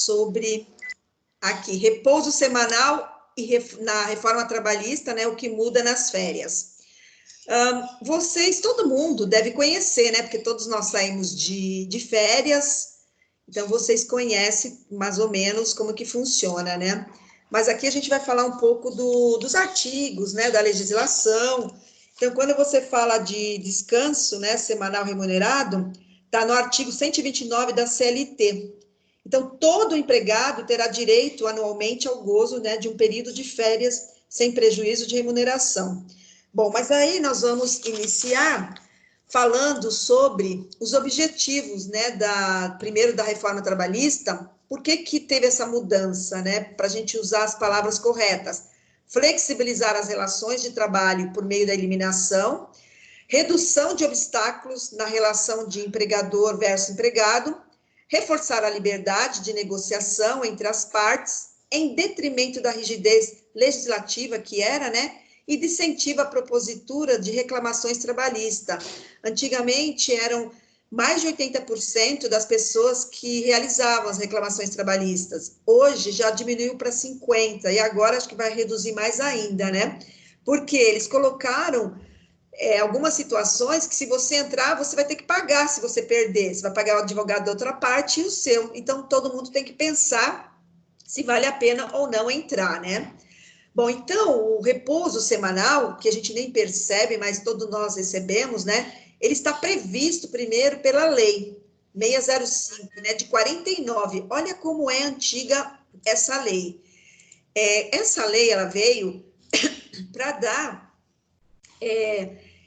sobre aqui, repouso semanal e na reforma trabalhista, né, o que muda nas férias. Vocês, todo mundo deve conhecer, né, porque todos nós saímos de férias, então vocês conhecem mais ou menos como que funciona, né? Mas aqui a gente vai falar um pouco dos artigos, né, da legislação. Então, quando você fala de descanso, né, semanal remunerado, está no artigo 129 da CLT. Então, todo empregado terá direito anualmente ao gozo, né, de um período de férias sem prejuízo de remuneração. Bom, mas aí nós vamos iniciar falando sobre os objetivos, né, primeiro da reforma trabalhista. Por que teve essa mudança, né, para a gente usar as palavras corretas? Flexibilizar as relações de trabalho por meio da eliminação, redução de obstáculos na relação de empregador versus empregado, reforçar a liberdade de negociação entre as partes, em detrimento da rigidez legislativa que era, né, e de incentivo à propositura de reclamações trabalhistas. Antigamente, eram mais de 80% das pessoas que realizavam as reclamações trabalhistas. Hoje, já diminuiu para 50%, e agora acho que vai reduzir mais ainda, né? Porque eles colocaram algumas situações que, se você entrar, você vai ter que pagar se você perder. Você vai pagar o advogado da outra parte e o seu. Então, todo mundo tem que pensar se vale a pena ou não entrar, né? Bom, então, o repouso semanal, que a gente nem percebe, mas todos nós recebemos, né? Ele está previsto primeiro pela lei 605, né, de 49. Olha como é antiga essa lei. Essa lei, ela veio para dar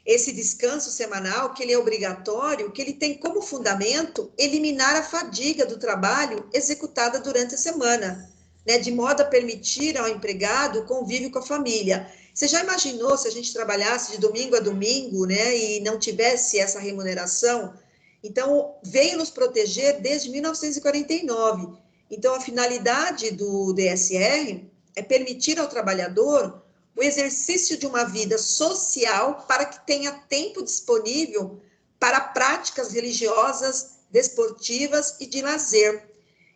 esse descanso semanal, que ele é obrigatório, que ele tem como fundamento eliminar a fadiga do trabalho executada durante a semana, né, de modo a permitir ao empregado o convívio com a família. Você já imaginou se a gente trabalhasse de domingo a domingo, né, e não tivesse essa remuneração? Então, veio nos proteger desde 1949. Então, a finalidade do DSR é permitir ao trabalhador o exercício de uma vida social para que tenha tempo disponível para práticas religiosas, desportivas e de lazer.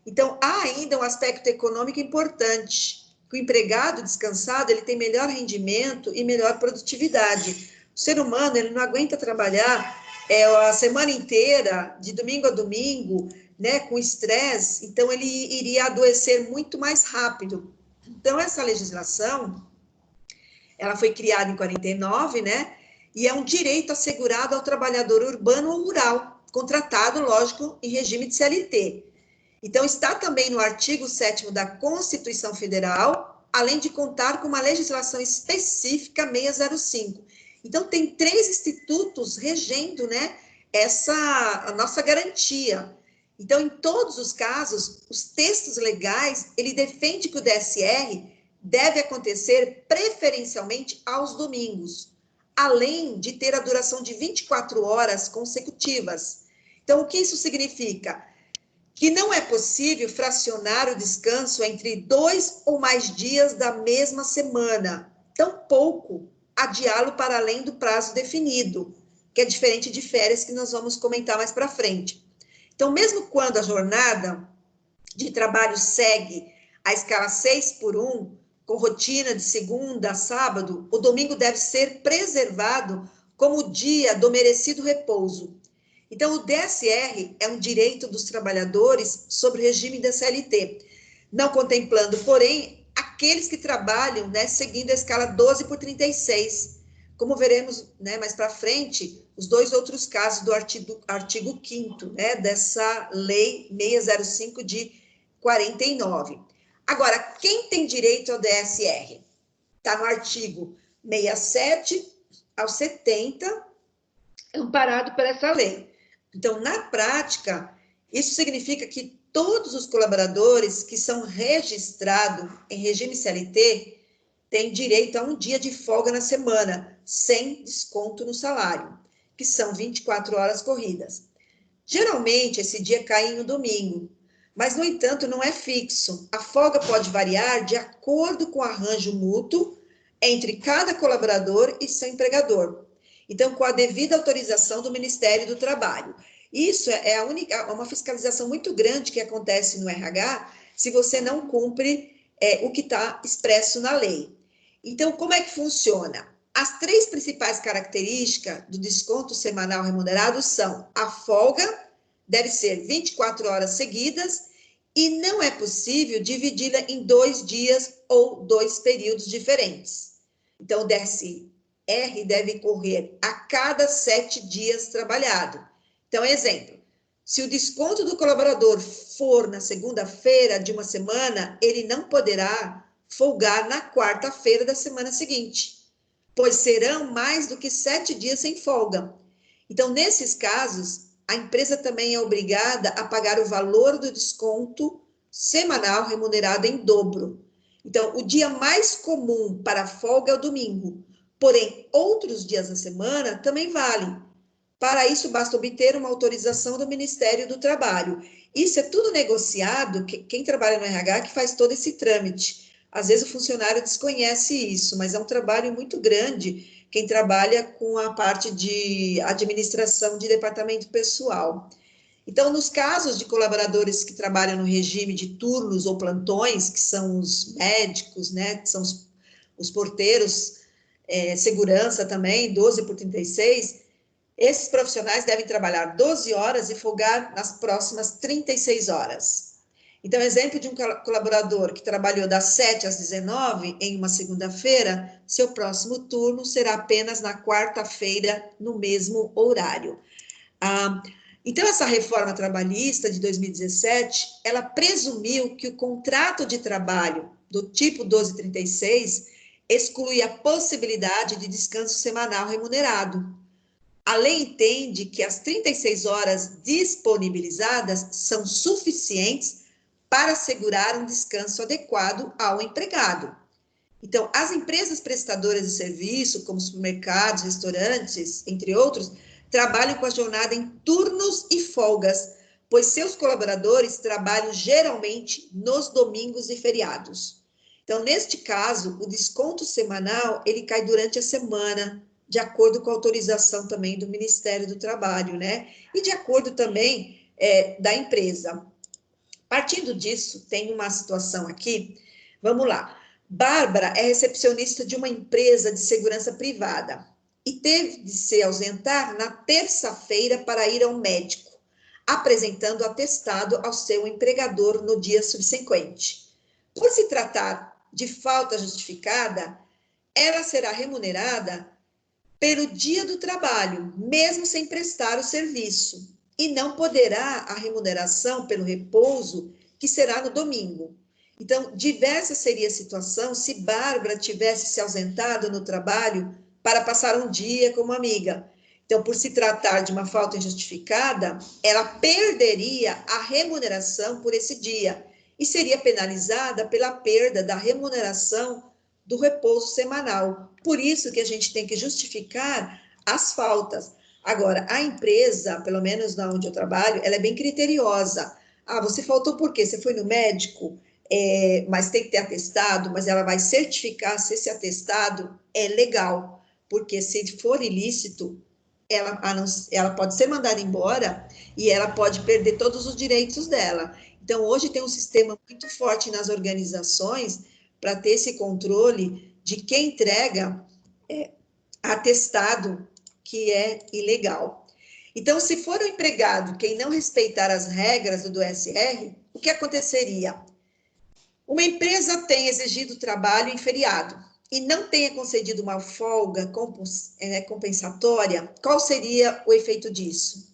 Então, há ainda um aspecto econômico importante. O empregado descansado, ele tem melhor rendimento e melhor produtividade. O ser humano, ele não aguenta trabalhar a semana inteira, de domingo a domingo, né, com estresse, então ele iria adoecer muito mais rápido. Então, essa legislação, ela foi criada em 49, né, e é um direito assegurado ao trabalhador urbano ou rural, contratado, lógico, em regime de CLT. Então, está também no artigo 7º da Constituição Federal, além de contar com uma legislação específica 605. Então, tem 3 institutos regendo, né, a nossa garantia. Então, em todos os casos, os textos legais, ele defende que o DSR deve acontecer preferencialmente aos domingos, além de ter a duração de 24 horas consecutivas. Então, o que isso significa? Que não é possível fracionar o descanso entre 2 ou mais dias da mesma semana, tampouco adiá-lo para além do prazo definido, que é diferente de férias, que nós vamos comentar mais para frente. Então, mesmo quando a jornada de trabalho segue a escala 6x1, com rotina de segunda a sábado, o domingo deve ser preservado como dia do merecido repouso. Então, o DSR é um direito dos trabalhadores sobre o regime da CLT, não contemplando, porém, aqueles que trabalham, né, seguindo a escala 12/36, como veremos, né, mais para frente, os 2 outros casos do artigo 5º, né, dessa lei 605 de 49. Agora, quem tem direito ao DSR? Está no artigo 67 ao 70, amparado por essa lei. Então, na prática, isso significa que todos os colaboradores que são registrados em regime CLT têm direito a um dia de folga na semana, sem desconto no salário, que são 24 horas corridas. Geralmente, esse dia cai no domingo, mas, no entanto, não é fixo. A folga pode variar de acordo com o arranjo mútuo entre cada colaborador e seu empregador. Então, com a devida autorização do Ministério do Trabalho. Isso é uma fiscalização muito grande que acontece no RH, se você não cumpre o que está expresso na lei. Então, como é que funciona? As 3 principais características do desconto semanal remunerado são: a folga deve ser 24 horas seguidas e não é possível dividi-la em 2 dias ou 2 períodos diferentes. Então, o DSR deve correr a cada 7 dias trabalhado. Então, exemplo, se o desconto do colaborador for na segunda-feira de uma semana, ele não poderá folgar na quarta-feira da semana seguinte, pois serão mais do que 7 dias sem folga. Então, nesses casos, a empresa também é obrigada a pagar o valor do desconto semanal remunerado em dobro. Então, o dia mais comum para a folga é o domingo, porém, outros dias da semana também valem. Para isso, basta obter uma autorização do Ministério do Trabalho. Isso é tudo negociado, quem trabalha no RH que faz todo esse trâmite. Às vezes o funcionário desconhece isso, mas é um trabalho muito grande quem trabalha com a parte de administração de departamento pessoal. Então, nos casos de colaboradores que trabalham no regime de turnos ou plantões, que são os médicos, né, que são os porteiros, segurança também, 12 por 36, esses profissionais devem trabalhar 12 horas e folgar nas próximas 36 horas. Então, exemplo de um colaborador que trabalhou das 7 às 19 em uma segunda-feira, seu próximo turno será apenas na quarta-feira, no mesmo horário. Então, essa reforma trabalhista de 2017, ela presumiu que o contrato de trabalho do tipo 1236 exclui a possibilidade de descanso semanal remunerado. A lei entende que as 36 horas disponibilizadas são suficientes para assegurar um descanso adequado ao empregado. Então, as empresas prestadoras de serviço, como supermercados, restaurantes, entre outros, trabalham com a jornada em turnos e folgas, pois seus colaboradores trabalham geralmente nos domingos e feriados. Então, neste caso, o desconto semanal, ele cai durante a semana, de acordo com a autorização também do Ministério do Trabalho, né? E de acordo também da empresa. Partindo disso, tem uma situação aqui, vamos lá. Bárbara é recepcionista de uma empresa de segurança privada e teve de se ausentar na terça-feira para ir ao médico, apresentando atestado ao seu empregador no dia subsequente. Por se tratar de falta justificada, ela será remunerada pelo dia do trabalho, mesmo sem prestar o serviço, e não poderá a remuneração pelo repouso, que será no domingo. Então, diversa seria a situação se Bárbara tivesse se ausentado no trabalho para passar um dia como amiga. Então, por se tratar de uma falta injustificada, ela perderia a remuneração por esse dia e seria penalizada pela perda da remuneração do repouso semanal. Por isso que a gente tem que justificar as faltas. Agora, a empresa, pelo menos na onde eu trabalho, ela é bem criteriosa. Ah, você faltou por quê? Você foi no médico? Mas tem que ter atestado, mas ela vai certificar se esse atestado é legal, porque se for ilícito, ela pode ser mandada embora e ela pode perder todos os direitos dela. Então, hoje tem um sistema muito forte nas organizações para ter esse controle de quem entrega atestado que é ilegal. Então, se for o empregado quem não respeitar as regras do DSR, o que aconteceria? Uma empresa tem exigido trabalho em feriado e não tenha concedido uma folga compensatória, qual seria o efeito disso?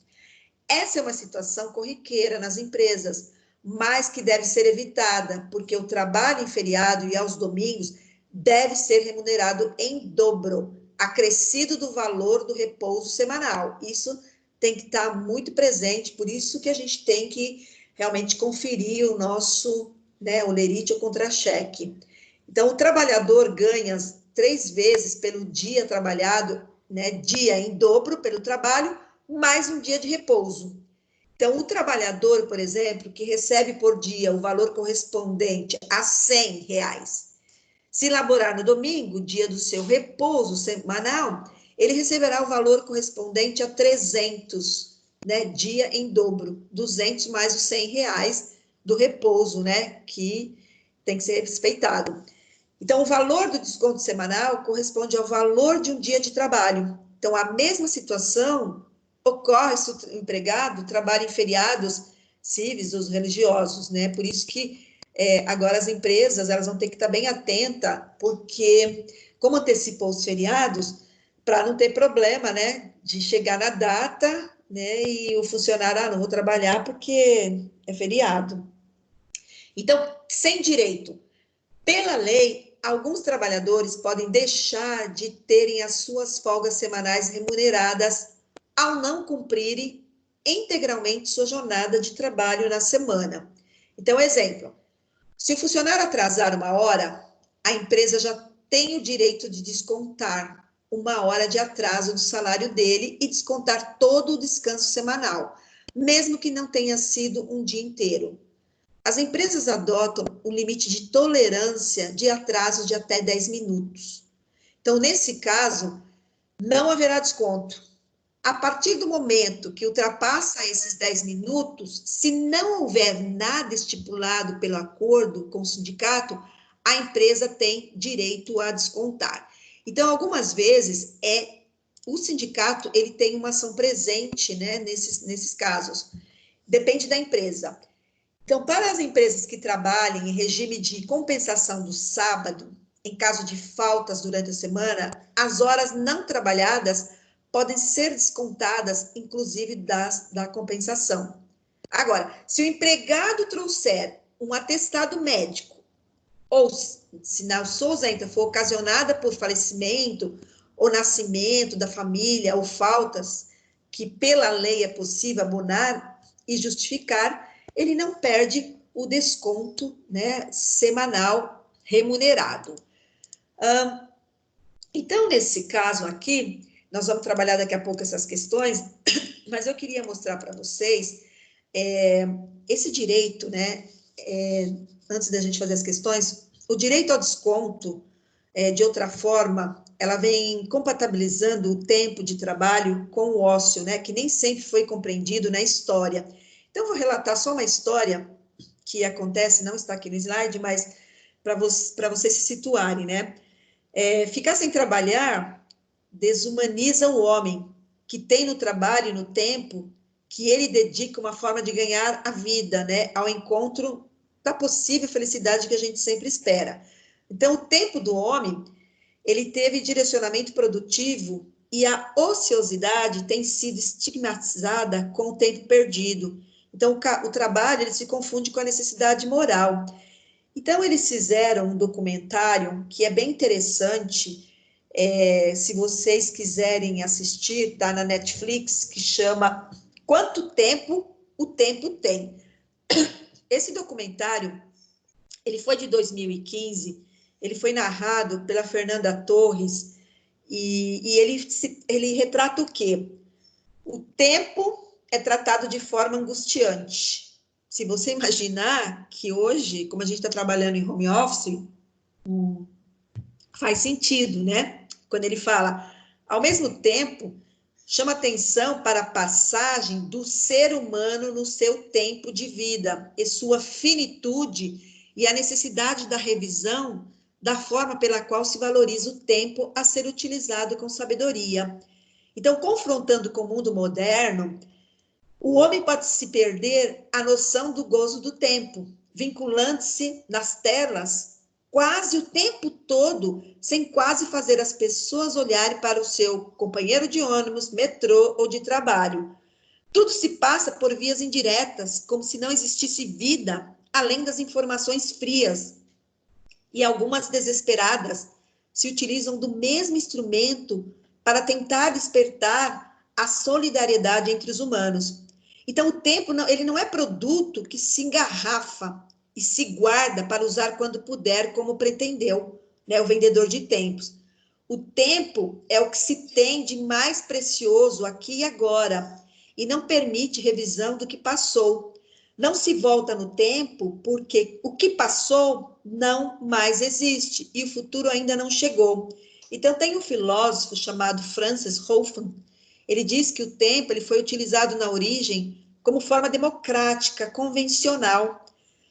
Essa é uma situação corriqueira nas empresas, mas que deve ser evitada, porque o trabalho em feriado e aos domingos deve ser remunerado em dobro, acrescido do valor do repouso semanal. Isso tem que estar muito presente, por isso que a gente tem que realmente conferir o nosso olerite ou contra-cheque. Então, o trabalhador ganha 3 vezes pelo dia trabalhado, dia em dobro pelo trabalho, mais um dia de repouso. Então, o trabalhador, por exemplo, que recebe por dia o valor correspondente a R$100, se laborar no domingo, dia do seu repouso semanal, ele receberá o valor correspondente a 300, dia em dobro, 200 mais os R$100, do repouso, né, que tem que ser respeitado. Então, o valor do desconto semanal corresponde ao valor de um dia de trabalho. Então, a mesma situação ocorre se o empregado trabalha em feriados cíveis ou religiosos, né? Por isso que agora as empresas elas vão ter que estar bem atentas, porque como antecipou os feriados, para não ter problema, né, de chegar na data, né, e o funcionário, não vou trabalhar porque é feriado. Então, sem direito. Pela lei, alguns trabalhadores podem deixar de terem as suas folgas semanais remuneradas ao não cumprirem integralmente sua jornada de trabalho na semana. Então, exemplo, se o funcionário atrasar 1 hora, a empresa já tem o direito de descontar 1 hora de atraso do salário dele e descontar todo o descanso semanal, mesmo que não tenha sido um dia inteiro. As empresas adotam um limite de tolerância de atraso de até 10 minutos. Então, nesse caso, não haverá desconto. A partir do momento que ultrapassa esses 10 minutos, se não houver nada estipulado pelo acordo com o sindicato, a empresa tem direito a descontar. Então, algumas vezes, o sindicato ele tem uma ação presente, né, nesses casos. Depende da empresa. Então, para as empresas que trabalhem em regime de compensação do sábado, em caso de faltas durante a semana, as horas não trabalhadas podem ser descontadas, inclusive da compensação. Agora, se o empregado trouxer um atestado médico, ou se na sua ausência for ocasionada por falecimento ou nascimento da família, ou faltas que pela lei é possível abonar e justificar, ele não perde o desconto, né, semanal remunerado. Então, nesse caso aqui, nós vamos trabalhar daqui a pouco essas questões, mas eu queria mostrar para vocês esse direito, né, antes da gente fazer as questões, o direito ao desconto, de outra forma, ela vem compatibilizando o tempo de trabalho com o ócio, né, que nem sempre foi compreendido na história. Então, vou relatar só uma história que acontece, não está aqui no slide, mas para vocês se situarem, né? Ficar sem trabalhar desumaniza o homem, que tem no trabalho e no tempo que ele dedica uma forma de ganhar a vida, né? Ao encontro da possível felicidade que a gente sempre espera. Então, o tempo do homem, ele teve direcionamento produtivo e a ociosidade tem sido estigmatizada com o tempo perdido. Então, o trabalho ele se confunde com a necessidade moral. Então, eles fizeram um documentário que é bem interessante, se vocês quiserem assistir, está na Netflix, que chama Quanto Tempo o Tempo Tem. Esse documentário, ele foi de 2015, ele foi narrado pela Fernanda Torres, e ele retrata o quê? O tempo é tratado de forma angustiante. Se você imaginar que hoje, como a gente está trabalhando em home office, faz sentido, né? Quando ele fala, ao mesmo tempo, chama atenção para a passagem do ser humano no seu tempo de vida e sua finitude e a necessidade da revisão da forma pela qual se valoriza o tempo a ser utilizado com sabedoria. Então, confrontando com o mundo moderno, o homem pode se perder a noção do gozo do tempo, vinculando-se nas telas quase o tempo todo, sem quase fazer as pessoas olharem para o seu companheiro de ônibus, metrô ou de trabalho. Tudo se passa por vias indiretas, como se não existisse vida, além das informações frias. E algumas desesperadas se utilizam do mesmo instrumento para tentar despertar a solidariedade entre os humanos. Então, o tempo ele não é produto que se engarrafa e se guarda para usar quando puder, como pretendeu, né, o vendedor de tempos. O tempo é o que se tem de mais precioso aqui e agora, e não permite revisão do que passou. Não se volta no tempo porque o que passou não mais existe e o futuro ainda não chegou. Então, tem um filósofo chamado Francis Hoffman. Ele diz que o tempo ele foi utilizado na origem como forma democrática, convencional,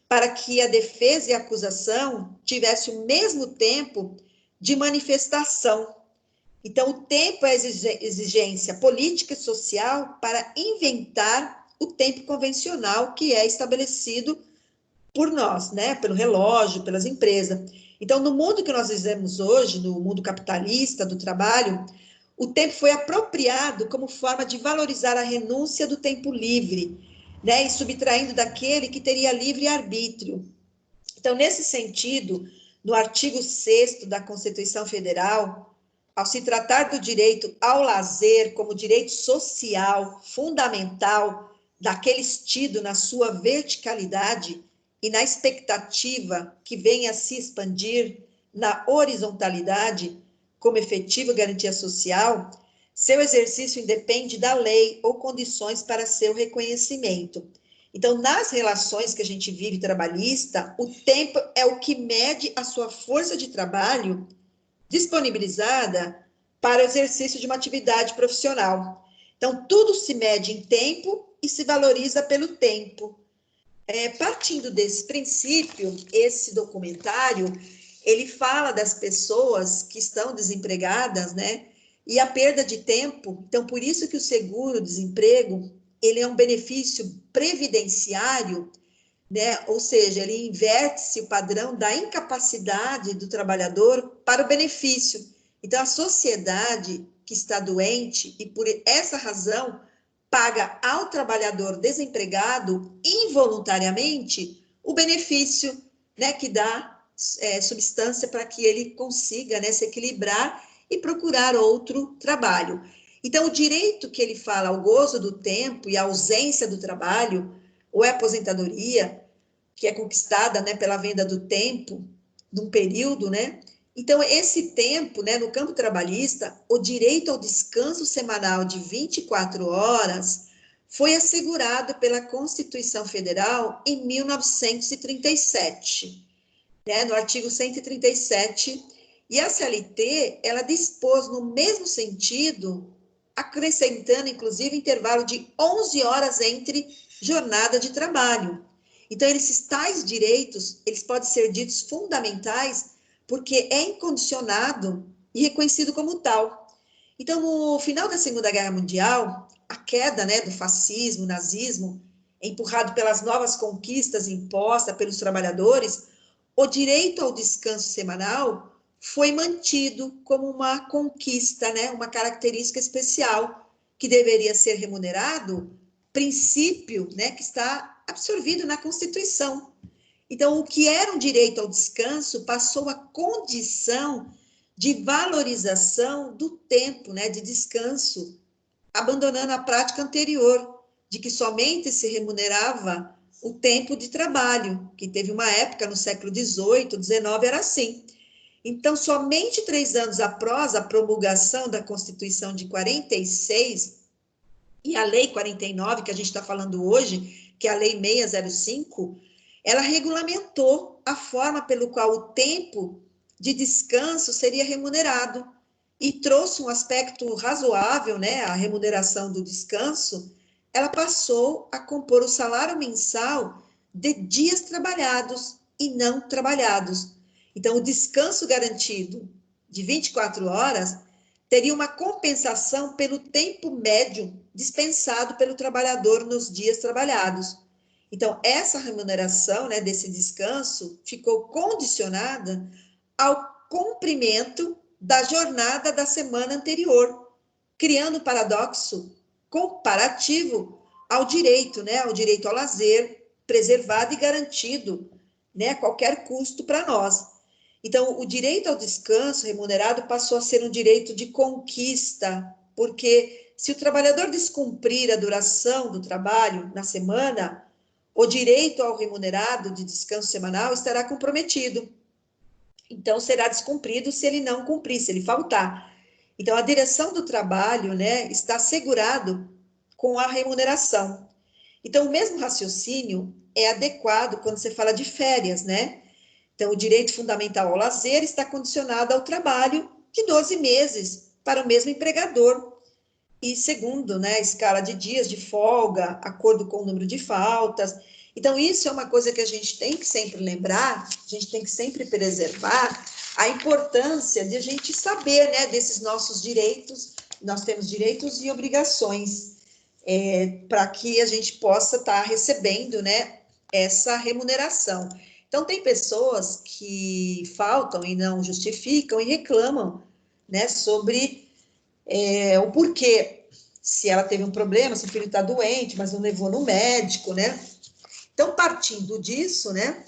para que a defesa e a acusação tivessem o mesmo tempo de manifestação. Então, o tempo é exigência política e social para inventar o tempo convencional que é estabelecido por nós, né? Pelo relógio, pelas empresas. Então, no mundo que nós vivemos hoje, no mundo capitalista do trabalho, o tempo foi apropriado como forma de valorizar a renúncia do tempo livre, né? E subtraindo daquele que teria livre arbítrio. Então, nesse sentido, no artigo 6º da Constituição Federal, ao se tratar do direito ao lazer como direito social fundamental, daqueles tido na sua verticalidade e na expectativa que venha a se expandir na horizontalidade como efetiva garantia social, seu exercício independe da lei ou condições para seu reconhecimento. Então, nas relações que a gente vive trabalhista, o tempo é o que mede a sua força de trabalho disponibilizada para o exercício de uma atividade profissional. Então, tudo se mede em tempo e se valoriza pelo tempo. Partindo desse princípio, esse documentário, ele fala das pessoas que estão desempregadas, né? E a perda de tempo. Então, por isso que o seguro-desemprego, ele é um benefício previdenciário, né? Ou seja, ele inverte-se o padrão da incapacidade do trabalhador para o benefício. Então, a sociedade que está doente, e por essa razão, paga ao trabalhador desempregado, involuntariamente, o benefício, né, que dá substância para que ele consiga, né, se equilibrar e procurar outro trabalho. Então, o direito que ele fala ao gozo do tempo e à ausência do trabalho, ou é aposentadoria, que é conquistada, né, pela venda do tempo, de um período, né? Então, esse tempo, né, no campo trabalhista, o direito ao descanso semanal de 24 horas foi assegurado pela Constituição Federal em 1937, né, no artigo 137, e a CLT, ela dispôs no mesmo sentido, acrescentando, inclusive, intervalo de 11 horas entre jornada de trabalho. Então, esses tais direitos, eles podem ser ditos fundamentais porque é incondicionado e reconhecido como tal. Então, no final da Segunda Guerra Mundial, a queda, né, do fascismo, nazismo, empurrado pelas novas conquistas impostas pelos trabalhadores, o direito ao descanso semanal foi mantido como uma conquista, né, uma característica especial que deveria ser remunerado, princípio, né, que está absorvido na Constituição. Então, o que era um direito ao descanso passou a condição de valorização do tempo, né, de descanso, abandonando a prática anterior, de que somente se remunerava o tempo de trabalho, que teve uma época no século XVIII, XIX, era assim. Então, somente 3 anos após a promulgação da Constituição de 46 e a Lei 49, que a gente está falando hoje, que é a Lei 605, ela regulamentou a forma pelo qual o tempo de descanso seria remunerado e trouxe um aspecto razoável, né? A remuneração do descanso, ela passou a compor o salário mensal de dias trabalhados e não trabalhados. Então, o descanso garantido de 24 horas teria uma compensação pelo tempo médio dispensado pelo trabalhador nos dias trabalhados. Então, essa remuneração, né, desse descanso ficou condicionada ao cumprimento da jornada da semana anterior, criando um paradoxo comparativo ao direito, né, ao direito ao lazer, preservado e garantido, né, a qualquer custo para nós. Então, o direito ao descanso remunerado passou a ser um direito de conquista, porque se o trabalhador descumprir a duração do trabalho na semana, o direito ao remunerado de descanso semanal estará comprometido. Então, será descumprido se ele não cumprir, se ele faltar. Então, a direção do trabalho, né, está assegurado com a remuneração. Então, o mesmo raciocínio é adequado quando você fala de férias, né? Então, o direito fundamental ao lazer está condicionado ao trabalho de 12 meses para o mesmo empregador. E segundo, né, a escala de dias de folga, acordo com o número de faltas. Então, isso é uma coisa que a gente tem que sempre lembrar, a gente tem que sempre preservar a importância de a gente saber, né, desses nossos direitos. Nós temos direitos e obrigações, para que a gente possa estar recebendo, né, essa remuneração. Então, tem pessoas que faltam e não justificam e reclamam, né, sobre o porquê, se ela teve um problema, se o filho está doente, mas não levou no médico, né? Então, partindo disso, né,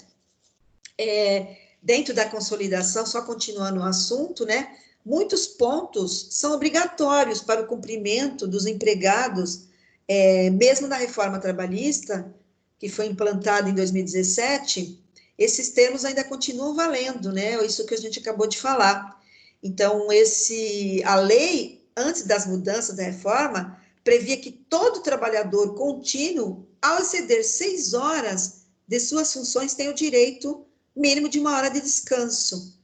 dentro da consolidação, só continuando o assunto, né, muitos pontos são obrigatórios para o cumprimento dos empregados, mesmo na reforma trabalhista, que foi implantada em 2017, esses termos ainda continuam valendo, né, isso que a gente acabou de falar. Então, a lei, antes das mudanças da reforma, previa que todo trabalhador contínuo, ao exceder 6 horas de suas funções, tem o direito mínimo de 1 hora de descanso.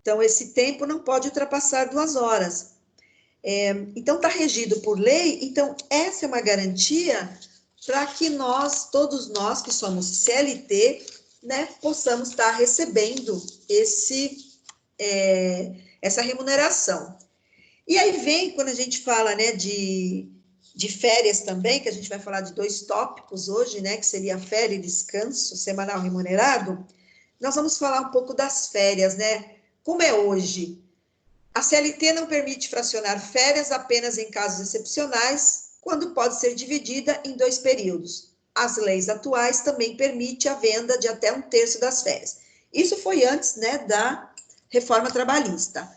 Então, esse tempo não pode ultrapassar 2 horas. Então, está regido por lei. Então, essa é uma garantia para que todos nós que somos CLT, né, possamos estar recebendo essa remuneração. E aí vem, quando a gente fala, né, de férias também, que a gente vai falar de 2 tópicos hoje, né, que seria férias e descanso semanal remunerado, nós vamos falar um pouco das férias, né? Como é hoje? A CLT não permite fracionar férias apenas em casos excepcionais, quando pode ser dividida em 2 períodos. As leis atuais também permitem a venda de até 1/3 das férias. Isso foi antes, né, da reforma trabalhista.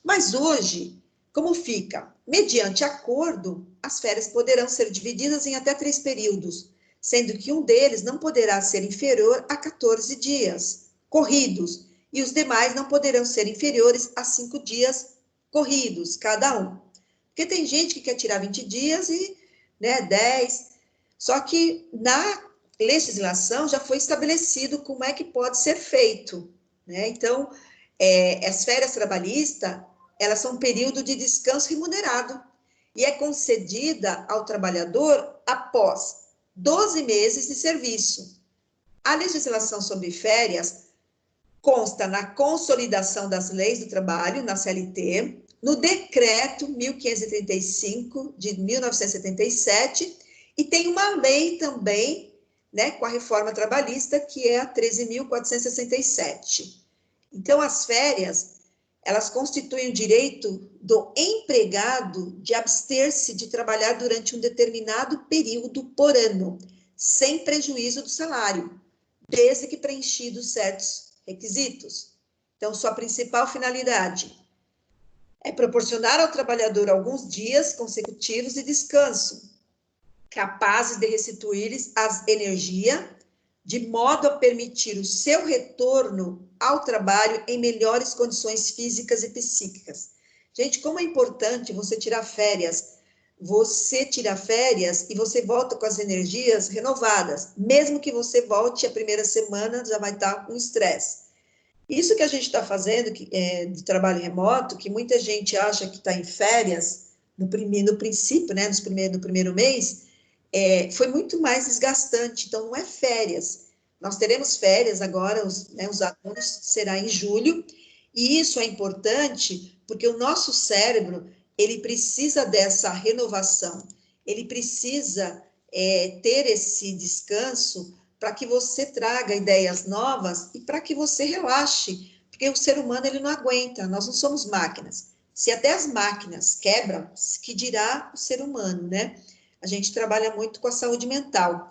Mas hoje, como fica? Mediante acordo, as férias poderão ser divididas em até 3 períodos, sendo que um deles não poderá ser inferior a 14 dias corridos, e os demais não poderão ser inferiores a 5 dias corridos, cada um. Porque tem gente que quer tirar 20 dias e, né, 10. Só que na legislação já foi estabelecido como é que pode ser feito, né? Então, as férias trabalhistas, elas são um período de descanso remunerado e é concedida ao trabalhador após 12 meses de serviço. A legislação sobre férias consta na consolidação das leis do trabalho, na CLT, no decreto 1535 de 1977, e tem uma lei também, né, com a reforma trabalhista, que é a 13.467. Então, as férias, elas constituem o direito do empregado de abster-se de trabalhar durante um determinado período por ano, sem prejuízo do salário, desde que preenchidos certos requisitos. Então, sua principal finalidade é proporcionar ao trabalhador alguns dias consecutivos de descanso, capazes de restituir-lhes a energia, de modo a permitir o seu retorno ao trabalho em melhores condições físicas e psíquicas. Gente, como é importante você tirar férias. Você tira férias e você volta com as energias renovadas. Mesmo que você volte a primeira semana, já vai estar com estresse. Isso que a gente está fazendo de trabalho remoto, que muita gente acha que está em férias, no princípio, né, no primeiro mês, foi muito mais desgastante. Então, não é férias. Nós teremos férias agora, os alunos, será em julho, e isso é importante porque o nosso cérebro, ele precisa dessa renovação, ele precisa ter esse descanso para que você traga ideias novas e para que você relaxe, porque o ser humano, ele não aguenta, nós não somos máquinas. Se até as máquinas quebram, que dirá o ser humano, né? A gente trabalha muito com a saúde mental.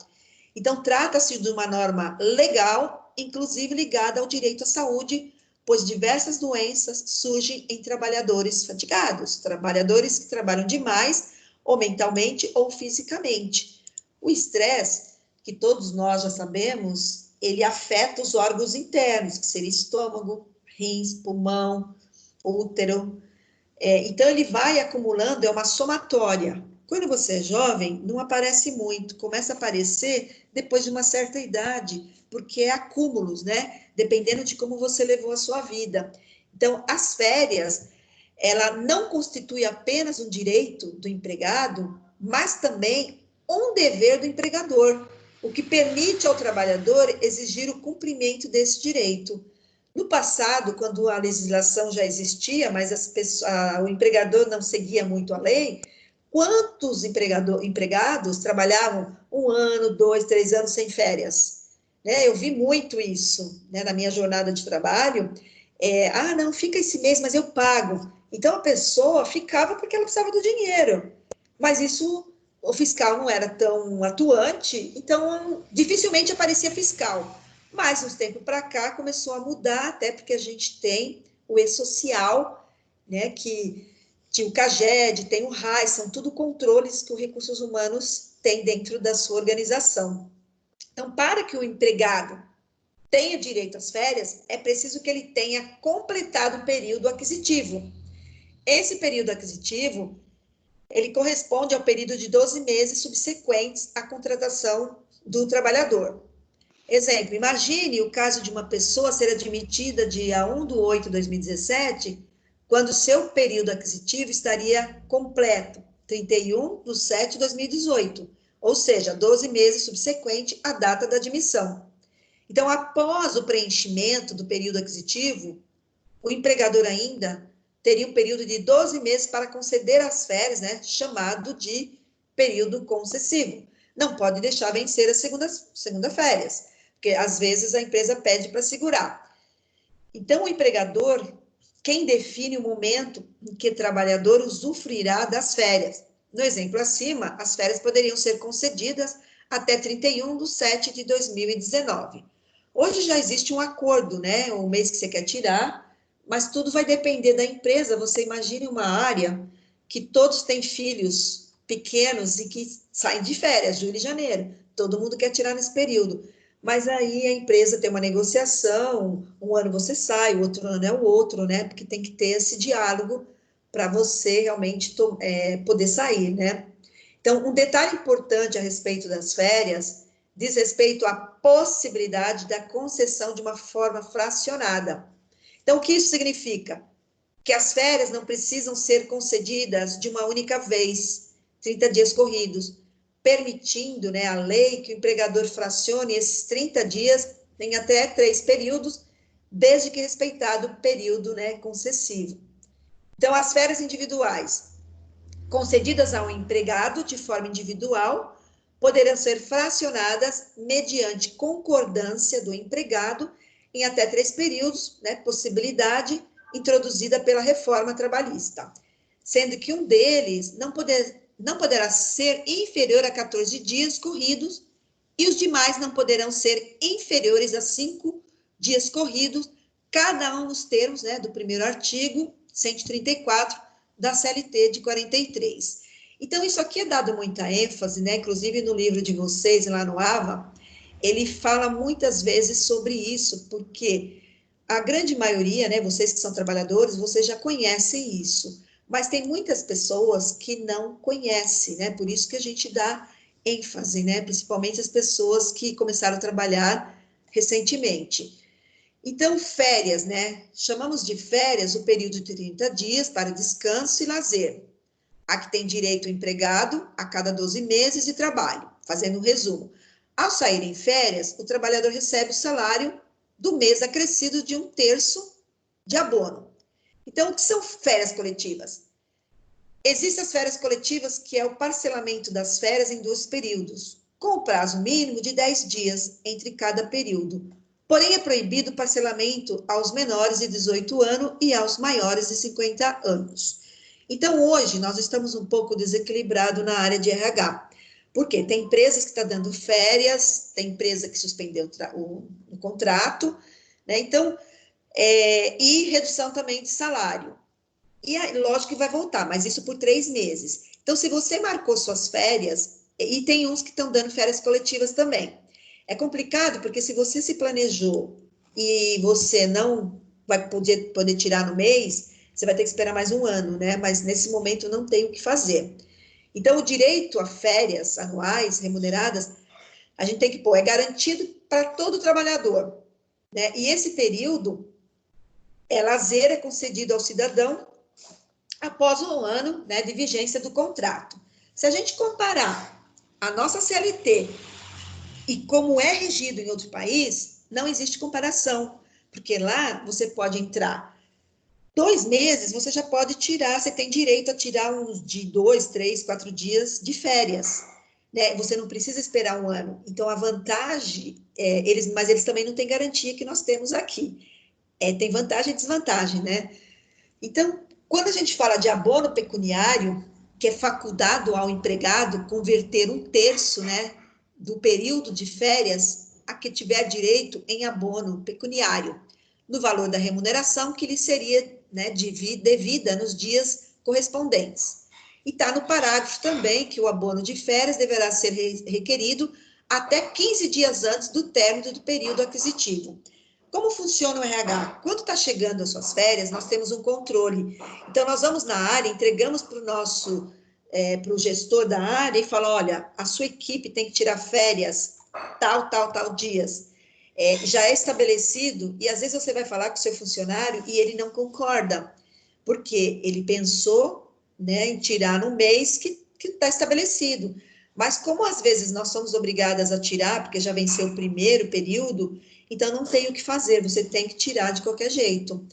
Então, trata-se de uma norma legal, inclusive ligada ao direito à saúde, pois diversas doenças surgem em trabalhadores fatigados, trabalhadores que trabalham demais, ou mentalmente ou fisicamente. O estresse, que todos nós já sabemos, ele afeta os órgãos internos, que seria estômago, rins, pulmão, útero. Então, ele vai acumulando, é uma somatória. Quando você é jovem, não aparece muito, começa a aparecer depois de uma certa idade, porque é acúmulos, né? Dependendo de como você levou a sua vida. Então, as férias, ela não constitui apenas um direito do empregado, mas também um dever do empregador. o que permite ao trabalhador exigir o cumprimento desse direito. No passado, quando a legislação já existia, mas o empregador não seguia muito a lei, quantos empregados trabalhavam 1 ano, 2, 3 anos sem férias? Né? Eu vi muito isso, né, na minha jornada de trabalho. Não, fica esse mês, mas eu pago. Então, a pessoa ficava porque ela precisava do dinheiro. Mas isso, o fiscal não era tão atuante, então dificilmente aparecia fiscal. Mas, uns tempos para cá, começou a mudar, até porque a gente tem o E-Social, né, que tinha o CAGED, tem o RAIS, são tudo controles que os recursos humanos têm dentro da sua organização. Então, para que o empregado tenha direito às férias, é preciso que ele tenha completado o período aquisitivo. Esse período aquisitivo, ele corresponde ao período de 12 meses subsequentes à contratação do trabalhador. Exemplo, imagine o caso de uma pessoa ser admitida dia 1/8/2017, quando seu período aquisitivo estaria completo, 31/7/2018, ou seja, 12 meses subsequente à data da admissão. Então, após o preenchimento do período aquisitivo, o empregador ainda teria um período de 12 meses para conceder as férias, né, chamado de período concessivo. Não pode deixar vencer as segunda férias, porque às vezes a empresa pede para segurar. Então, o empregador, quem define o momento em que o trabalhador usufruirá das férias. No exemplo acima, as férias poderiam ser concedidas até 31/7/2019. Hoje já existe um acordo, né? O mês que você quer tirar, mas tudo vai depender da empresa. Você imagine uma área que todos têm filhos pequenos e que saem de férias, julho e janeiro. Todo mundo quer tirar nesse período. Mas aí a empresa tem uma negociação, 1 ano você sai, o outro ano é o outro, né? Porque tem que ter esse diálogo para você realmente poder sair, né? Então, um detalhe importante a respeito das férias diz respeito à possibilidade da concessão de uma forma fracionada. Então, o que isso significa? Que as férias não precisam ser concedidas de uma única vez, 30 dias corridos, permitindo, né, a lei que o empregador fracione esses 30 dias em até 3 períodos, desde que respeitado o período, né, concessivo. Então, as férias individuais concedidas ao empregado de forma individual poderão ser fracionadas mediante concordância do empregado em até 3 períodos, né, possibilidade introduzida pela reforma trabalhista, sendo que um deles não poderá ser inferior a 14 dias corridos e os demais não poderão ser inferiores a 5 dias corridos, cada um nos termos, né, do primeiro artigo 134 da CLT de 43. Então, isso aqui é dado muita ênfase, né? Inclusive no livro de vocês, lá no AVA, ele fala muitas vezes sobre isso, porque a grande maioria, né, vocês que são trabalhadores, vocês já conhecem isso, mas tem muitas pessoas que não conhecem, né? Por isso que a gente dá ênfase, né? Principalmente as pessoas que começaram a trabalhar recentemente. Então, férias, né? Chamamos de férias o período de 30 dias para descanso e lazer, a que tem direito o empregado a cada 12 meses de trabalho. Fazendo um resumo, ao sair em férias, o trabalhador recebe o salário do mês acrescido de 1/3 de abono. Então, o que são férias coletivas? Existem as férias coletivas, que é o parcelamento das férias em 2 períodos, com o prazo mínimo de 10 dias entre cada período. Porém, é proibido o parcelamento aos menores de 18 anos e aos maiores de 50 anos. Então, hoje, nós estamos um pouco desequilibrados na área de RH. Por quê? Tem empresas que estão dando férias, tem empresa que suspendeu o contrato, né? Então, e redução também de salário. E aí, lógico que vai voltar, mas isso por 3 meses. Então, se você marcou suas férias, e tem uns que estão dando férias coletivas também. É complicado, porque se você se planejou e você não vai poder tirar no mês, você vai ter que esperar mais 1 ano, né? Mas nesse momento não tem o que fazer. Então, o direito a férias anuais remuneradas, a gente tem que pôr, é garantido para todo trabalhador, né? E esse período, lazer é concedido ao cidadão após 1 ano, né, de vigência do contrato. Se a gente comparar a nossa CLT E como é regido em outro país, não existe comparação, porque lá você pode entrar 2 meses, você já pode tirar, você tem direito a tirar uns de 2, 3, 4 dias de férias, né? Você não precisa esperar um ano. Então, a vantagem, mas eles também não têm garantia que nós temos aqui. Tem vantagem e desvantagem, né? Então, quando a gente fala de abono pecuniário, que é facultado ao empregado converter 1/3, né, do período de férias a que tiver direito em abono pecuniário, no valor da remuneração que lhe seria, né, devida nos dias correspondentes. E está no parágrafo também que o abono de férias deverá ser requerido até 15 dias antes do término do período aquisitivo. Como funciona o RH? Quando está chegando as suas férias, nós temos um controle. Então, nós vamos na área, entregamos para o nosso, para o gestor da área e fala, olha, a sua equipe tem que tirar férias tal dias. Já é estabelecido, e às vezes você vai falar com o seu funcionário e ele não concorda, porque ele pensou, né, em tirar no mês que está estabelecido. Mas como às vezes nós somos obrigadas a tirar, porque já venceu o primeiro período, então não tem o que fazer, você tem que tirar de qualquer jeito.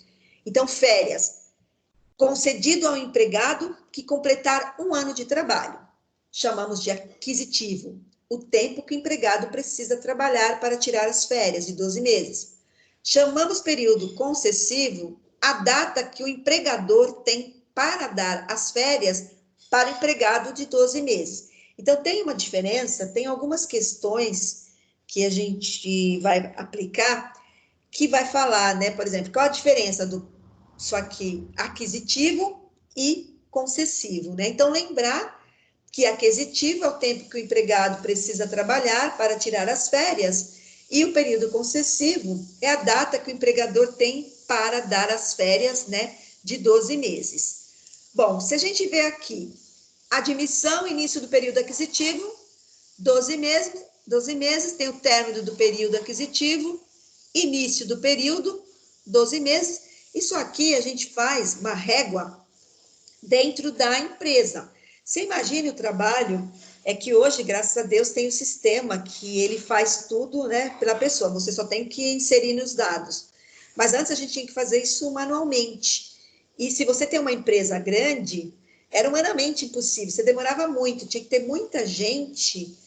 Então, férias, concedido ao empregado que completar 1 ano de trabalho. Chamamos de aquisitivo, o tempo que o empregado precisa trabalhar para tirar as férias, de 12 meses. Chamamos período concessivo a data que o empregador tem para dar as férias para o empregado de 12 meses. Então, tem uma diferença, tem algumas questões que a gente vai aplicar, que vai falar, né, por exemplo, qual a diferença do isso aqui, aquisitivo e concessivo, né? Então, lembrar que aquisitivo é o tempo que o empregado precisa trabalhar para tirar as férias, e o período concessivo é a data que o empregador tem para dar as férias, né, de 12 meses. Bom, se a gente vê aqui, admissão, início do período aquisitivo, 12 meses, tem o término do período aquisitivo, início do período, 12 meses. Isso aqui a gente faz uma régua dentro da empresa. Você imagine o trabalho, é que hoje, graças a Deus, tem o sistema que ele faz tudo, né, pela pessoa, você só tem que inserir nos dados. Mas antes a gente tinha que fazer isso manualmente. E se você tem uma empresa grande, era humanamente impossível, você demorava muito, tinha que ter muita gente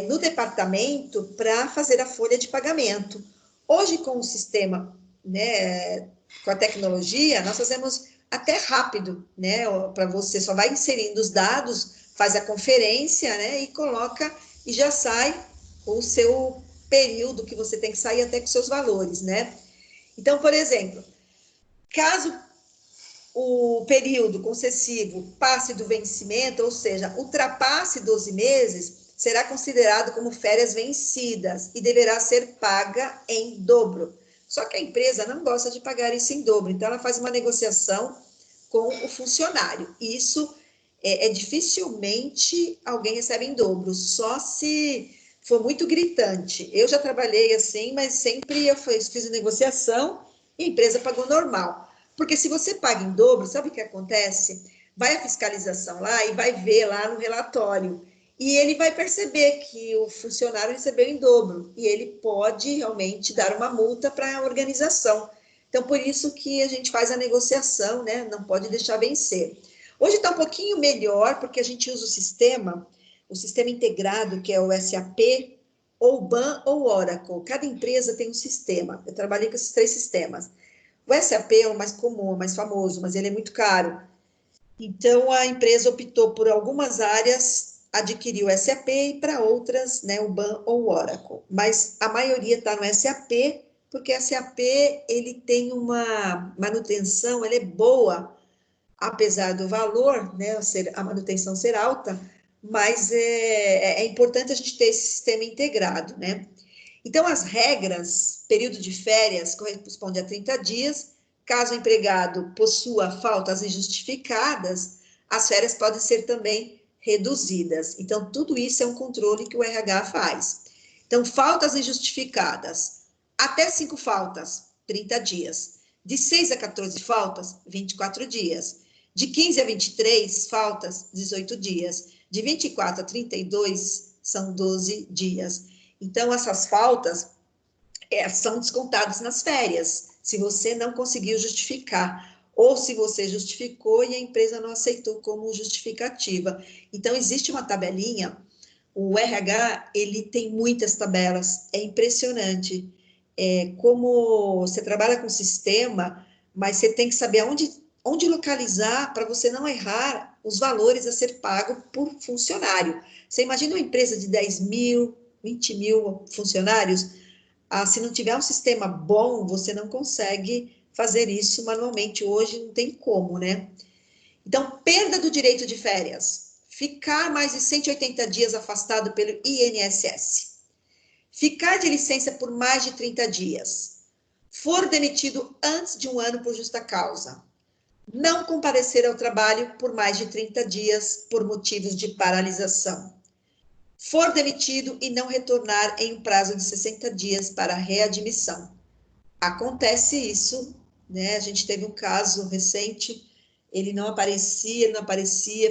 no departamento para fazer a folha de pagamento. Hoje, com o sistema, né, com a tecnologia, nós fazemos até rápido, né? Para você só vai inserindo os dados, faz a conferência, né? E coloca e já sai o seu período que você tem que sair até com seus valores, né? Então, por exemplo, caso o período concessivo passe do vencimento, ou seja, ultrapasse 12 meses, será considerado como férias vencidas e deverá ser paga em dobro. Só que a empresa não gosta de pagar isso em dobro, então ela faz uma negociação com o funcionário. Isso dificilmente alguém recebe em dobro, só se for muito gritante. Eu já trabalhei assim, mas sempre eu fiz a negociação e a empresa pagou normal. Porque se você paga em dobro, sabe o que acontece? Vai a fiscalização lá e vai ver lá no relatório. E ele vai perceber que o funcionário recebeu em dobro. E ele pode realmente dar uma multa para a organização. Então, por isso que a gente faz a negociação, né? Não pode deixar vencer. Hoje está um pouquinho melhor, porque a gente usa o sistema integrado, que é o SAP, ou BAN ou Oracle. Cada empresa tem um sistema. Eu trabalhei com esses 3 sistemas. O SAP é o mais comum, o mais famoso, mas ele é muito caro. Então, a empresa optou por algumas áreas, adquiriu o SAP e para outras, né, o BAN ou o Oracle. Mas a maioria está no SAP, porque o SAP ele tem uma manutenção, ele é boa, apesar do valor, né, a manutenção ser alta, mas é importante a gente ter esse sistema integrado, né? Então, as regras, período de férias corresponde a 30 dias. Caso o empregado possua faltas injustificadas, as férias podem ser também reduzidas. Então, tudo isso é um controle que o RH faz. Então, faltas injustificadas, até 5 faltas, 30 dias. De 6 a 14 faltas, 24 dias. De 15 a 23 faltas, 18 dias. De 24 a 32, são 12 dias. Então, essas faltas são descontadas nas férias, se você não conseguiu justificar, ou se você justificou e a empresa não aceitou como justificativa. Então, existe uma tabelinha, o RH, ele tem muitas tabelas, é impressionante. Como você trabalha com sistema, mas você tem que saber onde localizar para você não errar os valores a ser pago por funcionário. Você imagina uma empresa de 10 mil, 20 mil funcionários, se não tiver um sistema bom, você não consegue fazer isso manualmente. Hoje não tem como, né? Então, perda do direito de férias. Ficar mais de 180 dias afastado pelo INSS. Ficar de licença por mais de 30 dias. For demitido antes de um ano por justa causa. Não comparecer ao trabalho por mais de 30 dias por motivos de paralisação. For demitido e não retornar em um prazo de 60 dias para readmissão. Acontece isso, né? A gente teve um caso recente, ele não aparecia,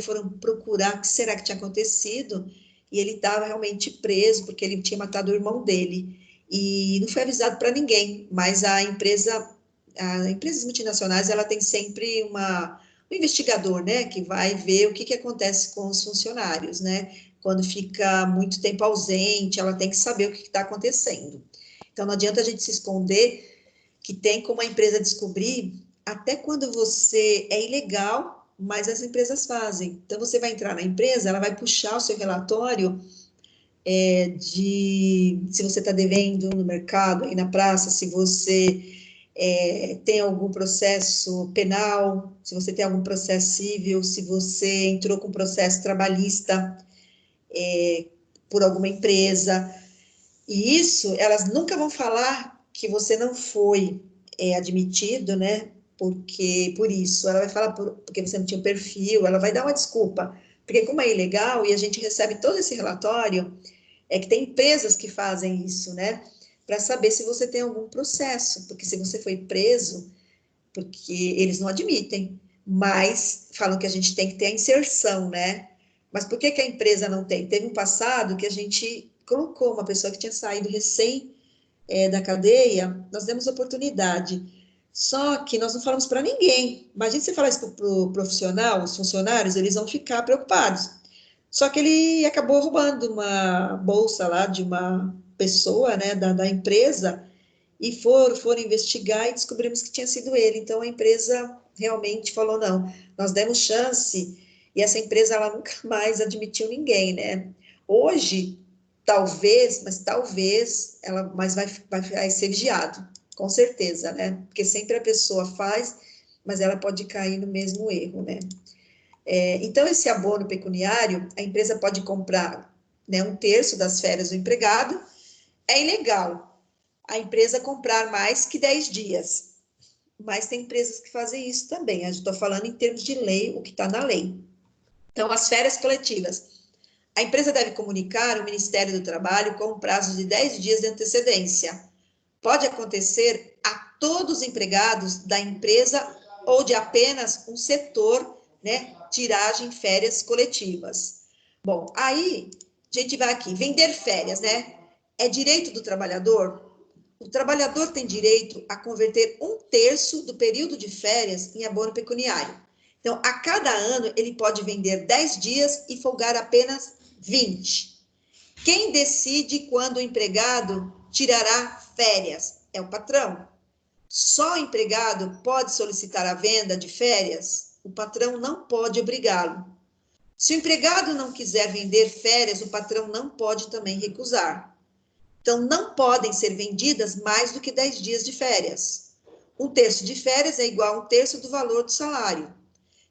foram procurar o que será que tinha acontecido, e ele estava realmente preso, porque ele tinha matado o irmão dele, e não foi avisado para ninguém, mas as empresas multinacionais, ela tem sempre um investigador, né, que vai ver o que acontece com os funcionários, né, quando fica muito tempo ausente, ela tem que saber o que está acontecendo. Então, não adianta a gente se esconder, que tem como a empresa descobrir até quando você é ilegal, mas as empresas fazem. Então, você vai entrar na empresa, ela vai puxar o seu relatório de se você está devendo no mercado, aí na praça, se você tem algum processo penal, se você tem algum processo civil, se você entrou com processo trabalhista por alguma empresa. E isso, elas nunca vão falar que você não foi admitido, né? Porque por isso, ela vai falar porque você não tinha um perfil, ela vai dar uma desculpa. Porque como é ilegal e a gente recebe todo esse relatório, é que tem empresas que fazem isso, né? Para saber se você tem algum processo, porque se você foi preso, porque eles não admitem, mas falam que a gente tem que ter a inserção, né? Mas por que que a empresa não tem? Teve um passado que a gente colocou uma pessoa que tinha saído recém da cadeia, nós demos oportunidade. Só que nós não falamos para ninguém. Imagina você falar isso para o profissional, os funcionários, eles vão ficar preocupados. Só que ele acabou roubando uma bolsa lá de uma pessoa, né, da empresa, e foram investigar e descobrimos que tinha sido ele. Então a empresa realmente falou: não, nós demos chance, e essa empresa ela nunca mais admitiu ninguém, né? Hoje, talvez, vai ser vigiado, com certeza, né? Porque sempre a pessoa faz, mas ela pode cair no mesmo erro, né? Então, esse abono pecuniário, a empresa pode comprar, né, um terço das férias do empregado. É ilegal a empresa comprar mais que 10 dias, mas tem empresas que fazem isso também. Eu estou falando em termos de lei, o que está na lei. Então, as férias coletivas. A empresa deve comunicar ao Ministério do Trabalho com um prazo de 10 dias de antecedência. Pode acontecer a todos os empregados da empresa ou de apenas um setor, né? Tiragem férias coletivas. Bom, aí a gente vai aqui, vender férias, né? É direito do trabalhador? O trabalhador tem direito a converter um terço do período de férias em abono pecuniário. Então, a cada ano, ele pode vender 10 dias e folgar apenas 20. Quem decide quando o empregado tirará férias? É o patrão. Só o empregado pode solicitar a venda de férias? O patrão não pode obrigá-lo. Se o empregado não quiser vender férias, o patrão não pode também recusar. Então, não podem ser vendidas mais do que 10 dias de férias. Um terço de férias é igual a um terço do valor do salário.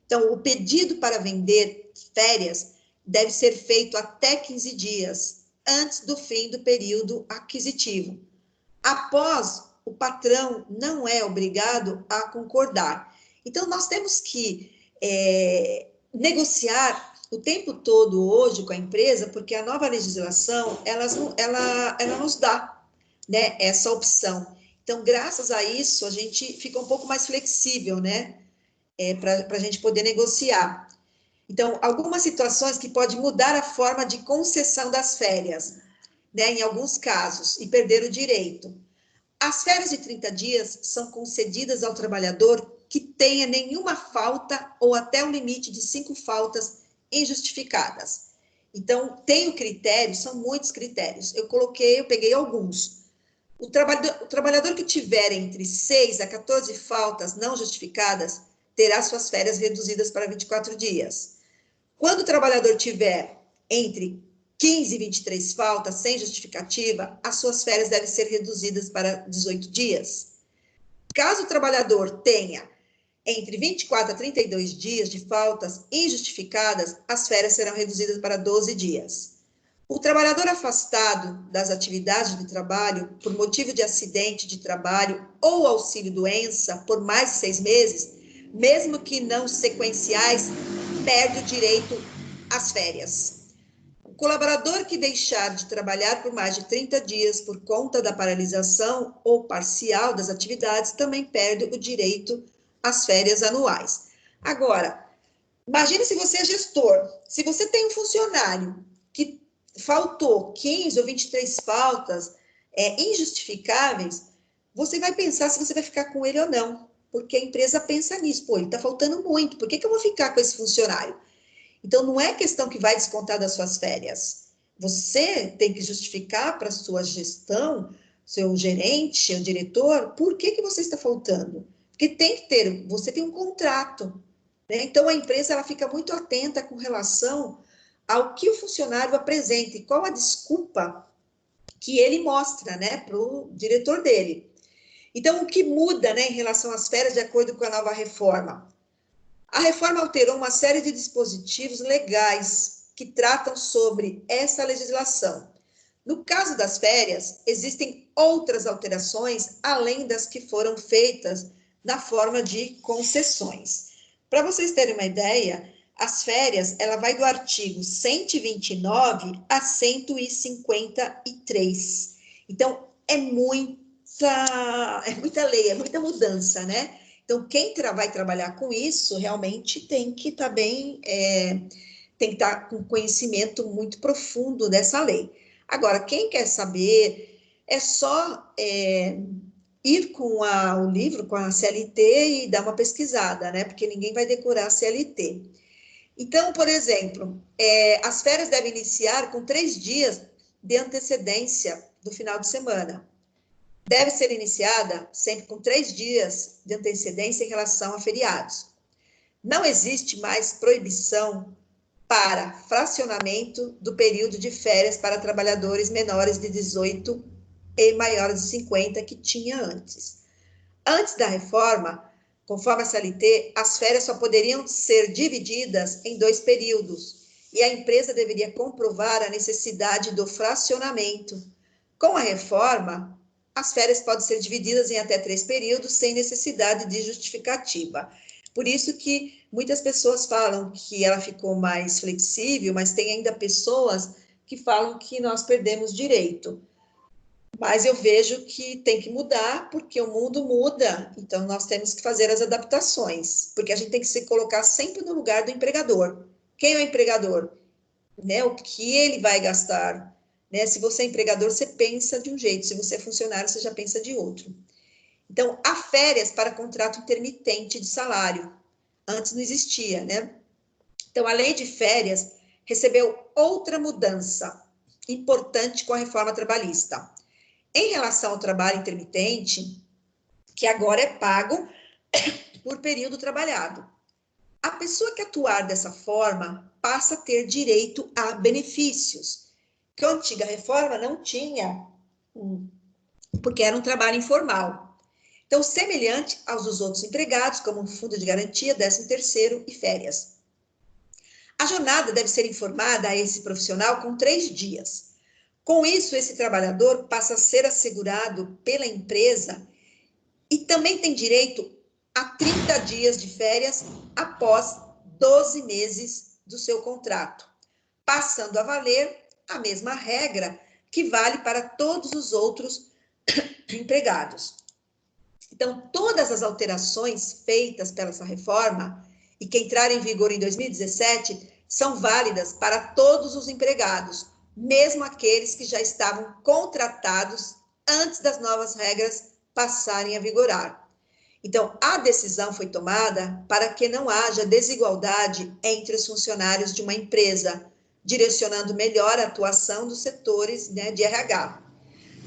Então, o pedido para vender férias deve ser feito até 15 dias, antes do fim do período aquisitivo. Após, o patrão não é obrigado a concordar. Então, nós temos que negociar o tempo todo hoje com a empresa, porque a nova legislação, ela nos dá, né, essa opção. Então, graças a isso, a gente fica um pouco mais flexível, né, para a gente poder negociar. Então, algumas situações que podem mudar a forma de concessão das férias. né, em alguns casos, e perder o direito. As férias de 30 dias são concedidas ao trabalhador que tenha nenhuma falta ou até o limite de 5 faltas injustificadas. Então, tem o critério, são muitos critérios. Eu peguei alguns. O trabalhador que tiver entre 6 a 14 faltas não justificadas terá suas férias reduzidas para 24 dias. Quando o trabalhador tiver entre 15 e 23 faltas sem justificativa, as suas férias devem ser reduzidas para 18 dias. Caso o trabalhador tenha entre 24 a 32 dias de faltas injustificadas, as férias serão reduzidas para 12 dias. O trabalhador afastado das atividades de trabalho por motivo de acidente de trabalho ou auxílio-doença por mais de 6 meses, mesmo que não sequenciais, perde o direito às férias. O colaborador que deixar de trabalhar por mais de 30 dias por conta da paralisação ou parcial das atividades também perde o direito às férias anuais. Agora, imagine se você é gestor, se você tem um funcionário que faltou 15 ou 23 faltas injustificáveis, você vai pensar se você vai ficar com ele ou não, porque a empresa pensa nisso, pô, ele está faltando muito, por que eu vou ficar com esse funcionário? Então, não é questão que vai descontar das suas férias. Você tem que justificar para a sua gestão, seu gerente, seu diretor, por que você está faltando. Porque tem que ter, você tem um contrato, né? Então, a empresa ela fica muito atenta com relação ao que o funcionário apresenta e qual a desculpa que ele mostra, né, para o diretor dele. Então, o que muda, né, em relação às férias, de acordo com a nova reforma? A reforma alterou uma série de dispositivos legais que tratam sobre essa legislação. No caso das férias, existem outras alterações, além das que foram feitas na forma de concessões. Para vocês terem uma ideia, as férias, ela vai do artigo 129 a 153. Então, é muita lei, é muita mudança, né? Então, quem vai trabalhar com isso, realmente tem que estar tem que estar com conhecimento muito profundo dessa lei. Agora, quem quer saber, é só ir com o livro, com a CLT e dar uma pesquisada, né? Porque ninguém vai decorar a CLT. Então, por exemplo, as férias devem iniciar com 3 dias de antecedência do final de semana. Deve ser iniciada sempre com 3 dias de antecedência em relação a feriados. Não existe mais proibição para fracionamento do período de férias para trabalhadores menores de 18 e maiores de 50 que tinha antes. Antes da reforma, conforme a CLT, as férias só poderiam ser divididas em 2 períodos e a empresa deveria comprovar a necessidade do fracionamento. Com a reforma, as férias podem ser divididas em até 3 períodos sem necessidade de justificativa. Por isso que muitas pessoas falam que ela ficou mais flexível, mas tem ainda pessoas que falam que nós perdemos direito. Mas eu vejo que tem que mudar, porque o mundo muda, então nós temos que fazer as adaptações, porque a gente tem que se colocar sempre no lugar do empregador. Quem é o empregador? Né? O que ele vai gastar? Né? Se você é empregador, você pensa de um jeito, se você é funcionário, você já pensa de outro. Então, há férias para contrato intermitente de salário. Antes não existia, né? Então, a lei de férias recebeu outra mudança importante com a reforma trabalhista. Em relação ao trabalho intermitente, que agora é pago por período trabalhado. A pessoa que atuar dessa forma passa a ter direito a benefícios, que a antiga reforma não tinha, porque era um trabalho informal. Então, semelhante aos dos outros empregados, como fundo de garantia, 13º e férias. A jornada deve ser informada a esse profissional com 3 dias. Com isso, esse trabalhador passa a ser assegurado pela empresa e também tem direito a 30 dias de férias após 12 meses do seu contrato, passando a valer a mesma regra que vale para todos os outros empregados. Então, todas as alterações feitas pela essa reforma e que entraram em vigor em 2017 são válidas para todos os empregados, mesmo aqueles que já estavam contratados antes das novas regras passarem a vigorar. Então, a decisão foi tomada para que não haja desigualdade entre os funcionários de uma empresa, direcionando melhor a atuação dos setores, né, de RH.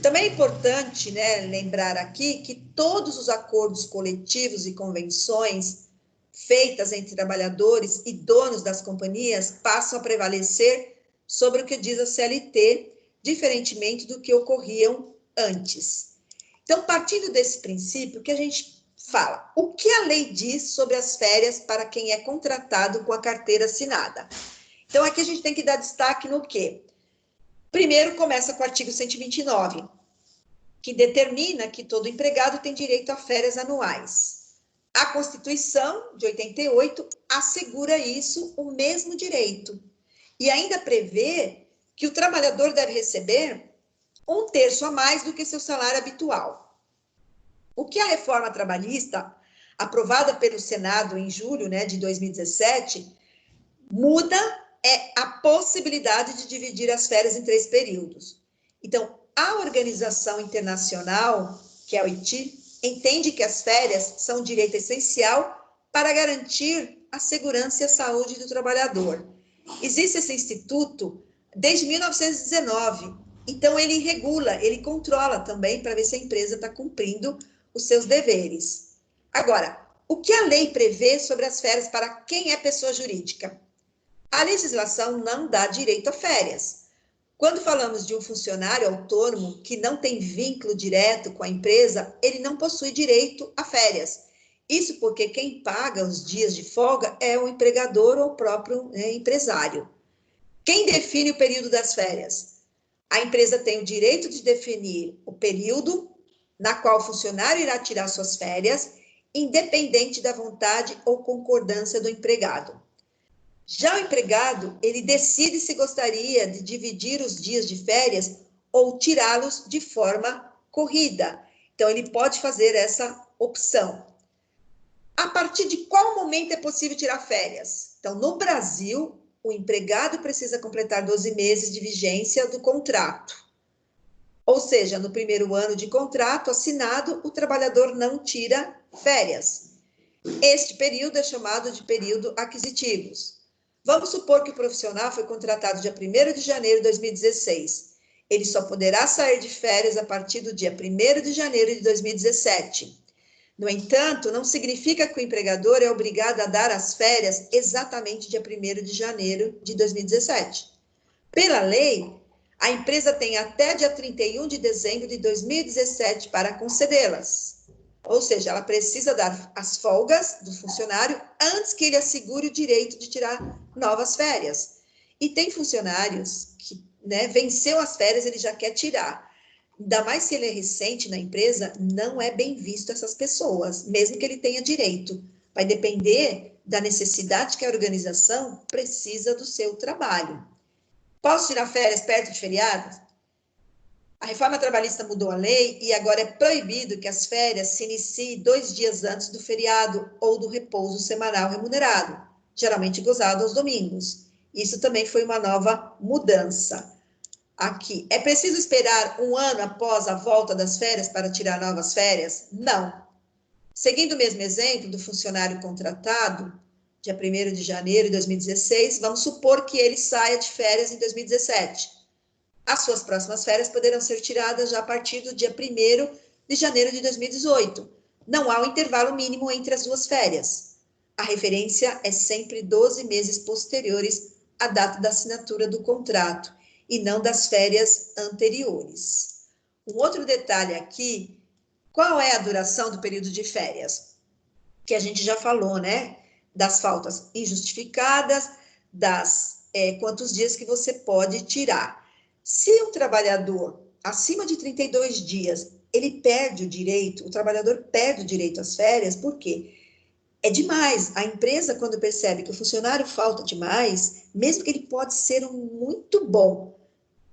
Também é importante, né, lembrar aqui que todos os acordos coletivos e convenções feitas entre trabalhadores e donos das companhias passam a prevalecer sobre o que diz a CLT, diferentemente do que ocorriam antes. Então, partindo desse princípio, que a gente fala, o que a lei diz sobre as férias para quem é contratado com a carteira assinada? Então, aqui a gente tem que dar destaque no quê? Primeiro, começa com o artigo 129, que determina que todo empregado tem direito a férias anuais. A Constituição de 88 assegura isso, o mesmo direito. E ainda prevê que o trabalhador deve receber 1/3 a mais do que seu salário habitual. O que a reforma trabalhista, aprovada pelo Senado em julho, né, de 2017, muda é a possibilidade de dividir as férias em 3 períodos. Então, a Organização Internacional, que é a OIT, entende que as férias são um direito essencial para garantir a segurança e a saúde do trabalhador. Existe esse instituto desde 1919, então ele regula, ele controla também para ver se a empresa está cumprindo os seus deveres. Agora, o que a lei prevê sobre as férias para quem é pessoa jurídica? A legislação não dá direito a férias. Quando falamos de um funcionário autônomo que não tem vínculo direto com a empresa, ele não possui direito a férias. Isso porque quem paga os dias de folga é o empregador ou o próprio empresário. Quem define o período das férias? A empresa tem o direito de definir o período na qual o funcionário irá tirar suas férias, independente da vontade ou concordância do empregado. Já o empregado, ele decide se gostaria de dividir os dias de férias ou tirá-los de forma corrida. Então, ele pode fazer essa opção. A partir de qual momento é possível tirar férias? Então, no Brasil, o empregado precisa completar 12 meses de vigência do contrato. Ou seja, no primeiro ano de contrato assinado, o trabalhador não tira férias. Este período é chamado de período aquisitivos. Vamos supor que o profissional foi contratado dia 1º de janeiro de 2016. Ele só poderá sair de férias a partir do dia 1º de janeiro de 2017. No entanto, não significa que o empregador é obrigado a dar as férias exatamente dia 1º de janeiro de 2017. Pela lei, a empresa tem até dia 31 de dezembro de 2017 para concedê-las. Ou seja, ela precisa dar as folgas do funcionário antes que ele assegure o direito de tirar novas férias. E tem funcionários que, né, venceu as férias, ele já quer tirar. Ainda mais se ele é recente na empresa, não é bem visto essas pessoas, mesmo que ele tenha direito. Vai depender da necessidade que a organização precisa do seu trabalho. Posso tirar férias perto de feriados? A reforma trabalhista mudou a lei e agora é proibido que as férias se iniciem 2 dias antes do feriado ou do repouso semanal remunerado, geralmente gozado aos domingos. Isso também foi uma nova mudança. Aqui, é preciso esperar 1 ano após a volta das férias para tirar novas férias? Não. Seguindo o mesmo exemplo do funcionário contratado, dia 1º de janeiro de 2016, vamos supor que ele saia de férias em 2017. As suas próximas férias poderão ser tiradas já a partir do dia 1º de janeiro de 2018. Não há um intervalo mínimo entre as duas férias. A referência é sempre 12 meses posteriores à data da assinatura do contrato e não das férias anteriores. Um outro detalhe aqui, qual é a duração do período de férias? Que a gente já falou, né? Das faltas injustificadas, quantos dias que você pode tirar. Se um trabalhador acima de 32 dias, ele perde o direito, o trabalhador perde o direito às férias, por quê? É demais. A empresa, quando percebe que o funcionário falta demais, mesmo que ele pode ser muito bom,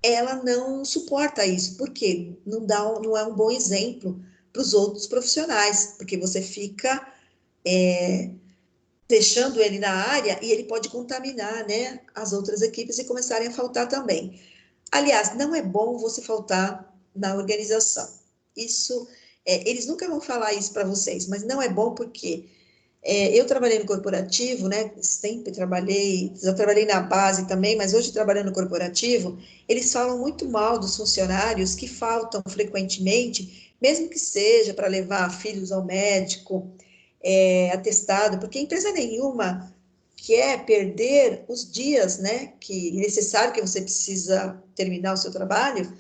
ela não suporta isso, porque não é um bom exemplo para os outros profissionais, porque você fica deixando ele na área e ele pode contaminar, né, as outras equipes e começarem a faltar também. Aliás, não é bom você faltar na organização. Isso, eles nunca vão falar isso para vocês, mas não é bom porque eu trabalhei no corporativo, né? Sempre trabalhei, já trabalhei na base também, mas hoje trabalhando no corporativo, eles falam muito mal dos funcionários que faltam frequentemente, mesmo que seja para levar filhos ao médico, atestado, porque empresa nenhuma quer perder os dias, né? Que é necessário que você precisa terminar o seu trabalho.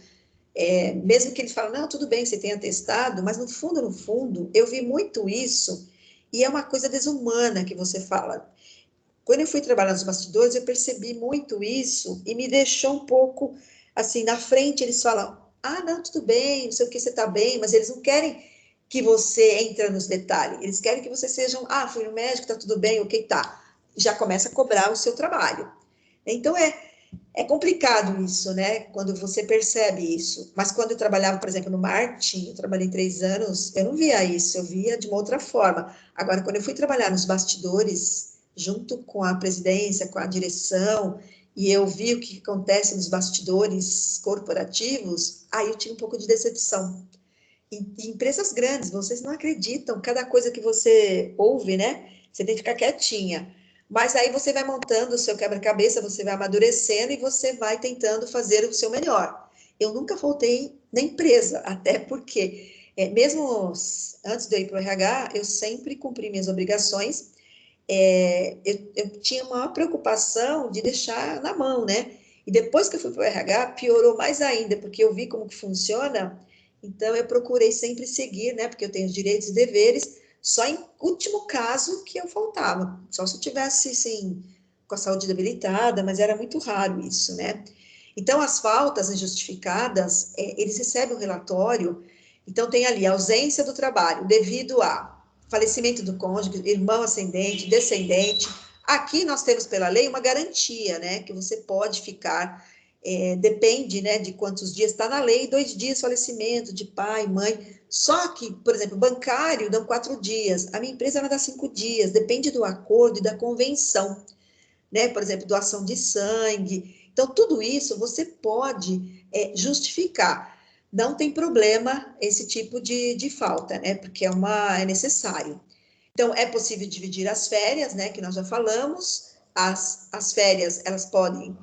Mesmo que eles falem, não, tudo bem, você tem atestado, mas no fundo, eu vi muito isso, e é uma coisa desumana que você fala. Quando eu fui trabalhar nos bastidores, eu percebi muito isso, e me deixou um pouco, assim, na frente, eles falam, ah, não, tudo bem, não sei o que, você está bem, mas eles não querem que você entre nos detalhes, eles querem que você seja, fui no médico, está tudo bem, ok, tá. Já começa a cobrar o seu trabalho. Então, é complicado isso, né? Quando você percebe isso. Mas quando eu trabalhava, por exemplo, no marketing, eu trabalhei 3 anos, eu não via isso, eu via de uma outra forma. Agora, quando eu fui trabalhar nos bastidores, junto com a presidência, com a direção, e eu vi o que acontece nos bastidores corporativos, aí eu tive um pouco de decepção. Em empresas grandes, vocês não acreditam, cada coisa que você ouve, né? Você tem que ficar quietinha. Mas aí você vai montando o seu quebra-cabeça, você vai amadurecendo e você vai tentando fazer o seu melhor. Eu nunca faltei na empresa, até porque, mesmo antes de eu ir para o RH, eu sempre cumpri minhas obrigações. Eu tinha uma preocupação de deixar na mão, né? E depois que eu fui para o RH, piorou mais ainda, porque eu vi como que funciona, então eu procurei sempre seguir, né? Porque eu tenho os direitos e deveres, só em último caso que eu faltava, só se eu tivesse, assim, com a saúde debilitada, mas era muito raro isso, né? Então, as faltas injustificadas, eles recebem um relatório, então tem ali a ausência do trabalho devido a falecimento do cônjuge, irmão ascendente, descendente. Aqui nós temos pela lei uma garantia, né, que você pode ficar, depende, né, de quantos dias está na lei, 2 dias falecimento de pai, mãe. Só que, por exemplo, bancário dão 4 dias, a minha empresa ela dá 5 dias, depende do acordo e da convenção, né? Por exemplo, doação de sangue. Então, tudo isso você pode justificar. Não tem problema esse tipo de falta, né? Porque é necessário. Então, é possível dividir as férias, né? Que nós já falamos. As férias, elas podem,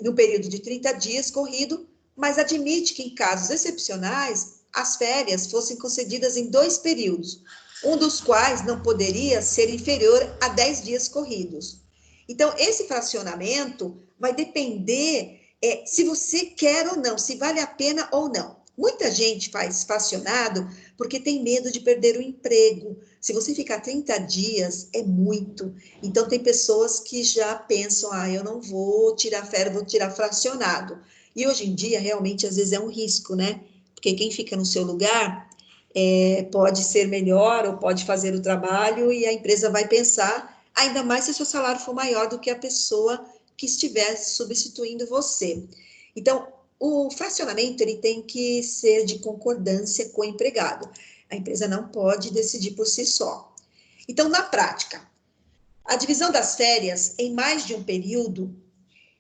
no período de 30 dias corrido, mas admite que em casos excepcionais, as férias fossem concedidas em 2 períodos, um dos quais não poderia ser inferior a 10 dias corridos. Então, esse fracionamento vai depender se você quer ou não, se vale a pena ou não. Muita gente faz fracionado porque tem medo de perder o emprego. Se você ficar 30 dias, é muito. Então, tem pessoas que já pensam, eu não vou tirar férias, vou tirar fracionado. E hoje em dia, realmente, às vezes é um risco, né? Porque quem fica no seu lugar pode ser melhor ou pode fazer o trabalho e a empresa vai pensar, ainda mais se o seu salário for maior do que a pessoa que estiver substituindo você. Então, o fracionamento ele tem que ser de concordância com o empregado. A empresa não pode decidir por si só. Então, na prática, a divisão das férias em mais de um período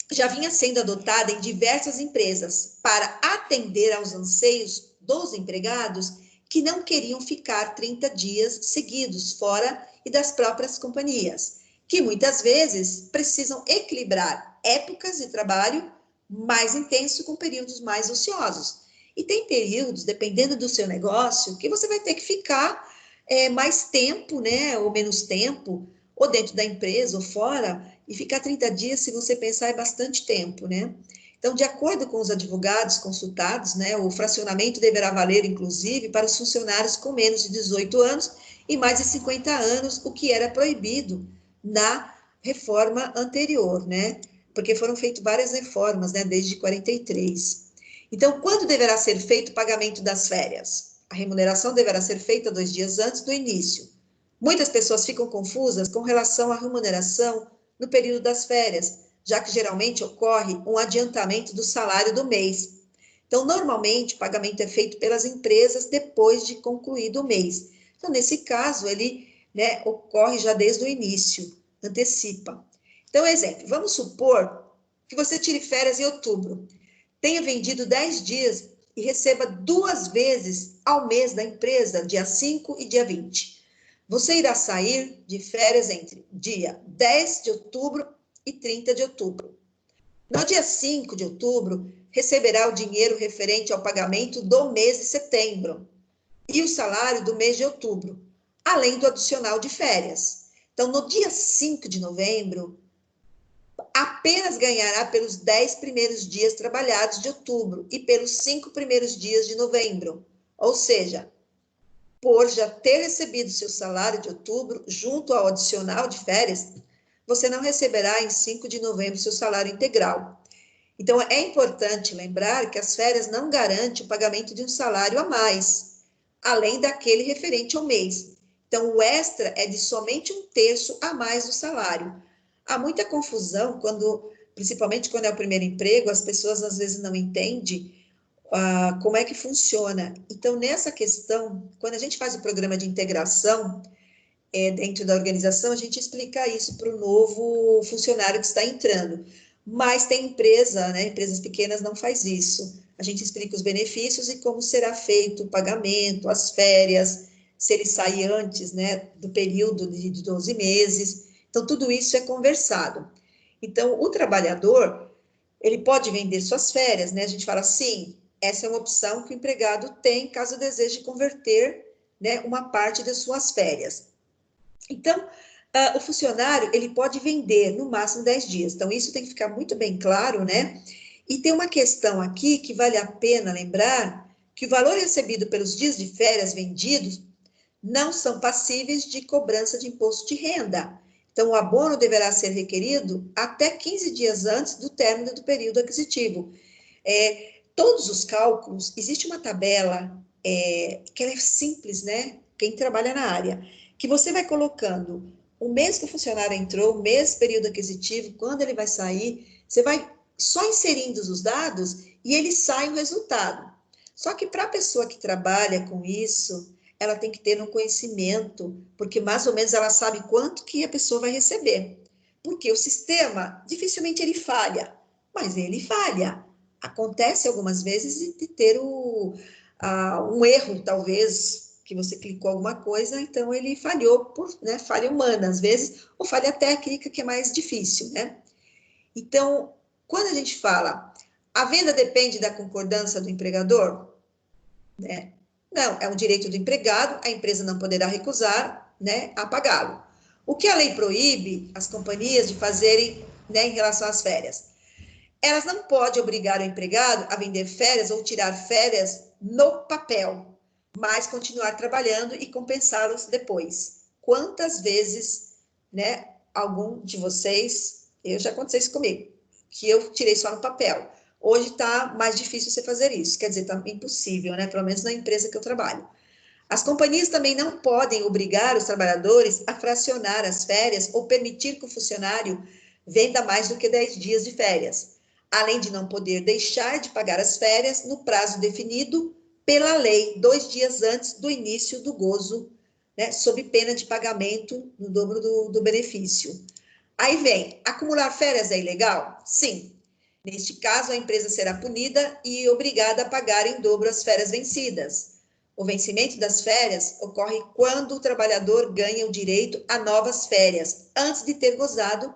já vinha sendo adotada em diversas empresas para atender aos anseios dos empregados que não queriam ficar 30 dias seguidos fora e das próprias companhias, que muitas vezes precisam equilibrar épocas de trabalho mais intenso com períodos mais ociosos. E tem períodos, dependendo do seu negócio, que você vai ter que ficar mais tempo, né, ou menos tempo, ou dentro da empresa ou fora, e ficar 30 dias, se você pensar, é bastante tempo, né? Então, de acordo com os advogados consultados, né, o fracionamento deverá valer, inclusive, para os funcionários com menos de 18 anos e mais de 50 anos, o que era proibido na reforma anterior, né? Porque foram feitas várias reformas, né, desde 43. Então, quando deverá ser feito o pagamento das férias? A remuneração deverá ser feita 2 dias antes do início. Muitas pessoas ficam confusas com relação à remuneração no período das férias, já que geralmente ocorre um adiantamento do salário do mês. Então, normalmente, o pagamento é feito pelas empresas depois de concluído o mês. Então, nesse caso, ele, né, ocorre já desde o início, antecipa. Então, exemplo, vamos supor que você tire férias em outubro. tenha vendido 10 dias e receba 2 vezes ao mês da empresa, dia 5 e dia 20. Você irá sair de férias entre dia 10 de outubro e 30 de outubro. No dia 5 de outubro, receberá o dinheiro referente ao pagamento do mês de setembro e o salário do mês de outubro, além do adicional de férias. Então, no dia 5 de novembro, apenas ganhará pelos 10 primeiros dias trabalhados de outubro e pelos 5 primeiros dias de novembro. Ou seja, por já ter recebido seu salário de outubro, junto ao adicional de férias, você não receberá em 5 de novembro seu salário integral. Então, é importante lembrar que as férias não garantem o pagamento de um salário a mais, além daquele referente ao mês. Então, o extra é de somente 1/3 a mais do salário. Há muita confusão, principalmente quando é o primeiro emprego, as pessoas às vezes não entendem como é que funciona. Então, nessa questão, quando a gente faz o programa de integração dentro da organização, a gente explica isso para o novo funcionário que está entrando. Mas tem empresa, né, empresas pequenas não faz isso. A gente explica os benefícios e como será feito o pagamento, as férias, se ele sai antes, né, do período de 12 meses. Então, tudo isso é conversado. Então, o trabalhador, ele pode vender suas férias, né? A gente fala assim, essa é uma opção que o empregado tem caso deseje converter, né, uma parte das suas férias. Então, o funcionário, ele pode vender no máximo 10 dias. Então, isso tem que ficar muito bem claro, né? E tem uma questão aqui que vale a pena lembrar, que o valor recebido pelos dias de férias vendidos não são passíveis de cobrança de imposto de renda. Então, o abono deverá ser requerido até 15 dias antes do término do período aquisitivo. Todos os cálculos, existe uma tabela que ela é simples, né? Quem trabalha na área, que você vai colocando o mês que o funcionário entrou, o mês, período aquisitivo, quando ele vai sair, você vai só inserindo os dados e ele sai o resultado. Só que para a pessoa que trabalha com isso, ela tem que ter um conhecimento, porque mais ou menos ela sabe quanto que a pessoa vai receber. Porque o sistema, dificilmente ele falha, mas ele falha. Acontece algumas vezes de ter um erro, talvez, que você clicou alguma coisa, então ele falhou por, né, falha humana, às vezes, ou falha técnica, que é mais difícil, né? Então, quando a gente fala, a venda depende da concordância do empregador, né? Não, é um direito do empregado, a empresa não poderá recusar, né, a pagá-lo. O que a lei proíbe as companhias de fazerem, né, em relação às férias? Elas não podem obrigar o empregado a vender férias ou tirar férias no papel, mas continuar trabalhando e compensá-los depois. Quantas vezes, né, algum de vocês, já aconteceu isso comigo, que eu tirei só no papel. Hoje está mais difícil você fazer isso, quer dizer, está impossível, né? Pelo menos na empresa que eu trabalho. As companhias também não podem obrigar os trabalhadores a fracionar as férias ou permitir que o funcionário venda mais do que 10 dias de férias, além de não poder deixar de pagar as férias no prazo definido pela lei, 2 dias antes do início do gozo, né, sob pena de pagamento no dobro do benefício. Aí vem, acumular férias é ilegal? Sim. Neste caso, a empresa será punida e obrigada a pagar em dobro as férias vencidas. O vencimento das férias ocorre quando o trabalhador ganha o direito a novas férias, antes de ter gozado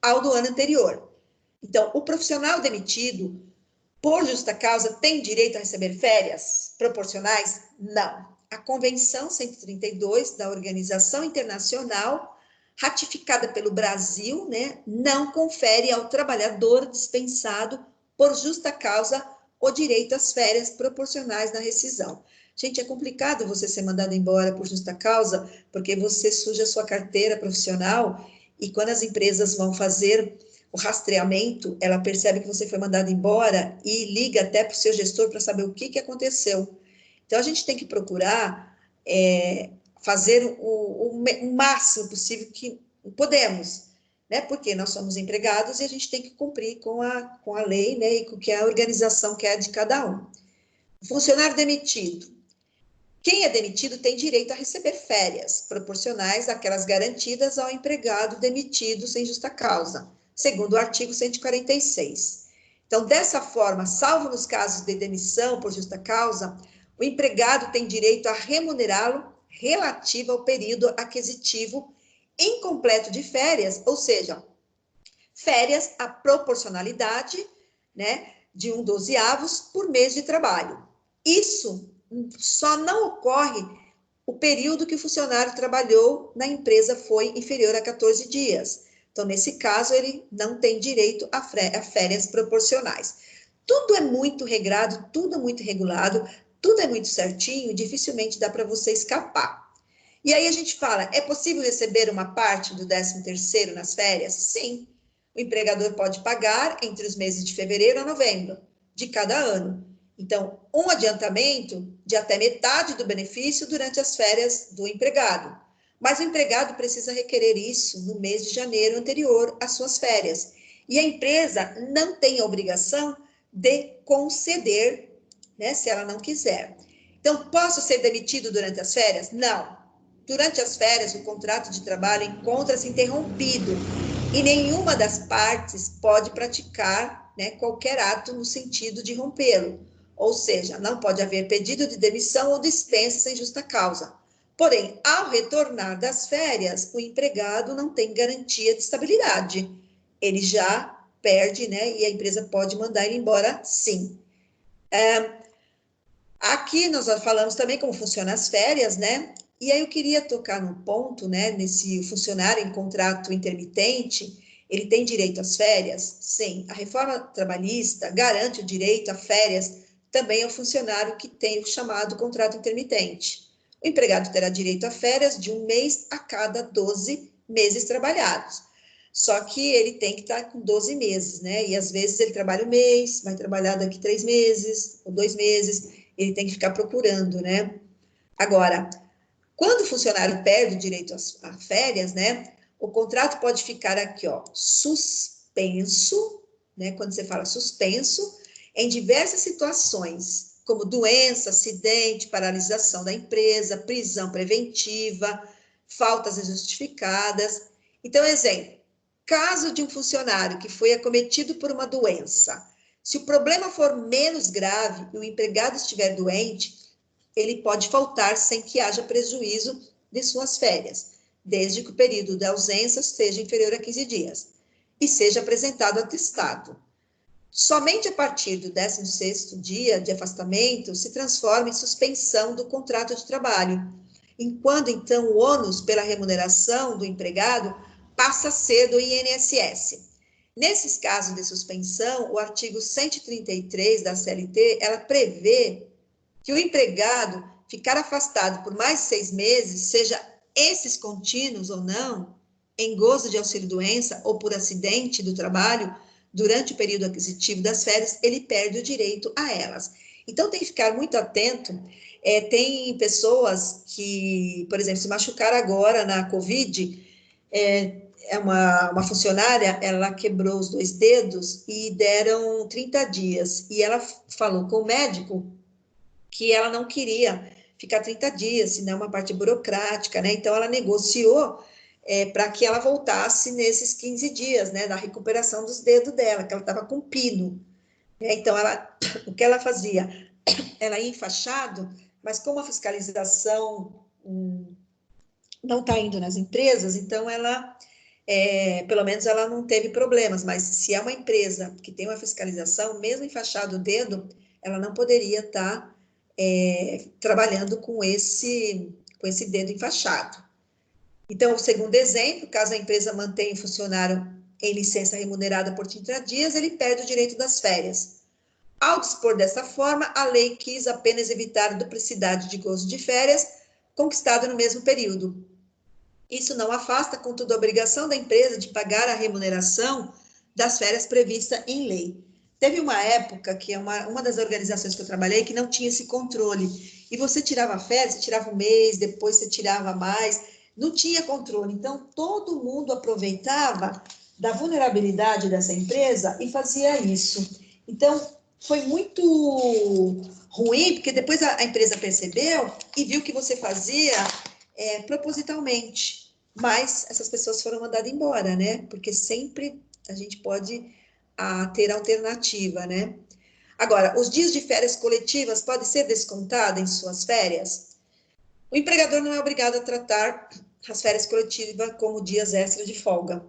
ao do ano anterior. Então, o profissional demitido, por justa causa, tem direito a receber férias proporcionais? Não. A Convenção 132 da Organização Internacional, ratificada pelo Brasil, né, não confere ao trabalhador dispensado por justa causa o direito às férias proporcionais na rescisão. Gente, é complicado você ser mandado embora por justa causa, porque você suja a sua carteira profissional e quando as empresas vão fazer o rastreamento, ela percebe que você foi mandado embora e liga até para o seu gestor para saber o que aconteceu. Então, a gente tem que procurar fazer o máximo possível que podemos, né? Porque nós somos empregados e a gente tem que cumprir com a lei, né? E com o que a organização quer de cada um. Funcionário demitido. Quem é demitido tem direito a receber férias proporcionais àquelas garantidas ao empregado demitido sem justa causa, segundo o artigo 146. Então, dessa forma, salvo nos casos de demissão por justa causa, o empregado tem direito a remunerá-lo relativo ao período aquisitivo incompleto de férias, ou seja, férias à proporcionalidade, né, de 1/12 por mês de trabalho. Isso só não ocorre o período que o funcionário trabalhou na empresa foi inferior a 14 dias. Então, nesse caso, ele não tem direito a férias proporcionais. Tudo é muito regrado, tudo é muito regulado, tudo é muito certinho, dificilmente dá para você escapar. E aí a gente fala, é possível receber uma parte do 13º nas férias? Sim. O empregador pode pagar entre os meses de fevereiro a novembro de cada ano. Então, um adiantamento de até metade do benefício durante as férias do empregado. Mas o empregado precisa requerer isso no mês de janeiro anterior às suas férias. E a empresa não tem a obrigação de conceder, né, se ela não quiser. Então, posso ser demitido durante as férias? Não. Durante as férias, o contrato de trabalho encontra-se interrompido e nenhuma das partes pode praticar, né, qualquer ato no sentido de rompê-lo. Ou seja, não pode haver pedido de demissão ou dispensa sem justa causa. Porém, ao retornar das férias, o empregado não tem garantia de estabilidade. Ele já perde, né, e a empresa pode mandar ele embora, sim. Aqui nós falamos também como funcionam as férias, né? E aí eu queria tocar num ponto, né? Nesse funcionário em contrato intermitente, ele tem direito às férias? Sim. A reforma trabalhista garante o direito a férias também ao funcionário que tem o chamado contrato intermitente. O empregado terá direito a férias de 1 mês a cada 12 meses trabalhados. Só que ele tem que estar com 12 meses, né? E às vezes ele trabalha 1 mês, vai trabalhar daqui 3 meses ou 2 meses, ele tem que ficar procurando, né? Agora, quando o funcionário perde o direito a férias, né? O contrato pode ficar aqui, ó, suspenso, né? Quando você fala suspenso, em diversas situações, como doença, acidente, paralisação da empresa, prisão preventiva, faltas injustificadas. Então, exemplo, caso de um funcionário que foi acometido por uma doença, se o problema for menos grave e o empregado estiver doente, ele pode faltar sem que haja prejuízo de suas férias, desde que o período de ausência seja inferior a 15 dias e seja apresentado atestado. Somente a partir do 16º dia de afastamento se transforma em suspensão do contrato de trabalho, enquanto então o ônus pela remuneração do empregado passa a ser do INSS. Nesses casos de suspensão, o artigo 133 da CLT, ela prevê que o empregado ficar afastado por mais de 6 meses, seja esses contínuos ou não, em gozo de auxílio-doença ou por acidente do trabalho, durante o período aquisitivo das férias, ele perde o direito a elas. Então, tem que ficar muito atento. Tem pessoas que, por exemplo, se machucaram agora na Covid, uma funcionária, ela quebrou os 2 dedos e deram 30 dias. E ela falou com o médico que ela não queria ficar 30 dias, senão é uma parte burocrática, né? Então, ela negociou para que ela voltasse nesses 15 dias, né? Da recuperação dos dedos dela, que ela estava com pino. Né? Então, o que ela fazia? Ela ia enfaixado, mas como a fiscalização não está indo nas empresas, então ela... pelo menos ela não teve problemas, mas se é uma empresa que tem uma fiscalização, mesmo enfaixado o dedo, ela não poderia estar trabalhando com esse dedo enfaixado. Então, o segundo exemplo, caso a empresa mantenha o funcionário em licença remunerada por 30 dias, ele perde o direito das férias. Ao dispor dessa forma, a lei quis apenas evitar a duplicidade de gozo de férias conquistado no mesmo período. Isso não afasta, contudo, a obrigação da empresa de pagar a remuneração das férias prevista em lei. Teve uma época que uma das organizações que eu trabalhei que não tinha esse controle. E você tirava férias, você tirava 1 mês, depois você tirava mais, não tinha controle. Então, todo mundo aproveitava da vulnerabilidade dessa empresa e fazia isso. Então, foi muito ruim, porque depois a empresa percebeu e viu que você fazia propositalmente. Mas essas pessoas foram mandadas embora, né? Porque sempre a gente pode a ter alternativa, né? Agora, os dias de férias coletivas podem ser descontados em suas férias? O empregador não é obrigado a tratar as férias coletivas como dias extras de folga.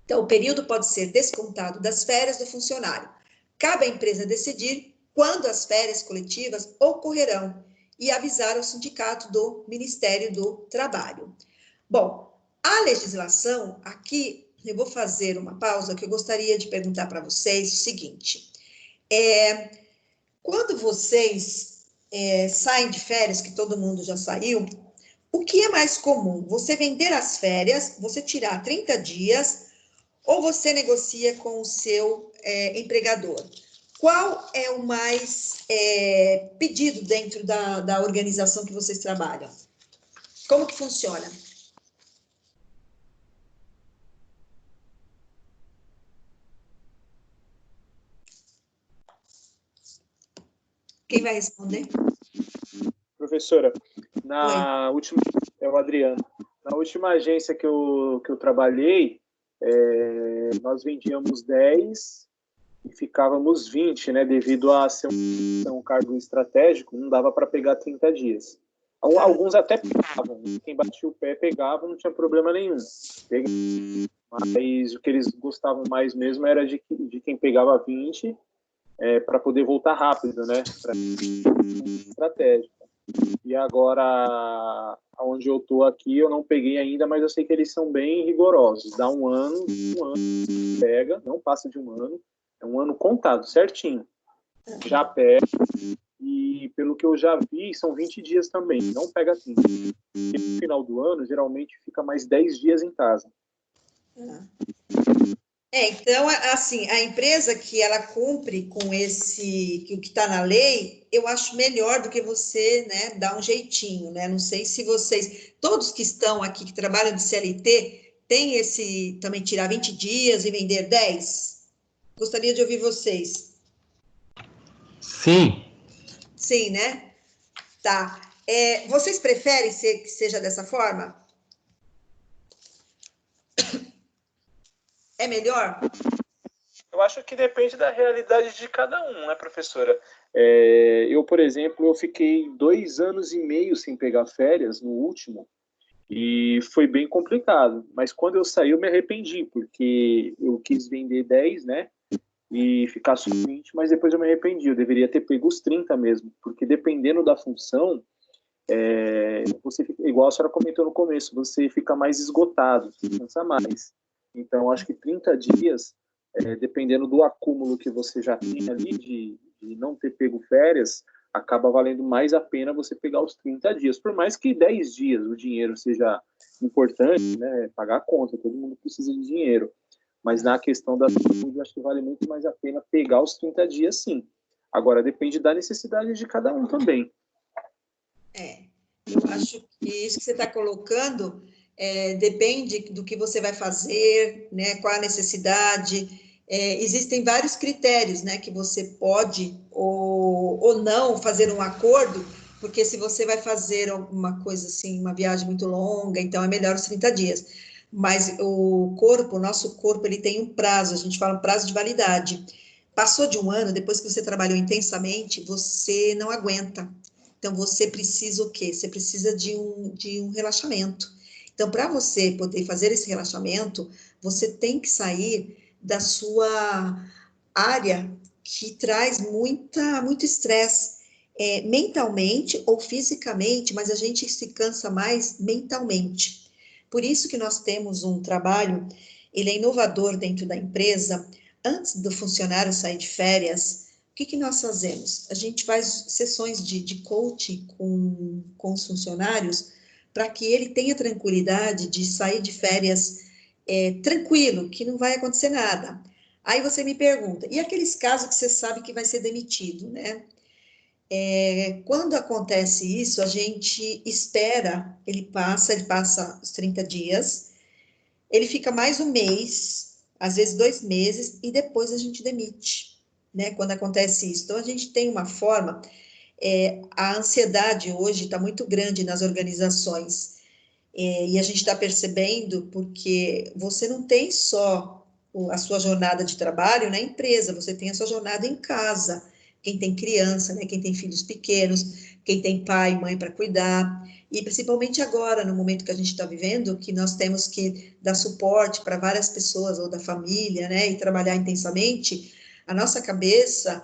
Então, o período pode ser descontado das férias do funcionário. Cabe à empresa decidir quando as férias coletivas ocorrerão e avisar ao sindicato do Ministério do Trabalho. Bom, a legislação, aqui eu vou fazer uma pausa que eu gostaria de perguntar para vocês o seguinte: quando vocês saem de férias, que todo mundo já saiu, o que é mais comum? Você vender as férias, você tirar 30 dias, ou você negocia com o seu empregador? Qual é o mais pedido dentro da organização que vocês trabalham? Como que funciona? Quem vai responder? Professora, Oi. última, é o Adriano. Na última agência que eu trabalhei, nós vendíamos 10 e ficávamos 20, né? Devido a ser um cargo estratégico, não dava para pegar 30 dias. Alguns até pegavam, quem batia o pé pegava, não tinha problema nenhum. Mas o que eles gostavam mais mesmo era de quem pegava 20, para poder voltar rápido, né? Para estratégia. E agora, onde eu estou aqui, eu não peguei ainda, mas eu sei que eles são bem rigorosos. Dá um ano pega, não passa de um ano, é um ano contado, certinho. Já pega, e pelo que eu já vi, são 20 dias também, não pega 30. E no final do ano, geralmente, fica mais 10 dias em casa. Então, assim, a empresa que ela cumpre com que o que está na lei, eu acho melhor do que você, né, dar um jeitinho, né? Não sei se vocês, todos que estão aqui, que trabalham de CLT, tem esse, também tirar 20 dias e vender 10? Gostaria de ouvir vocês. Sim. Sim, né? Tá. Vocês preferem que seja dessa forma? É melhor? Eu acho que depende da realidade de cada um, né, professora? Eu, por exemplo, eu fiquei 2 anos e meio sem pegar férias no último, e foi bem complicado. Mas quando eu saí, eu me arrependi, porque eu quis vender 10, né? E ficar só 20, mas depois eu me arrependi. Eu deveria ter pego os 30 mesmo, porque dependendo da função, você fica, igual a senhora comentou no começo, você fica mais esgotado, você cansa mais. Então, acho que 30 dias, dependendo do acúmulo que você já tem ali de não ter pego férias, acaba valendo mais a pena você pegar os 30 dias. Por mais que 10 dias o dinheiro seja importante, né, pagar a conta, todo mundo precisa de dinheiro. Mas na questão da saúde, acho que vale muito mais a pena pegar os 30 dias, sim. Agora, depende da necessidade de cada um também. Eu acho que isso que você está colocando depende do que você vai fazer, né? Qual a necessidade. Existem vários critérios, né? Que você pode ou não fazer um acordo, porque se você vai fazer alguma coisa assim, uma viagem muito longa, então é melhor os 30 dias. Mas o nosso corpo, ele tem um prazo, a gente fala um prazo de validade. Passou de um ano, depois que você trabalhou intensamente, você não aguenta. Então, você precisa o quê? Você precisa de um relaxamento. Então, para você poder fazer esse relaxamento, você tem que sair da sua área que traz muito estresse, mentalmente ou fisicamente, mas a gente se cansa mais mentalmente. Por isso que nós temos um trabalho, ele é inovador dentro da empresa. Antes do funcionário sair de férias, o que nós fazemos? A gente faz sessões de coaching com os funcionários para que ele tenha tranquilidade de sair de férias tranquilo, que não vai acontecer nada. Aí você me pergunta, e aqueles casos que você sabe que vai ser demitido, né? Quando acontece isso, a gente espera, ele passa os 30 dias, ele fica mais um mês, às vezes 2 meses, e depois a gente demite, né? Quando acontece isso. Então, a gente tem uma forma, a ansiedade hoje está muito grande nas organizações, e a gente está percebendo porque você não tem só a sua jornada de trabalho na empresa, você tem a sua jornada em casa. Quem tem criança, né, quem tem filhos pequenos, quem tem pai e mãe para cuidar, e principalmente agora, no momento que a gente está vivendo, que nós temos que dar suporte para várias pessoas ou da família, né, e trabalhar intensamente, a nossa cabeça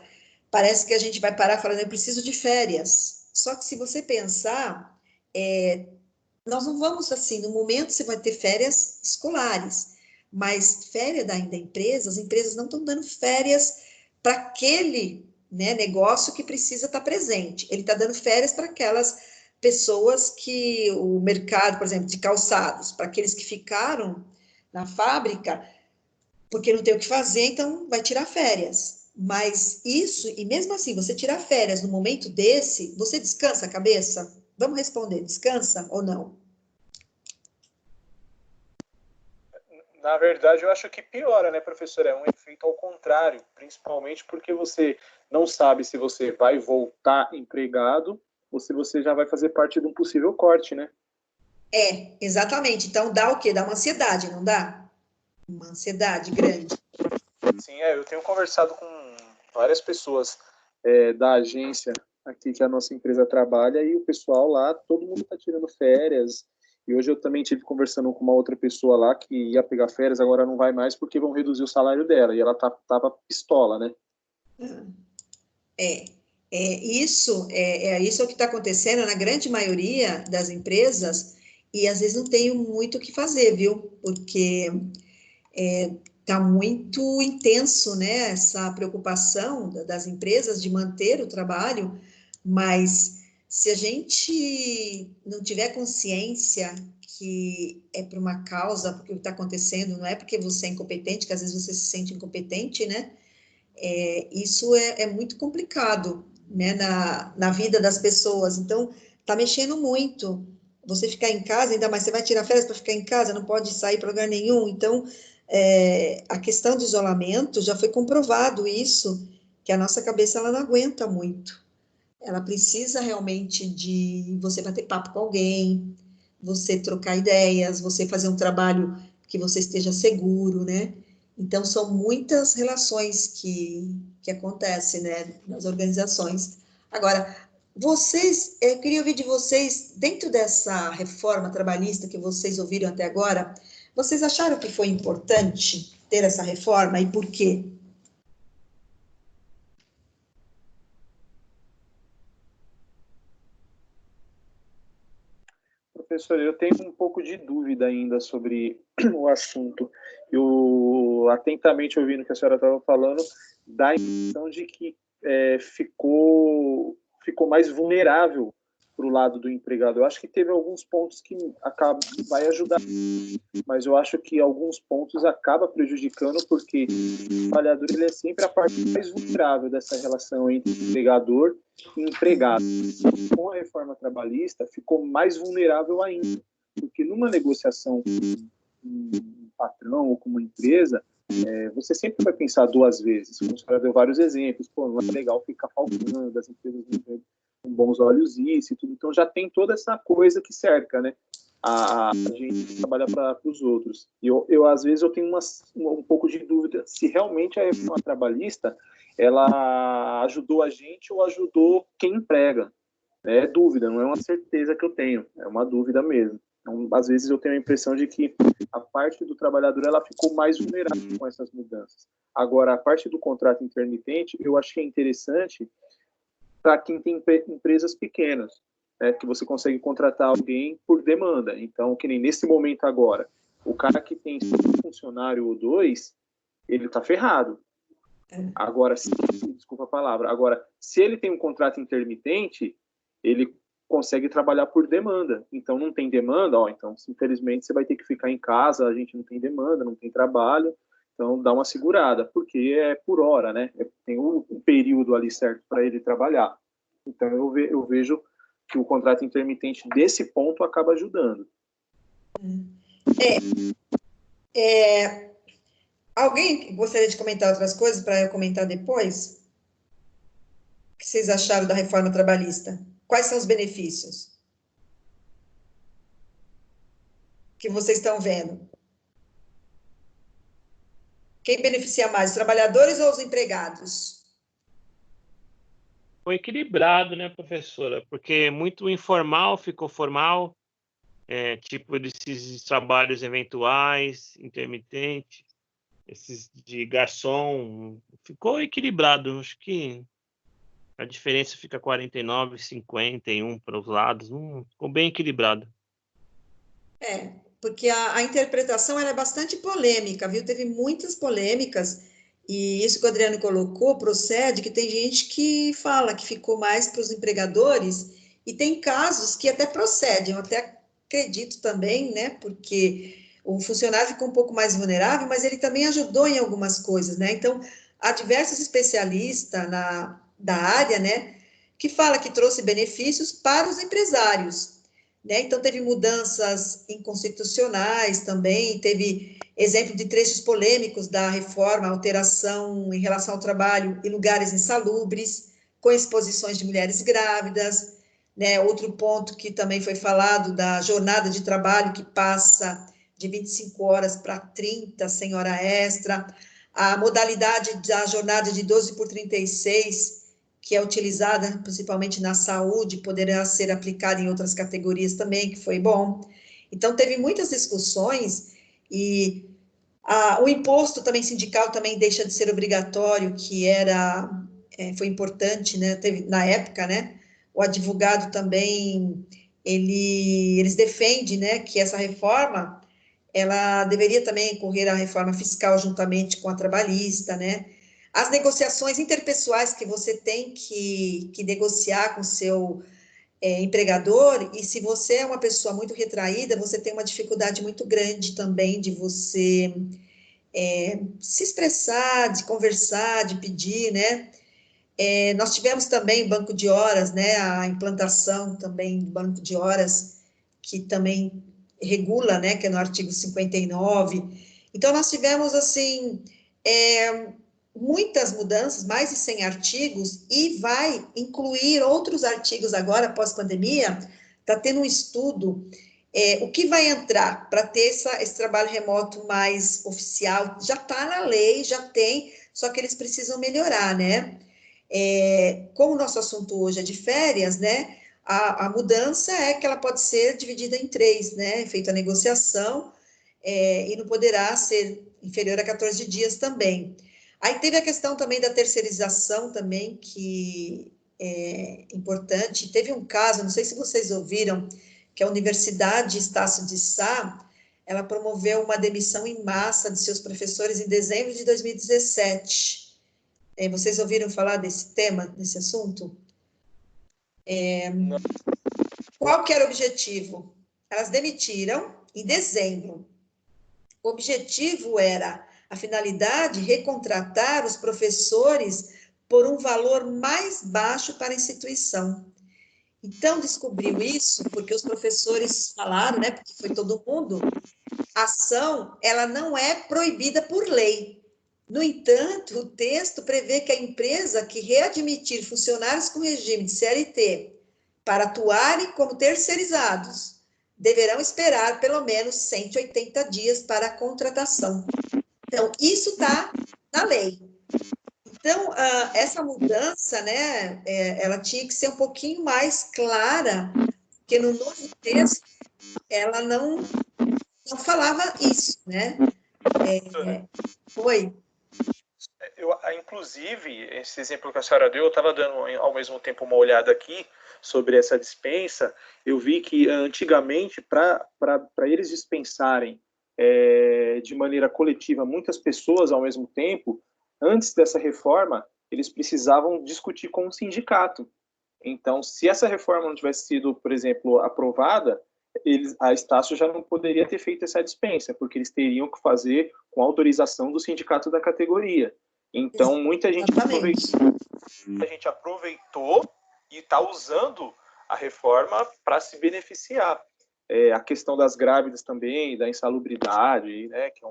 parece que a gente vai parar falando, eu preciso de férias. Só que se você pensar, nós não vamos assim, no momento você vai ter férias escolares, mas férias da empresa, as empresas não estão dando férias para aquele, né, negócio que precisa estar presente. Ele está dando férias para aquelas pessoas que o mercado, por exemplo, de calçados, para aqueles que ficaram na fábrica, porque não tem o que fazer, então vai tirar férias. Mas isso, e mesmo assim, você tirar férias no momento desse, você descansa a cabeça? Vamos responder, descansa ou não? Na verdade, eu acho que piora, né, professor? É um efeito ao contrário, principalmente porque você não sabe se você vai voltar empregado ou se você já vai fazer parte de um possível corte, né? Exatamente. Então dá o quê? Dá uma ansiedade, não dá? Uma ansiedade grande. Sim, eu tenho conversado com várias pessoas da agência aqui que a nossa empresa trabalha e o pessoal lá, todo mundo está tirando férias. E hoje eu também tive conversando com uma outra pessoa lá que ia pegar férias, agora não vai mais porque vão reduzir o salário dela. E ela tava pistola, né? É, isso é o que está acontecendo na grande maioria das empresas, e às vezes não tem muito o que fazer, viu? Porque está muito intenso, né, essa preocupação das empresas de manter o trabalho, mas se a gente não tiver consciência que é por uma causa, porque o que está acontecendo não é porque você é incompetente, que às vezes você se sente incompetente, né? Isso é muito complicado, né, na vida das pessoas. Então, está mexendo muito. Você ficar em casa, ainda mais você vai tirar férias para ficar em casa, não pode sair para lugar nenhum. Então, a questão do isolamento já foi comprovado isso, que a nossa cabeça ela não aguenta muito. Ela precisa realmente de você bater papo com alguém, você trocar ideias, você fazer um trabalho que você esteja seguro, né? Então, são muitas relações que acontecem, né, nas organizações. Agora, vocês, eu queria ouvir de vocês, dentro dessa reforma trabalhista que vocês ouviram até agora, vocês acharam que foi importante ter essa reforma e por quê? Professor, eu tenho um pouco de dúvida ainda sobre o assunto. Eu, atentamente ouvindo o que a senhora estava falando, dá a impressão de que ficou mais vulnerável para o lado do empregado. Eu acho que teve alguns pontos que vai ajudar, mas eu acho que alguns pontos acaba prejudicando porque o trabalhador ele é sempre a parte mais vulnerável dessa relação entre empregador e empregado. Com a reforma trabalhista ficou mais vulnerável ainda, porque numa negociação com um patrão ou com uma empresa, você sempre vai pensar duas vezes. Como você deu vários exemplos, pô, não é legal ficar faltando, as empresas não têm com bons olhos isso e tudo. Então já tem toda essa coisa que cerca, né? A gente trabalha para os outros. E eu, às vezes, eu tenho um pouco de dúvida se realmente a reforma trabalhista ela ajudou a gente ou ajudou quem emprega. É dúvida, não é uma certeza que eu tenho, é uma dúvida mesmo. Então, às vezes eu tenho a impressão de que a parte do trabalhador ela ficou mais vulnerável com essas mudanças. Agora, a parte do contrato intermitente, eu achei interessante para quem tem empresas pequenas, né, que você consegue contratar alguém por demanda. Então, que nem nesse momento agora, o cara que tem um funcionário ou dois, ele está ferrado. Agora, desculpa a palavra, agora, se ele tem um contrato intermitente, ele consegue trabalhar por demanda. Então, não tem demanda, então, infelizmente, você vai ter que ficar em casa, a gente não tem demanda, não tem trabalho, então dá uma segurada, porque é por hora, né? Tem um período ali certo para ele trabalhar. Então, eu vejo que o contrato intermitente, desse ponto, acaba ajudando. Alguém gostaria de comentar outras coisas para eu comentar depois? O que vocês acharam da reforma trabalhista? Quais são os benefícios que vocês estão vendo? Quem beneficia mais, os trabalhadores ou os empregados? Foi equilibrado, né, professora? Porque muito informal ficou formal, tipo desses trabalhos eventuais, intermitentes, esses de garçom, ficou equilibrado. Acho que a diferença fica 49, 51 para os lados, ficou bem equilibrado. Porque a interpretação ela é bastante polêmica, viu? Teve muitas polêmicas, e isso que o Adriano colocou procede que tem gente que fala que ficou mais para os empregadores, e tem casos que até procedem, eu até acredito também, né? Porque o funcionário ficou um pouco mais vulnerável, mas ele também ajudou em algumas coisas, né? Então, há diversos especialistas da área, né? Que fala que trouxe benefícios para os empresários, né? Então, teve mudanças inconstitucionais também, teve exemplo de trechos polêmicos da reforma, alteração em relação ao trabalho em lugares insalubres, com exposições de mulheres grávidas, né? Outro ponto que também foi falado da jornada de trabalho, que passa de 25 horas para 30, sem hora extra, a modalidade da jornada de 12 por 36, que é utilizada principalmente na saúde, poderá ser aplicada em outras categorias também, que foi bom. Então, teve muitas discussões, e o imposto também sindical também deixa de ser obrigatório, que foi importante, né? Teve, na época, né? O advogado também, eles defendem, né, que essa reforma, ela deveria também correr a reforma fiscal juntamente com a trabalhista, né? As negociações interpessoais que você tem que negociar com o seu empregador, e se você é uma pessoa muito retraída, você tem uma dificuldade muito grande também de você se expressar, de conversar, de pedir, né? Nós tivemos também banco de horas, né? A implantação também do banco de horas, que também regula, né? Que é no artigo 59. Então, nós tivemos, assim, muitas mudanças, mais de 100 artigos, e vai incluir outros artigos agora, pós-pandemia. Está tendo um estudo, o que vai entrar para ter esse trabalho remoto mais oficial, já está na lei, já tem, só que eles precisam melhorar, né? Como o nosso assunto hoje é de férias, né? A mudança é que ela pode ser dividida em 3, né? Feita a negociação, e não poderá ser inferior a 14 dias também. Aí teve a questão também da terceirização também, que é importante. Teve um caso, não sei se vocês ouviram, que a Universidade Estácio de Sá, ela promoveu uma demissão em massa de seus professores em dezembro de 2017. Vocês ouviram falar desse tema, desse assunto? Qual que era o objetivo? Elas demitiram em dezembro. O objetivo era, a finalidade, recontratar os professores por um valor mais baixo para a instituição. Então, descobriu isso porque os professores falaram, né, porque foi todo mundo, a ação, ela não é proibida por lei. No entanto, o texto prevê que a empresa que readmitir funcionários com regime de CLT para atuarem como terceirizados deverão esperar pelo menos 180 dias para a contratação. Então, isso está na lei. Então, essa mudança, né, ela tinha que ser um pouquinho mais clara, porque no novo texto ela não falava isso, né? Foi. Inclusive, esse exemplo que a senhora deu, eu estava dando ao mesmo tempo uma olhada aqui sobre essa dispensa. Eu vi que antigamente, para eles dispensarem de maneira coletiva muitas pessoas ao mesmo tempo, antes dessa reforma, eles precisavam discutir com o sindicato. Então, se essa reforma não tivesse sido, por exemplo, aprovada, a Estácio já não poderia ter feito essa dispensa, porque eles teriam que fazer com autorização do sindicato da categoria. Então, muita gente aproveitou e está usando a reforma para se beneficiar. A questão das grávidas também, da insalubridade, né, que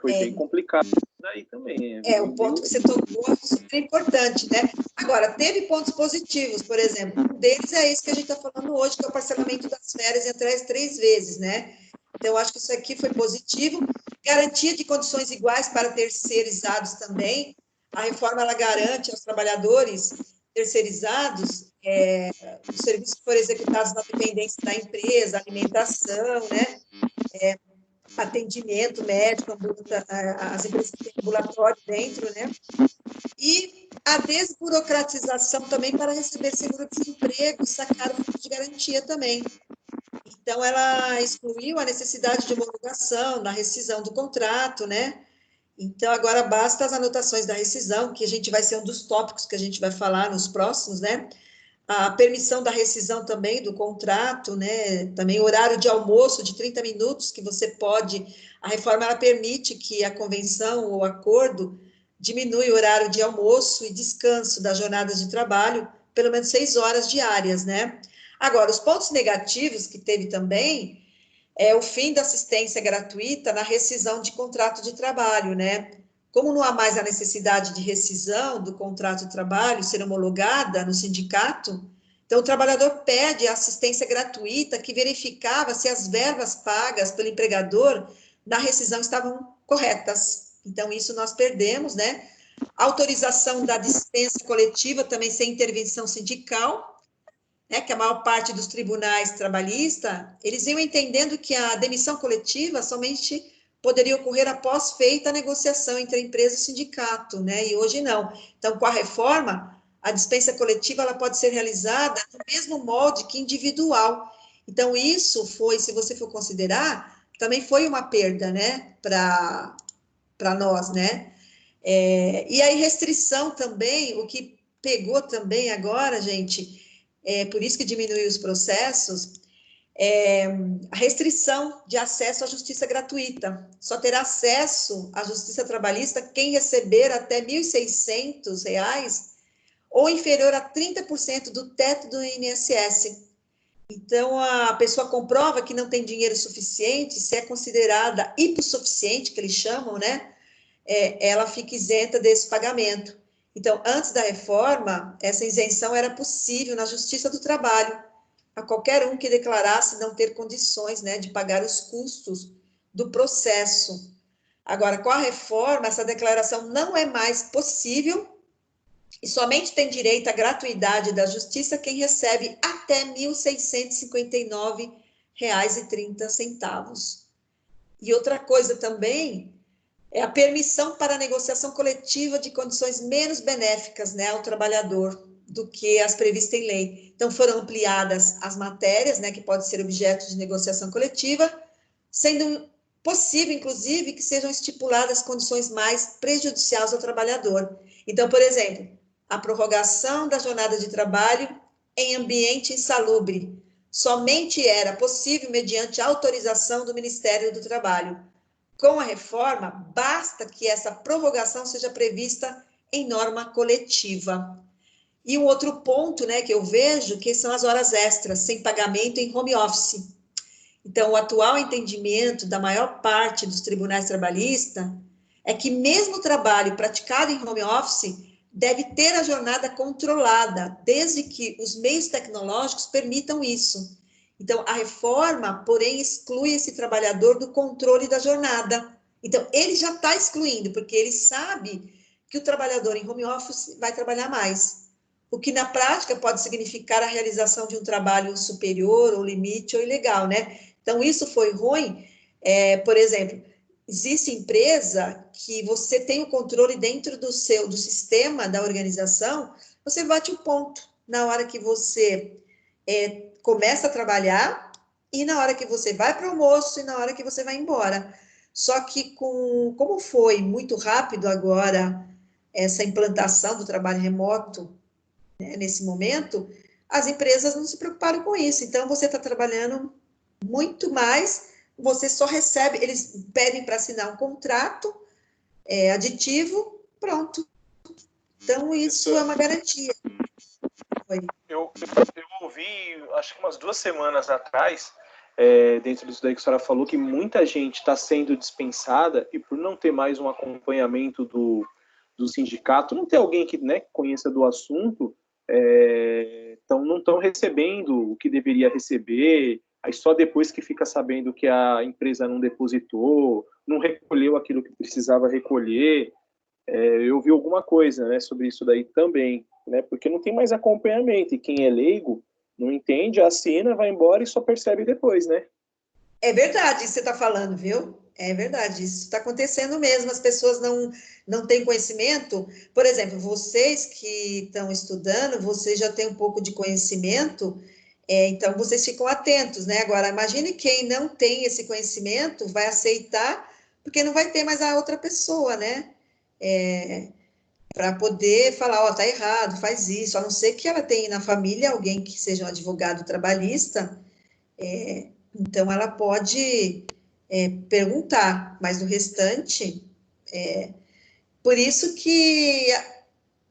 foi bem complicado daí também. O ponto que você tocou é super importante, né? Agora, teve pontos positivos, por exemplo, um deles é esse que a gente está falando hoje, que é o parcelamento das férias entre as 3 vezes, né? Então, eu acho que isso aqui foi positivo. Garantia de condições iguais para terceirizados também. A reforma ela garante aos trabalhadores terceirizados os serviços que forem executados na dependência da empresa, alimentação, né? Atendimento médico, as empresas que têm ambulatório dentro, né? E a desburocratização também para receber seguro-desemprego e sacar o fundo de garantia também. Então, ela excluiu a necessidade de homologação na rescisão do contrato, né? Então, agora basta as anotações da rescisão, que a gente vai ser um dos tópicos que a gente vai falar nos próximos, né? A permissão da rescisão também do contrato, né? Também horário de almoço de 30 minutos, que você pode... A reforma, ela permite que a convenção ou acordo diminui o horário de almoço e descanso das jornadas de trabalho, pelo menos 6 horas diárias, né? Agora, os pontos negativos que teve também é o fim da assistência gratuita na rescisão de contrato de trabalho, né? Como não há mais a necessidade de rescisão do contrato de trabalho ser homologada no sindicato, então o trabalhador pede a assistência gratuita que verificava se as verbas pagas pelo empregador na rescisão estavam corretas. Então, isso nós perdemos, né? Autorização da dispensa coletiva também sem intervenção sindical, né, que a maior parte dos tribunais trabalhistas, eles iam entendendo que a demissão coletiva somente poderia ocorrer após feita a negociação entre a empresa e o sindicato, né, e hoje não. Então, com a reforma, a dispensa coletiva ela pode ser realizada no mesmo molde que individual. Então, isso foi, se você for considerar, também foi uma perda, né, para nós, né. E aí, restrição também, o que pegou também agora, gente, por isso que diminuiu os processos, a restrição de acesso à justiça gratuita. Só terá acesso à justiça trabalhista quem receber até R$ 1.600 ou inferior a 30% do teto do INSS. Então, a pessoa comprova que não tem dinheiro suficiente, se é considerada hipossuficiente, que eles chamam, né? Ela fica isenta desse pagamento. Então, antes da reforma, essa isenção era possível na Justiça do Trabalho, a qualquer um que declarasse não ter condições, né, de pagar os custos do processo. Agora, com a reforma, essa declaração não é mais possível e somente tem direito à gratuidade da Justiça quem recebe até R$ 1.659,30. E outra coisa também é a permissão para a negociação coletiva de condições menos benéficas, né, ao trabalhador do que as previstas em lei. Então, foram ampliadas as matérias, né, que podem ser objeto de negociação coletiva, sendo possível, inclusive, que sejam estipuladas condições mais prejudiciais ao trabalhador. Então, por exemplo, a prorrogação da jornada de trabalho em ambiente insalubre somente era possível mediante autorização do Ministério do Trabalho. Com a reforma, basta que essa prorrogação seja prevista em norma coletiva. E um outro ponto, né, que eu vejo, que são as horas extras, sem pagamento em home office. Então, o atual entendimento da maior parte dos tribunais trabalhistas é que mesmo o trabalho praticado em home office deve ter a jornada controlada, desde que os meios tecnológicos permitam isso. Então, a reforma, porém, exclui esse trabalhador do controle da jornada. Então, ele já está excluindo, porque ele sabe que o trabalhador em home office vai trabalhar mais, o que na prática pode significar a realização de um trabalho superior, ou limite, ou ilegal, né? Então, isso foi ruim. Por exemplo, existe empresa que você tem o controle dentro do sistema da organização, você bate o ponto na hora que você começa a trabalhar e na hora que você vai para o almoço e na hora que você vai embora. Só que como foi muito rápido agora essa implantação do trabalho remoto, né, nesse momento, as empresas não se preocuparam com isso. Então, você está trabalhando muito mais, você só recebe, eles pedem para assinar um contrato aditivo, pronto. Então, isso é uma garantia. Eu ouvi, acho que umas 2 semanas atrás, dentro disso daí que a senhora falou, que muita gente está sendo dispensada e por não ter mais um acompanhamento do sindicato, não ter alguém que, né, conheça do assunto, então não estão recebendo o que deveria receber, aí só depois que fica sabendo que a empresa não depositou, não recolheu aquilo que precisava recolher. Eu vi alguma coisa, né, sobre isso daí também, né, porque não tem mais acompanhamento, e quem é leigo não entende, assina, vai embora e só percebe depois, né? É verdade isso que você está falando, viu? É verdade, isso está acontecendo mesmo, as pessoas não têm conhecimento. Por exemplo, vocês que estão estudando, vocês já têm um pouco de conhecimento, então vocês ficam atentos, né? Agora, imagine quem não tem esse conhecimento vai aceitar, porque não vai ter mais a outra pessoa, né? Para poder falar, ó, tá errado, faz isso, a não ser que ela tenha na família alguém que seja um advogado trabalhista, então ela pode perguntar, mas no restante, por isso que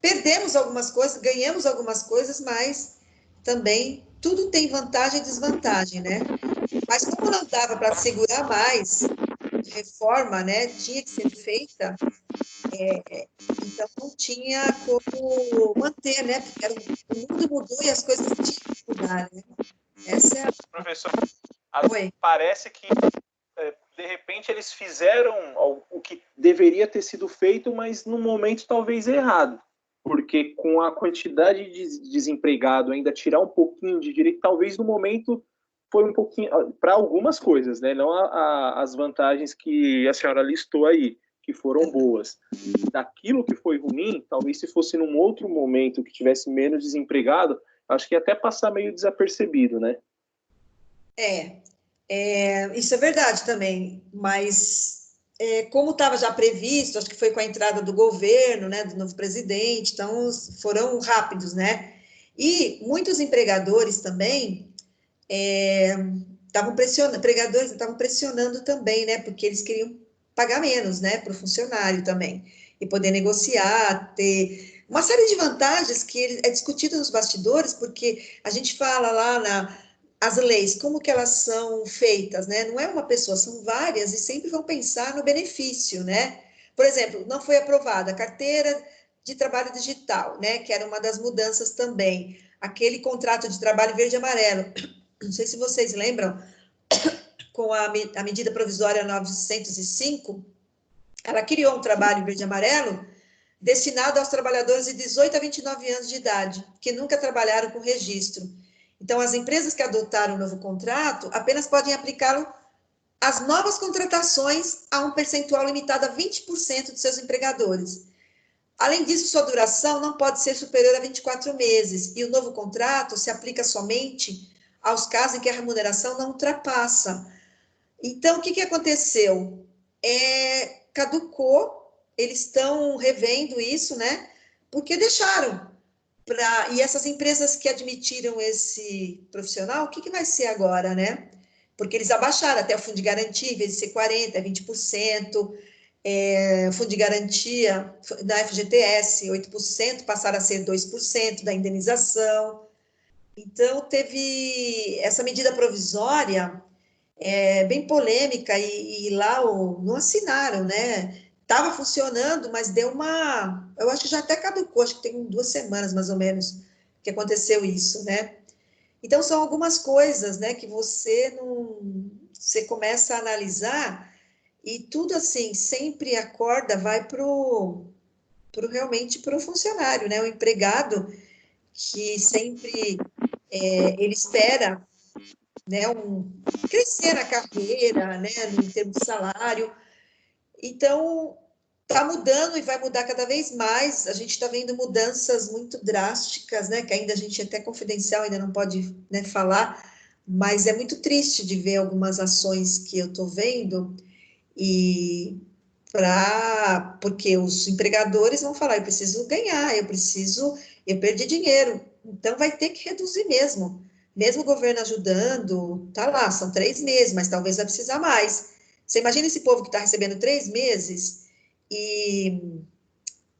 perdemos algumas coisas, ganhamos algumas coisas, mas também tudo tem vantagem e desvantagem, né? Mas como não dava para segurar mais, reforma, né, tinha que ser feita, então não tinha como manter, né? Porque o mundo mudou e as coisas tinham que mudar, né? Essa é a... Professor, Oi. parece que de repente eles fizeram o que deveria ter sido feito, mas no momento talvez errado, porque com a quantidade de desempregado ainda tirar um pouquinho de direito, talvez no momento foi um pouquinho para algumas coisas, né? Não as vantagens que a senhora listou aí, que foram boas. Daquilo que foi ruim, talvez se fosse num outro momento que tivesse menos desempregado, acho que ia até passar meio desapercebido, né? Isso é verdade também, mas como estava já previsto, acho que foi com a entrada do governo, né, do novo presidente, então foram rápidos, né? E muitos empregadores também empregadores estavam pressionando também, né, porque eles queriam pagar menos, né, para o funcionário também, e poder negociar, ter uma série de vantagens que é discutido nos bastidores, porque a gente fala lá as leis, como que elas são feitas, né? Não é uma pessoa, são várias e sempre vão pensar no benefício, né? Por exemplo, não foi aprovada a carteira de trabalho digital, né? Que era uma das mudanças também. Aquele contrato de trabalho verde e amarelo. Não sei se vocês lembram, com a medida provisória 905, ela criou um trabalho verde e amarelo destinado aos trabalhadores de 18 a 29 anos de idade, que nunca trabalharam com registro. Então, as empresas que adotaram o novo contrato apenas podem aplicá-lo às novas contratações a um percentual limitado a 20% de seus empregadores. Além disso, sua duração não pode ser superior a 24 meses, e o novo contrato se aplica somente aos casos em que a remuneração não ultrapassa. Então, o que aconteceu? Caducou, eles estão revendo isso, né? Porque deixaram. E essas empresas que admitiram esse profissional, o que vai ser agora, né? Porque eles abaixaram até o fundo de garantia, em vez de ser 40%, é 20%, o fundo de garantia da FGTS, 8%, passaram a ser 2% da indenização. Então, teve essa medida provisória, bem polêmica, e lá não assinaram, né? Estava funcionando, mas deu uma... Eu acho que já até caducou, acho que tem 2 semanas, mais ou menos, que aconteceu isso, né? Então, são algumas coisas, né, que você não... Você começa a analisar e tudo, assim, sempre a corda vai realmente para o funcionário, né? O empregado que sempre ele espera, né, crescer na carreira, né, em termos de salário. Então, está mudando e vai mudar cada vez mais. A gente está vendo mudanças muito drásticas, né, que ainda a gente é até confidencial, ainda não pode, né, falar, mas é muito triste de ver algumas ações que eu estou vendo, e porque os empregadores vão falar, eu preciso ganhar, eu perdi dinheiro, então vai ter que reduzir mesmo o governo ajudando, tá lá, são 3 meses, mas talvez vai precisar mais. Você imagina esse povo que está recebendo 3 meses e,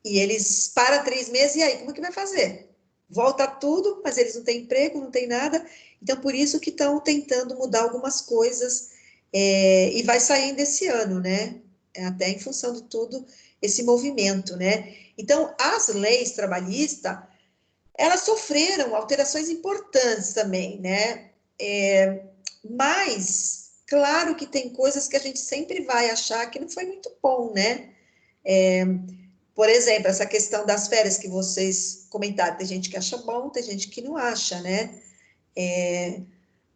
eles param 3 meses, e aí, como que vai fazer? Volta tudo, mas eles não têm emprego, não têm nada, então por isso que estão tentando mudar algumas coisas, e vai saindo esse ano, né? Até em função de tudo esse movimento, né? Então, as leis trabalhistas, elas sofreram alterações importantes também, né? Mas, claro que tem coisas que a gente sempre vai achar que não foi muito bom, né? Por exemplo, essa questão das férias que vocês comentaram, tem gente que acha bom, tem gente que não acha, né?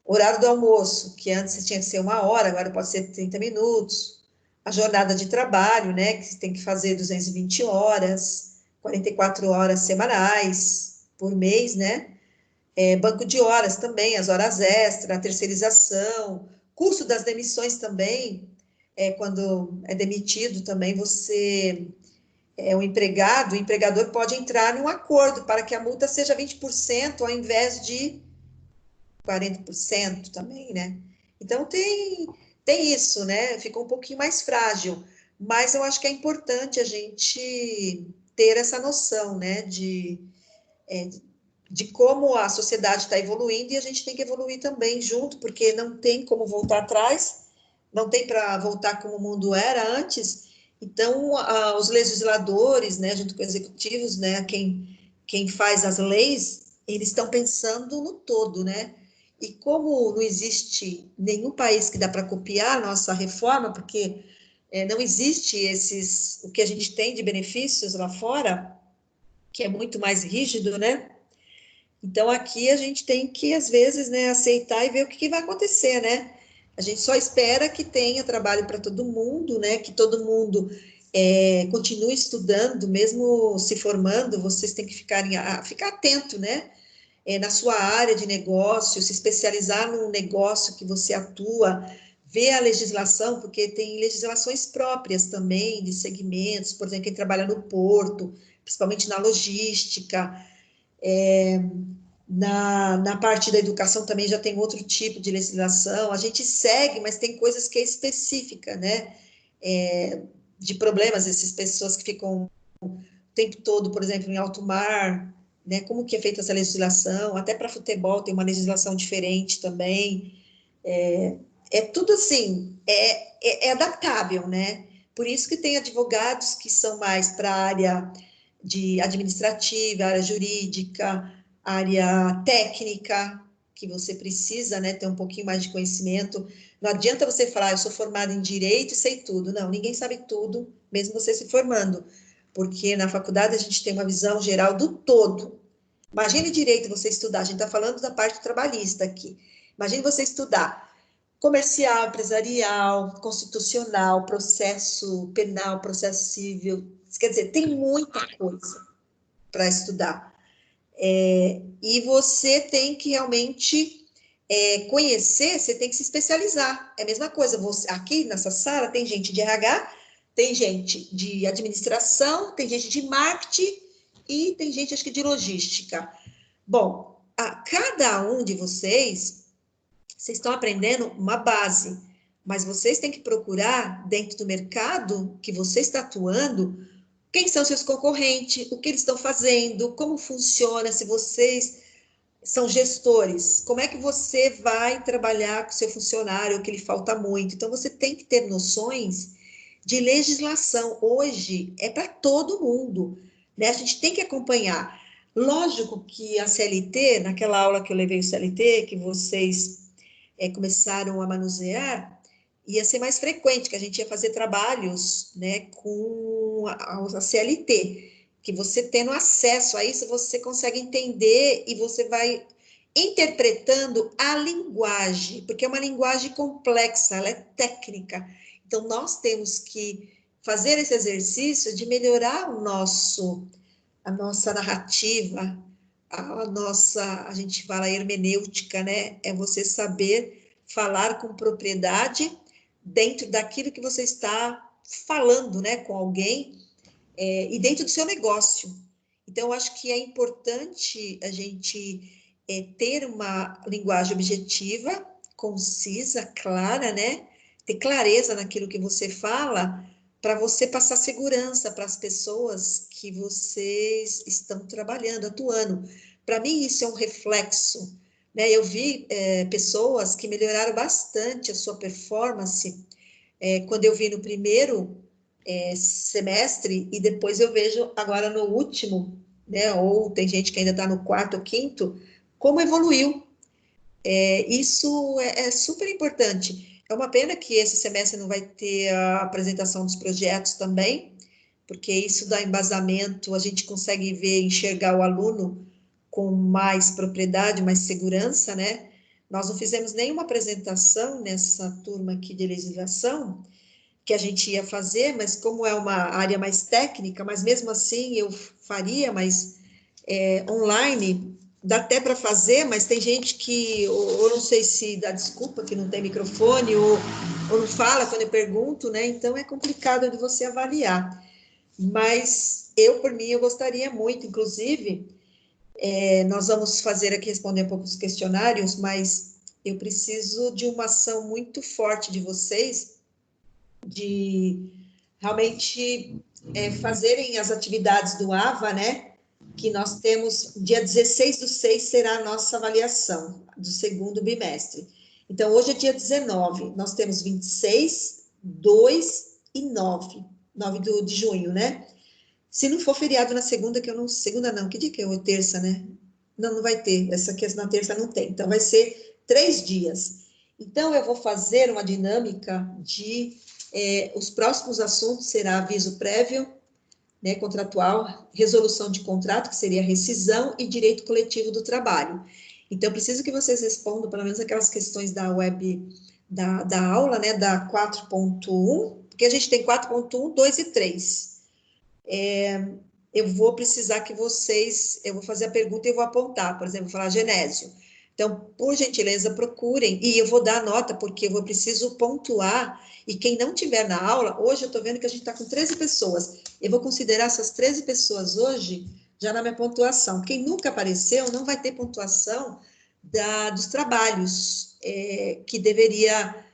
Horário do almoço, que antes tinha que ser 1 hora, agora pode ser 30 minutos. A jornada de trabalho, né? Que tem que fazer 220 horas, 44 horas semanais por mês, né? Banco de horas também, as horas extras, a terceirização, custo das demissões também, quando é demitido também o empregador pode entrar num acordo para que a multa seja 20% ao invés de 40% também, né? Então, tem isso, né? Fica um pouquinho mais frágil, mas eu acho que é importante a gente ter essa noção, né? De como a sociedade está evoluindo e a gente tem que evoluir também junto, porque não tem como voltar atrás, não tem para voltar como o mundo era antes. Então, os legisladores, né, junto com os executivos, né, quem faz as leis, eles estão pensando no todo, né? E como não existe nenhum país que dá para copiar a nossa reforma, porque não existe o que a gente tem de benefícios lá fora, que é muito mais rígido, né? Então, aqui a gente tem que, às vezes, né, aceitar e ver o que vai acontecer, né? A gente só espera que tenha trabalho para todo mundo, né? Que todo mundo continue estudando, mesmo se formando, vocês têm que ficar atento, né? Na sua área de negócio, se especializar num negócio que você atua, ver a legislação, porque tem legislações próprias também, de segmentos, por exemplo, quem trabalha no porto, principalmente na logística, na parte da educação também já tem outro tipo de legislação, a gente segue, mas tem coisas que é específica, né, de problemas, essas pessoas que ficam o tempo todo, por exemplo, em alto mar, né, como que é feita essa legislação, até para futebol tem uma legislação diferente também, tudo assim, é adaptável, né, por isso que tem advogados que são mais para a área de administrativa, área jurídica, área técnica, que você precisa, né, ter um pouquinho mais de conhecimento. Não adianta você falar, eu sou formada em direito e sei tudo. Não, ninguém sabe tudo, mesmo você se formando, porque na faculdade a gente tem uma visão geral do todo. Imagine direito você estudar, a gente está falando da parte trabalhista aqui. Imagine você estudar comercial, empresarial, constitucional, processo penal, processo civil. Quer dizer, tem muita coisa para estudar. E você tem que realmente conhecer, você tem que se especializar. É a mesma coisa, aqui nessa sala tem gente de RH, tem gente de administração, tem gente de marketing e tem gente, acho que, de logística. Bom, cada um de vocês estão aprendendo uma base, mas vocês têm que procurar, dentro do mercado que você está atuando, quem são seus concorrentes, o que eles estão fazendo, como funciona, se vocês são gestores, como é que você vai trabalhar com o seu funcionário, que lhe falta muito. Então, você tem que ter noções de legislação. Hoje é para todo mundo, né? A gente tem que acompanhar. Lógico que a CLT, naquela aula que eu levei o CLT, que vocês começaram a manusear, ia ser mais frequente, que a gente ia fazer trabalhos, né, com a CLT, que você tendo acesso a isso, você consegue entender e você vai interpretando a linguagem, porque é uma linguagem complexa, ela é técnica. Então, nós temos que fazer esse exercício de melhorar a nossa narrativa, a gente fala hermenêutica, né? É você saber falar com propriedade dentro daquilo que você está falando, né, com alguém, e dentro do seu negócio. Então, eu acho que é importante a gente ter uma linguagem objetiva, concisa, clara, né? Ter clareza naquilo que você fala, para você passar segurança para as pessoas que vocês estão trabalhando, atuando. Para mim, isso é um reflexo, né? Eu vi pessoas que melhoraram bastante a sua performance quando eu vi no primeiro semestre e depois eu vejo agora no último, né? Ou tem gente que ainda está no quarto ou quinto, como evoluiu. Isso é super importante. É uma pena que esse semestre não vai ter a apresentação dos projetos também, porque isso dá embasamento, a gente consegue ver, enxergar o aluno com mais propriedade, mais segurança, né? Nós não fizemos nenhuma apresentação nessa turma aqui de legislação, que a gente ia fazer, mas como é uma área mais técnica, mas mesmo assim eu faria, mas online, dá até para fazer, mas tem gente que, ou não sei se dá desculpa, que não tem microfone, ou não fala quando eu pergunto, né? Então é complicado de você avaliar. Mas eu, por mim, eu gostaria muito, inclusive, nós vamos fazer aqui, responder um pouco os questionários, mas eu preciso de uma ação muito forte de vocês, de realmente fazerem as atividades do AVA, né? Que nós temos, dia 16/6 será a nossa avaliação do segundo bimestre. Então, hoje é dia 19, nós temos 26, 2 e 9 de junho, né? Se não for feriado na segunda, que eu não, segunda não, que dia que é? Terça, né? Não, não vai ter, essa aqui na terça não tem, então vai ser 3 dias. Então, eu vou fazer uma dinâmica de, os próximos assuntos será aviso prévio, né, contratual, resolução de contrato, que seria rescisão, e direito coletivo do trabalho. Então, eu preciso que vocês respondam, pelo menos aquelas questões da web, da aula, né, da 4.1, porque a gente tem 4.1, 2 e 3. Eu vou precisar que vocês, eu vou fazer a pergunta e eu vou apontar, por exemplo, vou falar Genésio. Então, por gentileza, procurem, e eu vou dar a nota, porque eu preciso pontuar, e quem não tiver na aula, hoje eu estou vendo que a gente está com 13 pessoas, eu vou considerar essas 13 pessoas hoje já na minha pontuação. Quem nunca apareceu não vai ter pontuação dos trabalhos, que deveria,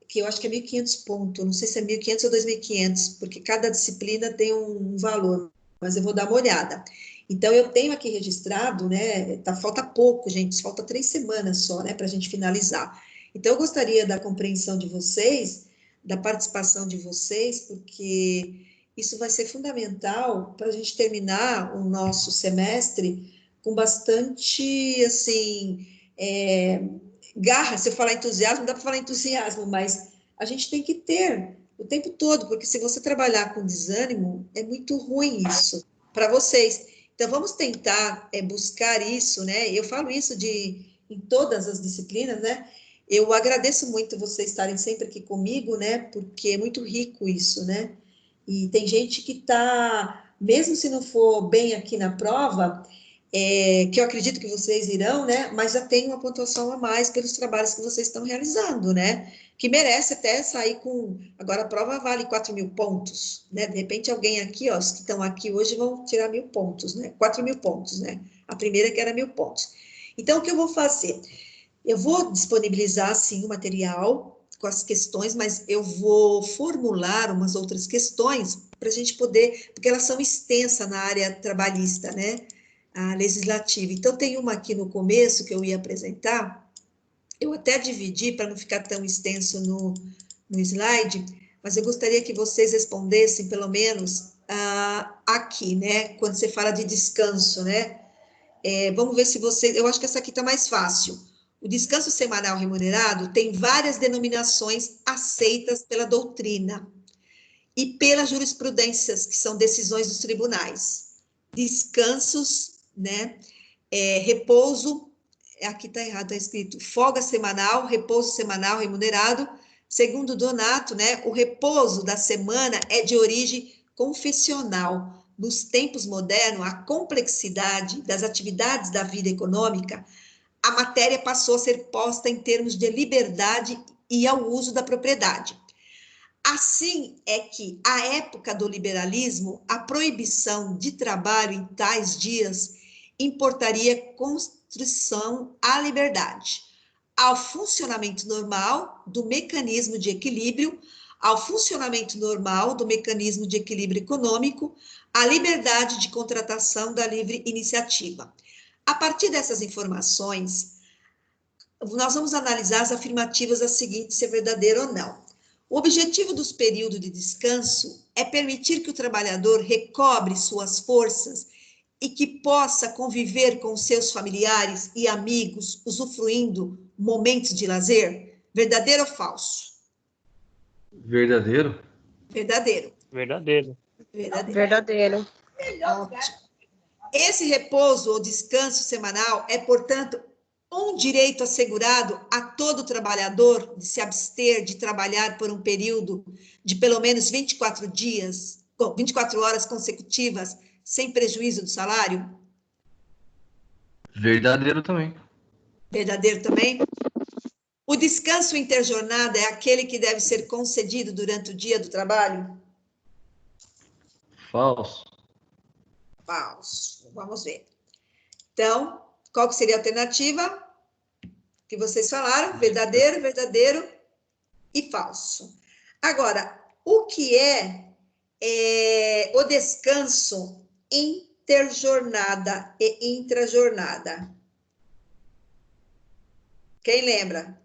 que eu acho que é 1.500 pontos, não sei se é 1.500 ou 2.500, porque cada disciplina tem um valor, mas eu vou dar uma olhada. Então, eu tenho aqui registrado, né, falta pouco, gente, falta 3 semanas só, né, para a gente finalizar. Então, eu gostaria da compreensão de vocês, da participação de vocês, porque isso vai ser fundamental para a gente terminar o nosso semestre com bastante, assim, garra. Se eu falar entusiasmo, não dá para falar entusiasmo, mas a gente tem que ter o tempo todo, porque se você trabalhar com desânimo, é muito ruim isso para vocês. Então, vamos tentar buscar isso, né? Eu falo isso em todas as disciplinas, né? Eu agradeço muito vocês estarem sempre aqui comigo, né? Porque é muito rico isso, né? E tem gente que está, mesmo se não for bem aqui na prova, que eu acredito que vocês irão, né? Mas já tem uma pontuação a mais pelos trabalhos que vocês estão realizando, né? Que merece até sair com. Agora a prova vale 4.000 pontos, né? De repente alguém aqui, ó, os que estão aqui hoje vão tirar 1.000 pontos, né? 4.000 pontos, né? A primeira que era 1.000 pontos. Então, o que eu vou fazer? Eu vou disponibilizar, sim, o material com as questões, mas eu vou formular umas outras questões para a gente poder, porque elas são extensas na área trabalhista, né? A legislativa. Então, tem uma aqui no começo que eu ia apresentar, eu até dividi para não ficar tão extenso no slide, mas eu gostaria que vocês respondessem, pelo menos, aqui, né? Quando você fala de descanso, né? Vamos ver se vocês... Eu acho que essa aqui está mais fácil. O descanso semanal remunerado tem várias denominações aceitas pela doutrina e pelas jurisprudências, que são decisões dos tribunais. Descansos, né? Repouso, aqui está errado, está escrito folga semanal, repouso semanal remunerado. Segundo Donato, né, o repouso da semana é de origem confessional. Nos tempos modernos, a complexidade das atividades da vida econômica, a matéria passou a ser posta em termos de liberdade e ao uso da propriedade. Assim é que, à época do liberalismo, a proibição de trabalho em tais dias importaria constrição à liberdade, ao funcionamento normal do mecanismo de equilíbrio, ao funcionamento normal do mecanismo de equilíbrio econômico, à liberdade de contratação da livre iniciativa. A partir dessas informações, nós vamos analisar as afirmativas a seguir se é verdadeiro ou não. O objetivo dos períodos de descanso é permitir que o trabalhador recobre suas forças e que possa conviver com seus familiares e amigos, usufruindo momentos de lazer? Verdadeiro ou falso? Verdadeiro? Verdadeiro. Verdadeiro. Verdadeiro. Ótimo. Esse repouso ou descanso semanal é, portanto, um direito assegurado a todo trabalhador de se abster de trabalhar por um período de pelo menos 24 dias, 24 horas consecutivas, sem prejuízo do salário? Verdadeiro também. Verdadeiro também? O descanso interjornada é aquele que deve ser concedido durante o dia do trabalho? Falso. Falso. Vamos ver. Então, qual que seria a alternativa que vocês falaram? Verdadeiro, verdadeiro e falso. Agora, o que é o descanso interjornada e intrajornada? Quem lembra?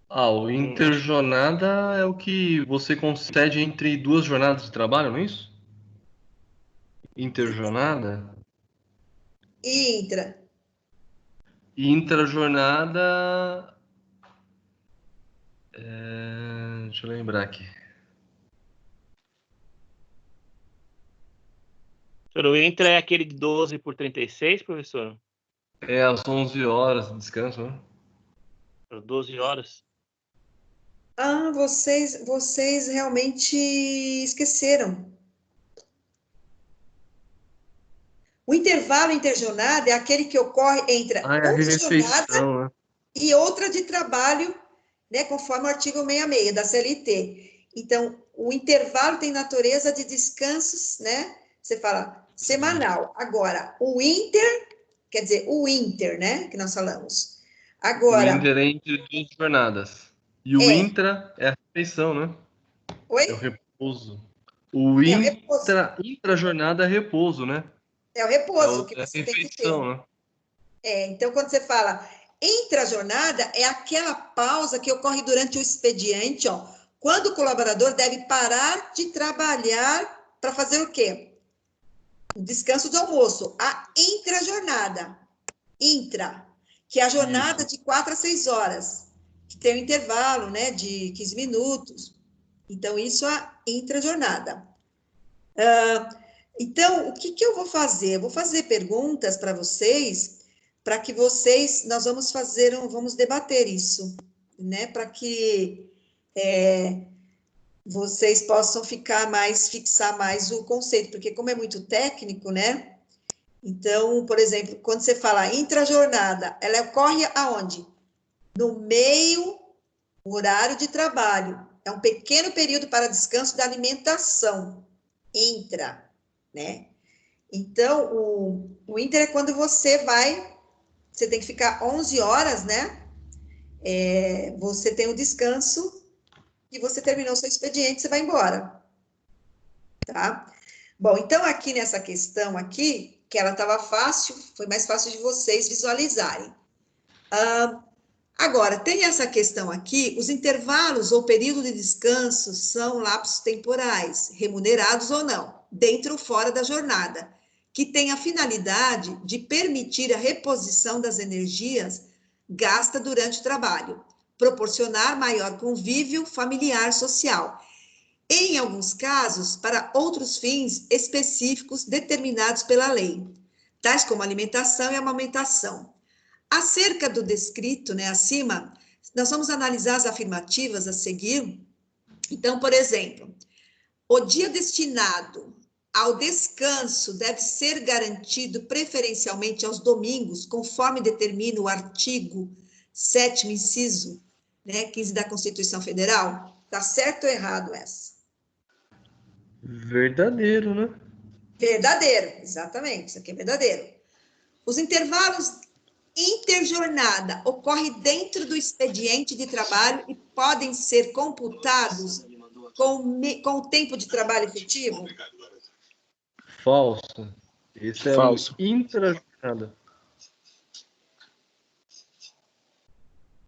O interjornada é o que você concede entre duas jornadas de trabalho, não é isso? Interjornada? E intra? E intrajornada... Deixa eu lembrar aqui. O intra é aquele de 12 por 36, professor? Às 11 horas de descanso, né? 12 horas. Vocês realmente esqueceram. O intervalo interjornada é aquele que ocorre entre É a uma jornada refeição, né? e outra de trabalho, né, conforme o artigo 66 da CLT. Então, o intervalo tem natureza de descansos, né? Você fala semanal. Agora, o inter, quer dizer, o inter, né, que nós falamos. Agora... O inter é entre duas jornadas. E o intra é a refeição, né? Oi? É o repouso. O intra-jornada é repouso, né? É o repouso que você tem que ter. Né? Então, quando você fala intrajornada, é aquela pausa que ocorre durante o expediente, ó, quando o colaborador deve parar de trabalhar para fazer o quê? O descanso do almoço. A intrajornada. Intra, que é a jornada de 4 a 6 horas, que tem um intervalo, né, de 15 minutos. Então, isso é a intrajornada. Então, o que eu vou fazer? Eu vou fazer perguntas para vocês, para que nós vamos debater isso, né? Para que vocês possam fixar mais o conceito, porque como é muito técnico, né? Então, por exemplo, quando você fala intrajornada, ela ocorre aonde? No meio horário de trabalho. É um pequeno período para descanso da alimentação. Intra, né? Então, o inter é quando você tem que ficar 11 horas, né? Você tem o descanso e você terminou seu expediente, você vai embora, tá? Bom, então aqui nessa questão aqui, que ela estava fácil, foi mais fácil de vocês visualizarem. Agora, tem essa questão aqui, os intervalos ou período de descanso são lapsos temporais, remunerados ou não, dentro ou fora da jornada, que tem a finalidade de permitir a reposição das energias gastas durante o trabalho, proporcionar maior convívio familiar social. Em alguns casos, para outros fins específicos determinados pela lei, tais como alimentação e amamentação. Acerca do descrito, né, acima, nós vamos analisar as afirmativas a seguir. Então, por exemplo, o dia destinado ao descanso deve ser garantido preferencialmente aos domingos, conforme determina o artigo 7º, inciso, né, 15 da Constituição Federal? Tá certo ou errado essa? Verdadeiro, né? Verdadeiro, exatamente, isso aqui é verdadeiro. Os intervalos interjornada ocorre dentro do expediente de trabalho e podem ser computados com o tempo de trabalho efetivo? Falso. Esse é Falso. o intrajornada.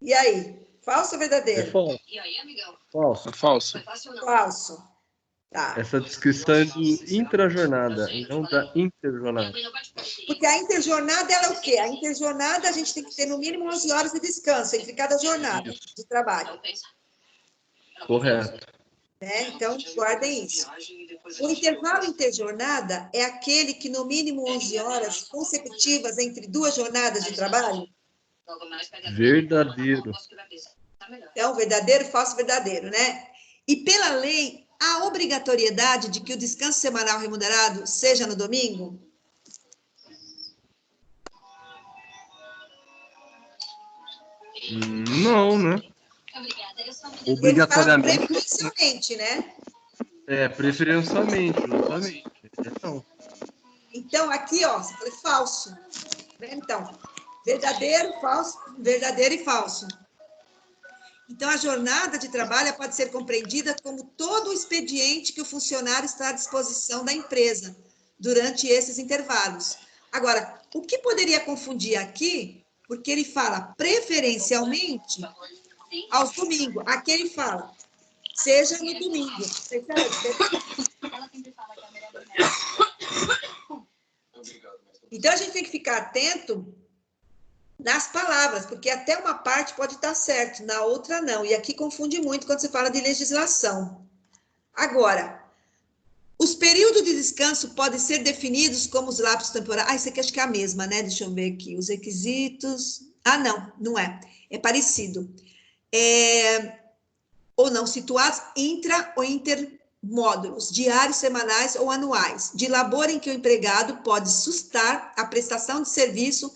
E aí, falso ou É verdadeiro? falso. Falso. Falso. Falso. Tá. Essa descrição é do intrajornada e não da interjornada. Porque a interjornada, ela é o quê? A interjornada, a gente tem que ter no mínimo 11 horas de descanso entre cada jornada de trabalho. Correto. Né? Então, guardem isso. O intervalo interjornada é aquele que no mínimo 11 horas consecutivas entre duas jornadas de trabalho? Verdadeiro. Então, verdadeiro, falso, verdadeiro, né? E pela lei, há obrigatoriedade de que o descanso semanal remunerado seja no domingo? Não, né? Ele fala Obrigatoriamente. preferencialmente, né? Preferencialmente, exatamente. Então, Então, aqui, ó, você fala falso. Né? Então, verdadeiro, falso, verdadeiro e falso. Então, a jornada de trabalho pode ser compreendida como todo o expediente que o funcionário está à disposição da empresa durante esses intervalos. Agora, o que poderia confundir aqui, porque ele fala preferencialmente aos domingos. Aqui ele fala, seja no domingo. Então, a gente tem que ficar atento nas palavras, porque até uma parte pode estar certo, na outra não. E aqui confunde muito quando você fala de legislação. Agora, os períodos de descanso podem ser definidos como os lapsos temporais. Isso aqui acho que é a mesma, né? Deixa eu ver aqui. Os requisitos. Ah, não, não é. É parecido. Ou não, situados intra ou intermódulos, diários, semanais ou anuais, de labor em que o empregado pode sustar a prestação de serviço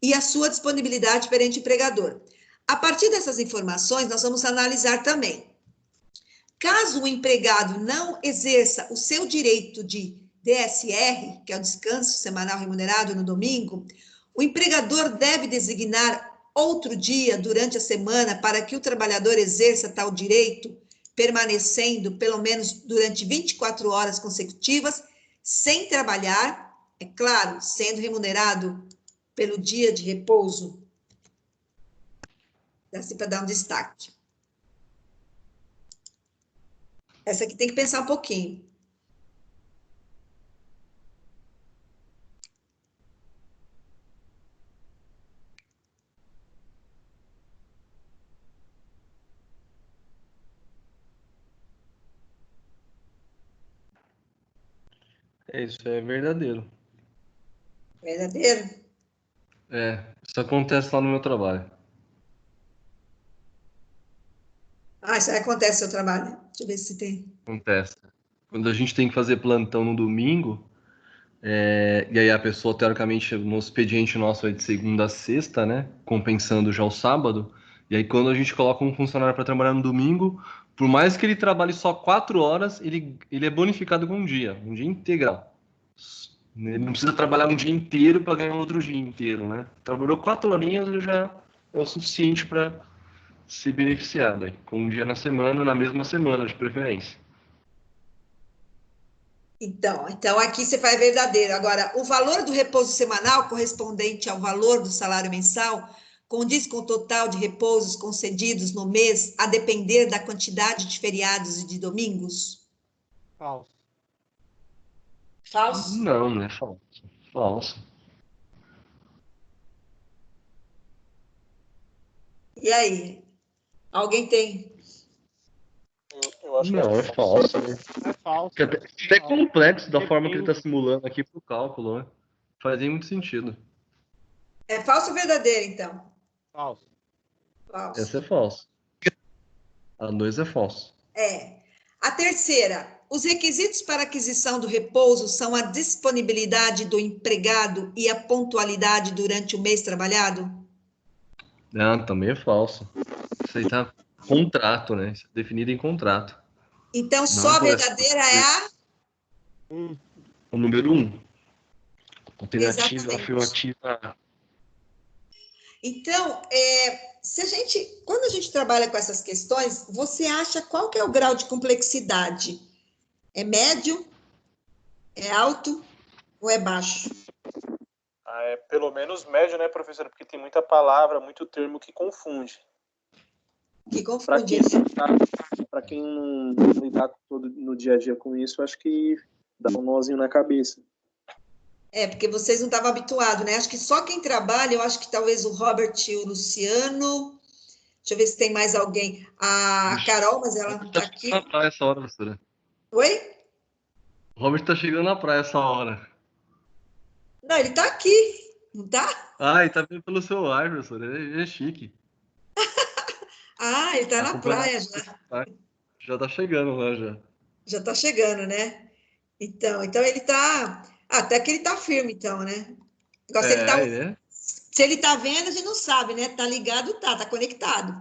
e a sua disponibilidade perante o empregador. A partir dessas informações, nós vamos analisar também. Caso o empregado não exerça o seu direito de DSR, que é o descanso semanal remunerado no domingo, o empregador deve designar outro dia durante a semana para que o trabalhador exerça tal direito, permanecendo pelo menos durante 24 horas consecutivas, sem trabalhar, é claro, sendo remunerado pelo dia de repouso. Assim, para dar um destaque. Essa aqui tem que pensar um pouquinho. isso é verdadeiro. Verdadeiro? Isso acontece lá no meu trabalho. Ah, isso aí acontece no seu trabalho. Deixa eu ver se tem. Acontece. Quando a gente tem que fazer plantão no domingo, e aí a pessoa, teoricamente, no expediente nosso é de segunda a sexta, né? Compensando já o sábado. E aí quando a gente coloca um funcionário para trabalhar no domingo, por mais que ele trabalhe só 4 horas, ele é bonificado com um dia integral. Ele não precisa trabalhar um dia inteiro para ganhar outro dia inteiro, né? Trabalhou 4 horinhas já é o suficiente para se beneficiar, né? Com um dia na semana, na mesma semana, de preferência. Então aqui você faz verdadeiro. Agora, o valor do repouso semanal correspondente ao valor do salário mensal condiz com o total de repousos concedidos no mês, a depender da quantidade de feriados e de domingos? Falso. Falso? Não, não é falso. Falso. E aí? Alguém tem? Eu acho que Não, é falso. Né? É falso. É até complexo da forma que ele está Depende. simulando aqui pro cálculo, né? Faz muito sentido. É falso ou verdadeiro, então? Falso. Falso. Essa é falso. A 2 é falso. A terceira, os requisitos para aquisição do repouso são a disponibilidade do empregado e a pontualidade durante o mês trabalhado? Também é falso. Isso aí tá contrato, né? Isso é definido em contrato. Então, Não só a pode. verdadeira é a... O número 1. Alternativa Exatamente. afirmativa. Então, quando a gente trabalha com essas questões, você acha qual que é o grau de complexidade? É médio? É alto? Ou é baixo? É pelo menos médio, né, professora? Porque tem muita palavra, muito termo que confunde. Que Para confunde. quem quem não lidar todo no dia a dia com isso, acho que dá um nozinho na cabeça. Porque vocês não estavam habituados, né? Acho que só quem trabalha, eu acho que talvez o Robert e o Luciano. Deixa eu ver se tem mais alguém. A Carol, mas ela não está aqui. Na praia essa hora, professora. Oi? O Robert tá chegando na praia essa hora. Não, ele está aqui, não tá? Ah, ele tá vendo pelo celular, professora. Ele é chique. Ah, ele está Tá na acompanhando. praia já. Já tá chegando lá, já. Já está chegando, né? Então ele está... Até que ele está firme, então, né? Agora, se ele tá vendo, a gente não sabe, né? Tá ligado, tá conectado.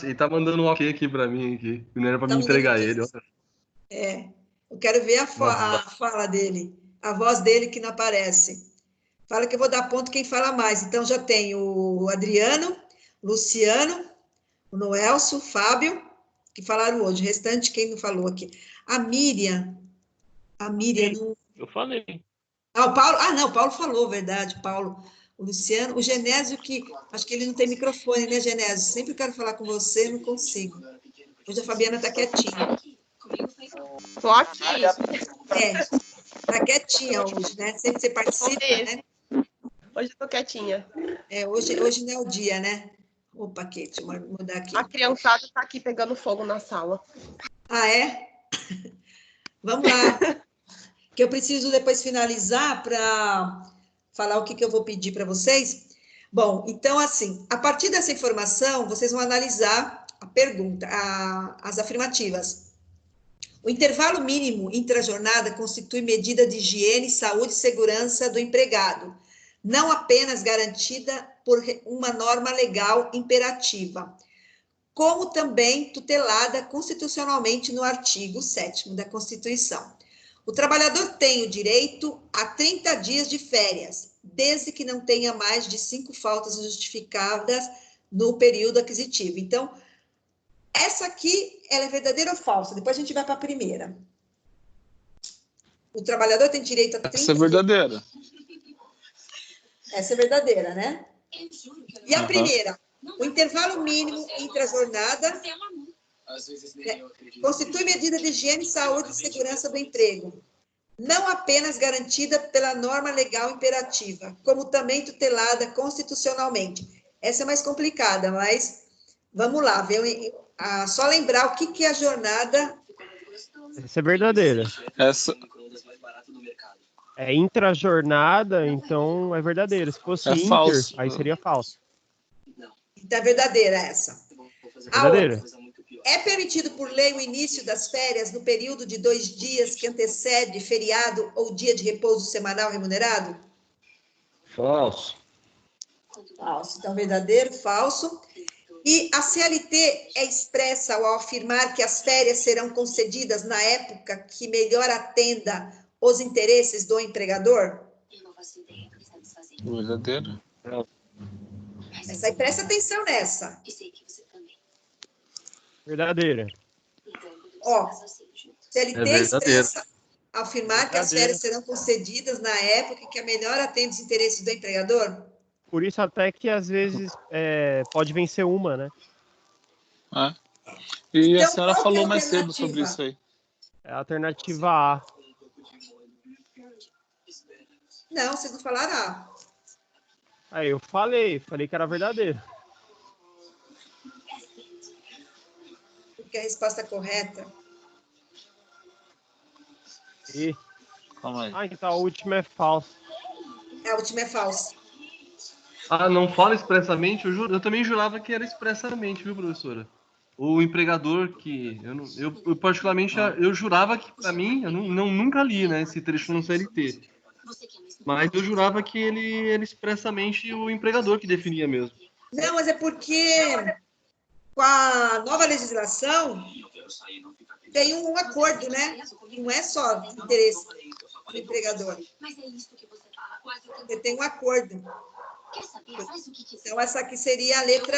Ele tá mandando um ok aqui pra mim, aqui. Não era pra Tá me entregar ele. Eu quero ver a fala dele, a voz dele que não aparece. Fala que eu vou dar ponto quem fala mais. Então, já tem o Adriano, Luciano, o Noelso, o Fábio, que falaram hoje. O restante, quem não falou aqui? A Miriam. Não... Eu falei. O Paulo. Não, o Paulo falou, verdade, Paulo. O Luciano, o Genésio, que acho que ele não tem microfone, né, Genésio? Sempre quero falar com você, não consigo. Hoje a Fabiana está quietinha. Tô aqui. Tá quietinha hoje, né? Sempre você participa, né? Hoje eu tô quietinha. Hoje não é o dia, né? Opa, aqui, deixa eu mudar aqui. A criançada tá aqui pegando fogo na sala. Ah, é? Vamos lá. Que eu preciso depois finalizar para falar o que eu vou pedir para vocês. Bom, então, assim, a partir dessa informação, vocês vão analisar a pergunta, as afirmativas. O intervalo mínimo intrajornada constitui medida de higiene, saúde e segurança do empregado, não apenas garantida por uma norma legal imperativa, como também tutelada constitucionalmente no artigo 7º da Constituição. O trabalhador tem o direito a 30 dias de férias, desde que não tenha mais de 5 faltas justificadas no período aquisitivo. Então, essa aqui, ela é verdadeira ou falsa? Depois a gente vai para a primeira. O trabalhador tem direito a 30 Essa é verdadeira. Essa é verdadeira, né? E a primeira? O intervalo mínimo intrajornada constitui medida de higiene, saúde e segurança do emprego, não apenas garantida pela norma legal imperativa, como também tutelada constitucionalmente. Essa é mais complicada, mas vamos lá, só lembrar o que é a jornada. Essa é verdadeira. Essa é intrajornada, então é verdadeira. Se fosse inter, falso. Aí seria falso. Então é verdadeira essa. Verdadeira. É permitido por lei o início das férias no período de 2 dias que antecede feriado ou dia de repouso semanal remunerado? Falso. Falso. Então, verdadeiro, falso. E a CLT é expressa ao afirmar que as férias serão concedidas na época que melhor atenda os interesses do empregador? Verdadeira. Essa aí, presta atenção nessa. Verdadeira. CLT expressa ao afirmar que as férias serão concedidas na época que a melhor atende os interesses do empregador? Por isso até que às vezes pode vencer uma, né? E então, a senhora falou mais cedo sobre isso aí. É a alternativa A. Não, vocês não falaram A. Aí eu falei que era verdadeiro. Porque a resposta correta. E... Calma aí. Então a última é falsa. A última é falsa. Não fala expressamente? Eu também jurava que era expressamente, viu, professora? O empregador que... Eu particularmente, eu jurava que, para mim, eu nunca li, né, esse trecho no CLT. Mas eu jurava que ele era expressamente o empregador que definia mesmo. Não, mas é porque com a nova legislação tem um acordo, né? Não é só interesse do empregador. Você tem um acordo. Então, essa aqui seria a letra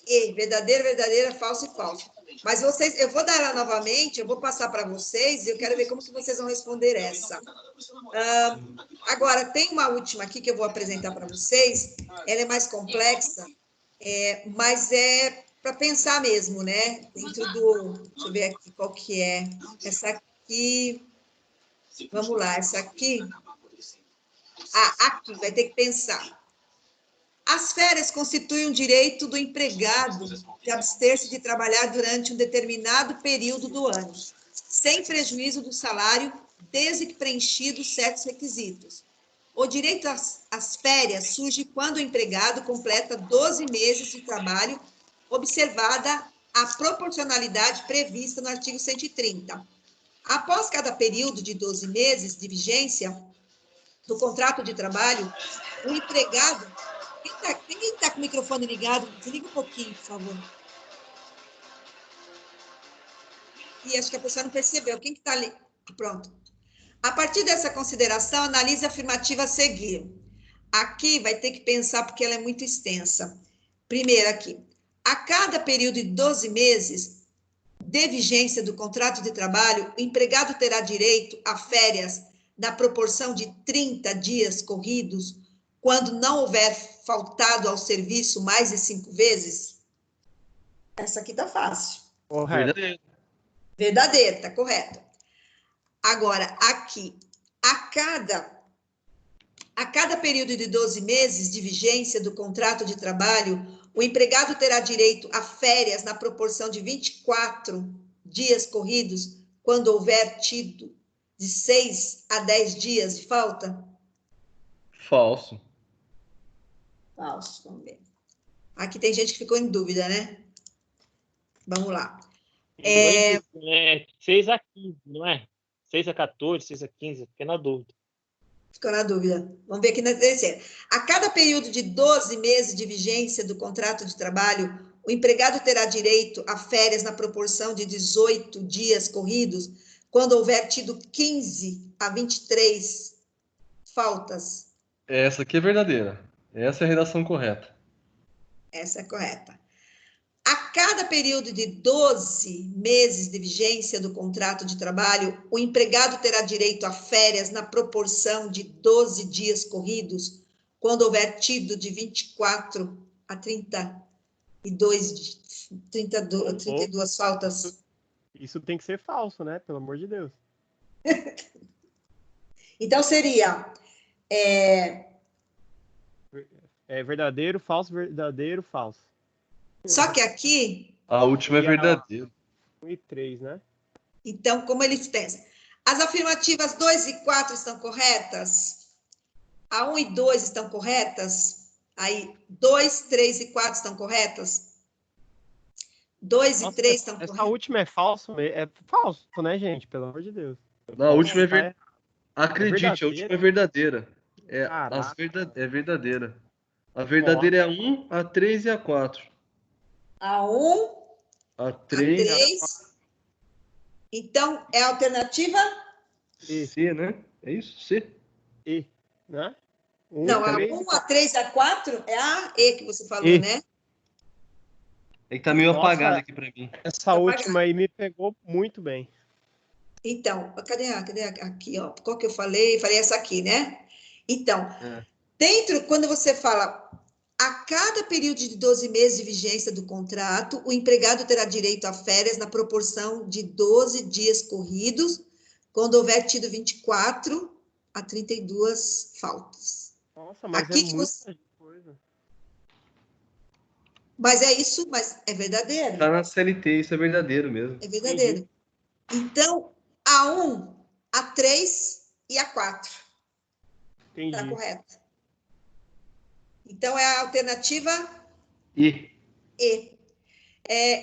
E, verdadeira, verdadeira, falso e falso. Mas eu vou dar ela novamente, eu vou passar para vocês e eu quero ver como que vocês vão responder essa. Agora, tem uma última aqui que eu vou apresentar para vocês. Ela é mais complexa, mas para pensar mesmo, né? Dentro do... Deixa eu ver aqui qual que é. Essa aqui... Vamos lá, essa aqui... Aqui, vai ter que pensar. As férias constituem um direito do empregado de abster-se de trabalhar durante um determinado período do ano, sem prejuízo do salário, desde que preenchidos certos requisitos. O direito às férias surge quando o empregado completa 12 meses de trabalho, observada a proporcionalidade prevista no artigo 130. Após cada período de 12 meses de vigência do contrato de trabalho, o empregado... Quem está com o microfone ligado? Desliga um pouquinho, por favor. E acho que a pessoa não percebeu. Quem que está ali? Pronto. A partir dessa consideração, analise a afirmativa a seguir. Aqui vai ter que pensar, porque ela é muito extensa. Primeiro aqui. A cada período de 12 meses de vigência do contrato de trabalho, o empregado terá direito a férias na proporção de 30 dias corridos, quando não houver faltado ao serviço mais de 5 vezes? Essa aqui está fácil. Correto. Verdadeiro, está correto. Agora, aqui, a cada período de 12 meses de vigência do contrato de trabalho, o empregado terá direito a férias na proporção de 24 dias corridos, quando houver tido de 6 a 10 dias de falta? Falso. Falso, vamos ver. Aqui tem gente que ficou em dúvida, né? Vamos lá. 6 a 15, não é? 6 a 14, 6 a 15, fiquei na dúvida. Ficou na dúvida. Vamos ver aqui na terceira. A cada período de 12 meses de vigência do contrato de trabalho, o empregado terá direito a férias na proporção de 18 dias corridos, quando houver tido 15 a 23 faltas. Essa aqui é verdadeira. Essa é a redação correta. Essa é correta. A cada período de 12 meses de vigência do contrato de trabalho, o empregado terá direito a férias na proporção de 12 dias corridos, quando houver tido de 24 a 32 faltas. Isso tem que ser falso, né? Pelo amor de Deus. Então, seria... verdadeiro, falso, verdadeiro, falso. Só que aqui... A última é verdadeira. 1 e 3, né? Então, como eles pensam? As afirmativas 2 e 4 estão corretas? A 1 e 2 estão corretas? Aí, 2, 3 e 4 estão corretas? 2 e 3 estão corretas? Essa última é falso, é falso, né, gente? Pelo amor de Deus. Não, a última é verdadeira. Acredite, a última é verdadeira. É verdadeira. A verdadeira é a 1, a 3 e a 4. A 1, a 3. A 3. Então, é a alternativa? C, né? É isso? C. E, né? Não, a 1, a 3 e a 4 é a E que você falou, né? É que tá meio apagado aqui para mim. Essa última aí me pegou muito bem. Então, cadê aqui, ó? Qual que eu falei? Falei essa aqui, né? Então, dentro, quando você fala... A cada período de 12 meses de vigência do contrato, o empregado terá direito a férias na proporção de 12 dias corridos, quando houver tido 24 a 32 faltas. Nossa, mas aqui é muita coisa. Mas é isso, mas é verdadeiro. Está na CLT, isso é verdadeiro mesmo. É verdadeiro. Então, a 1, a 3 e a 4. Está correto. Então, é a alternativa E.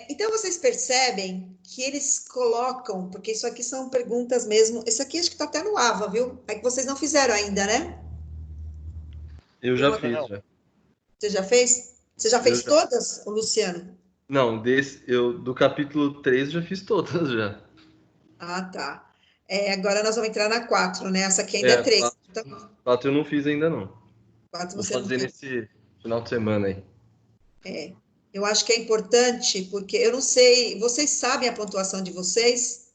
Então, vocês percebem que eles colocam, porque isso aqui são perguntas mesmo, esse aqui acho que está até no AVA, viu? É que vocês não fizeram ainda, né? Eu já fiz, já. Você já fez? Você já fez todas, o Luciano? Não, do capítulo 3 eu já fiz todas, já. Ah, tá. Agora nós vamos entrar na 4, né? Essa aqui ainda é 3. 4 eu não fiz ainda, não. 4 Vou você fazer nesse final de semana aí. Eu acho que é importante, porque eu não sei, vocês sabem a pontuação de vocês?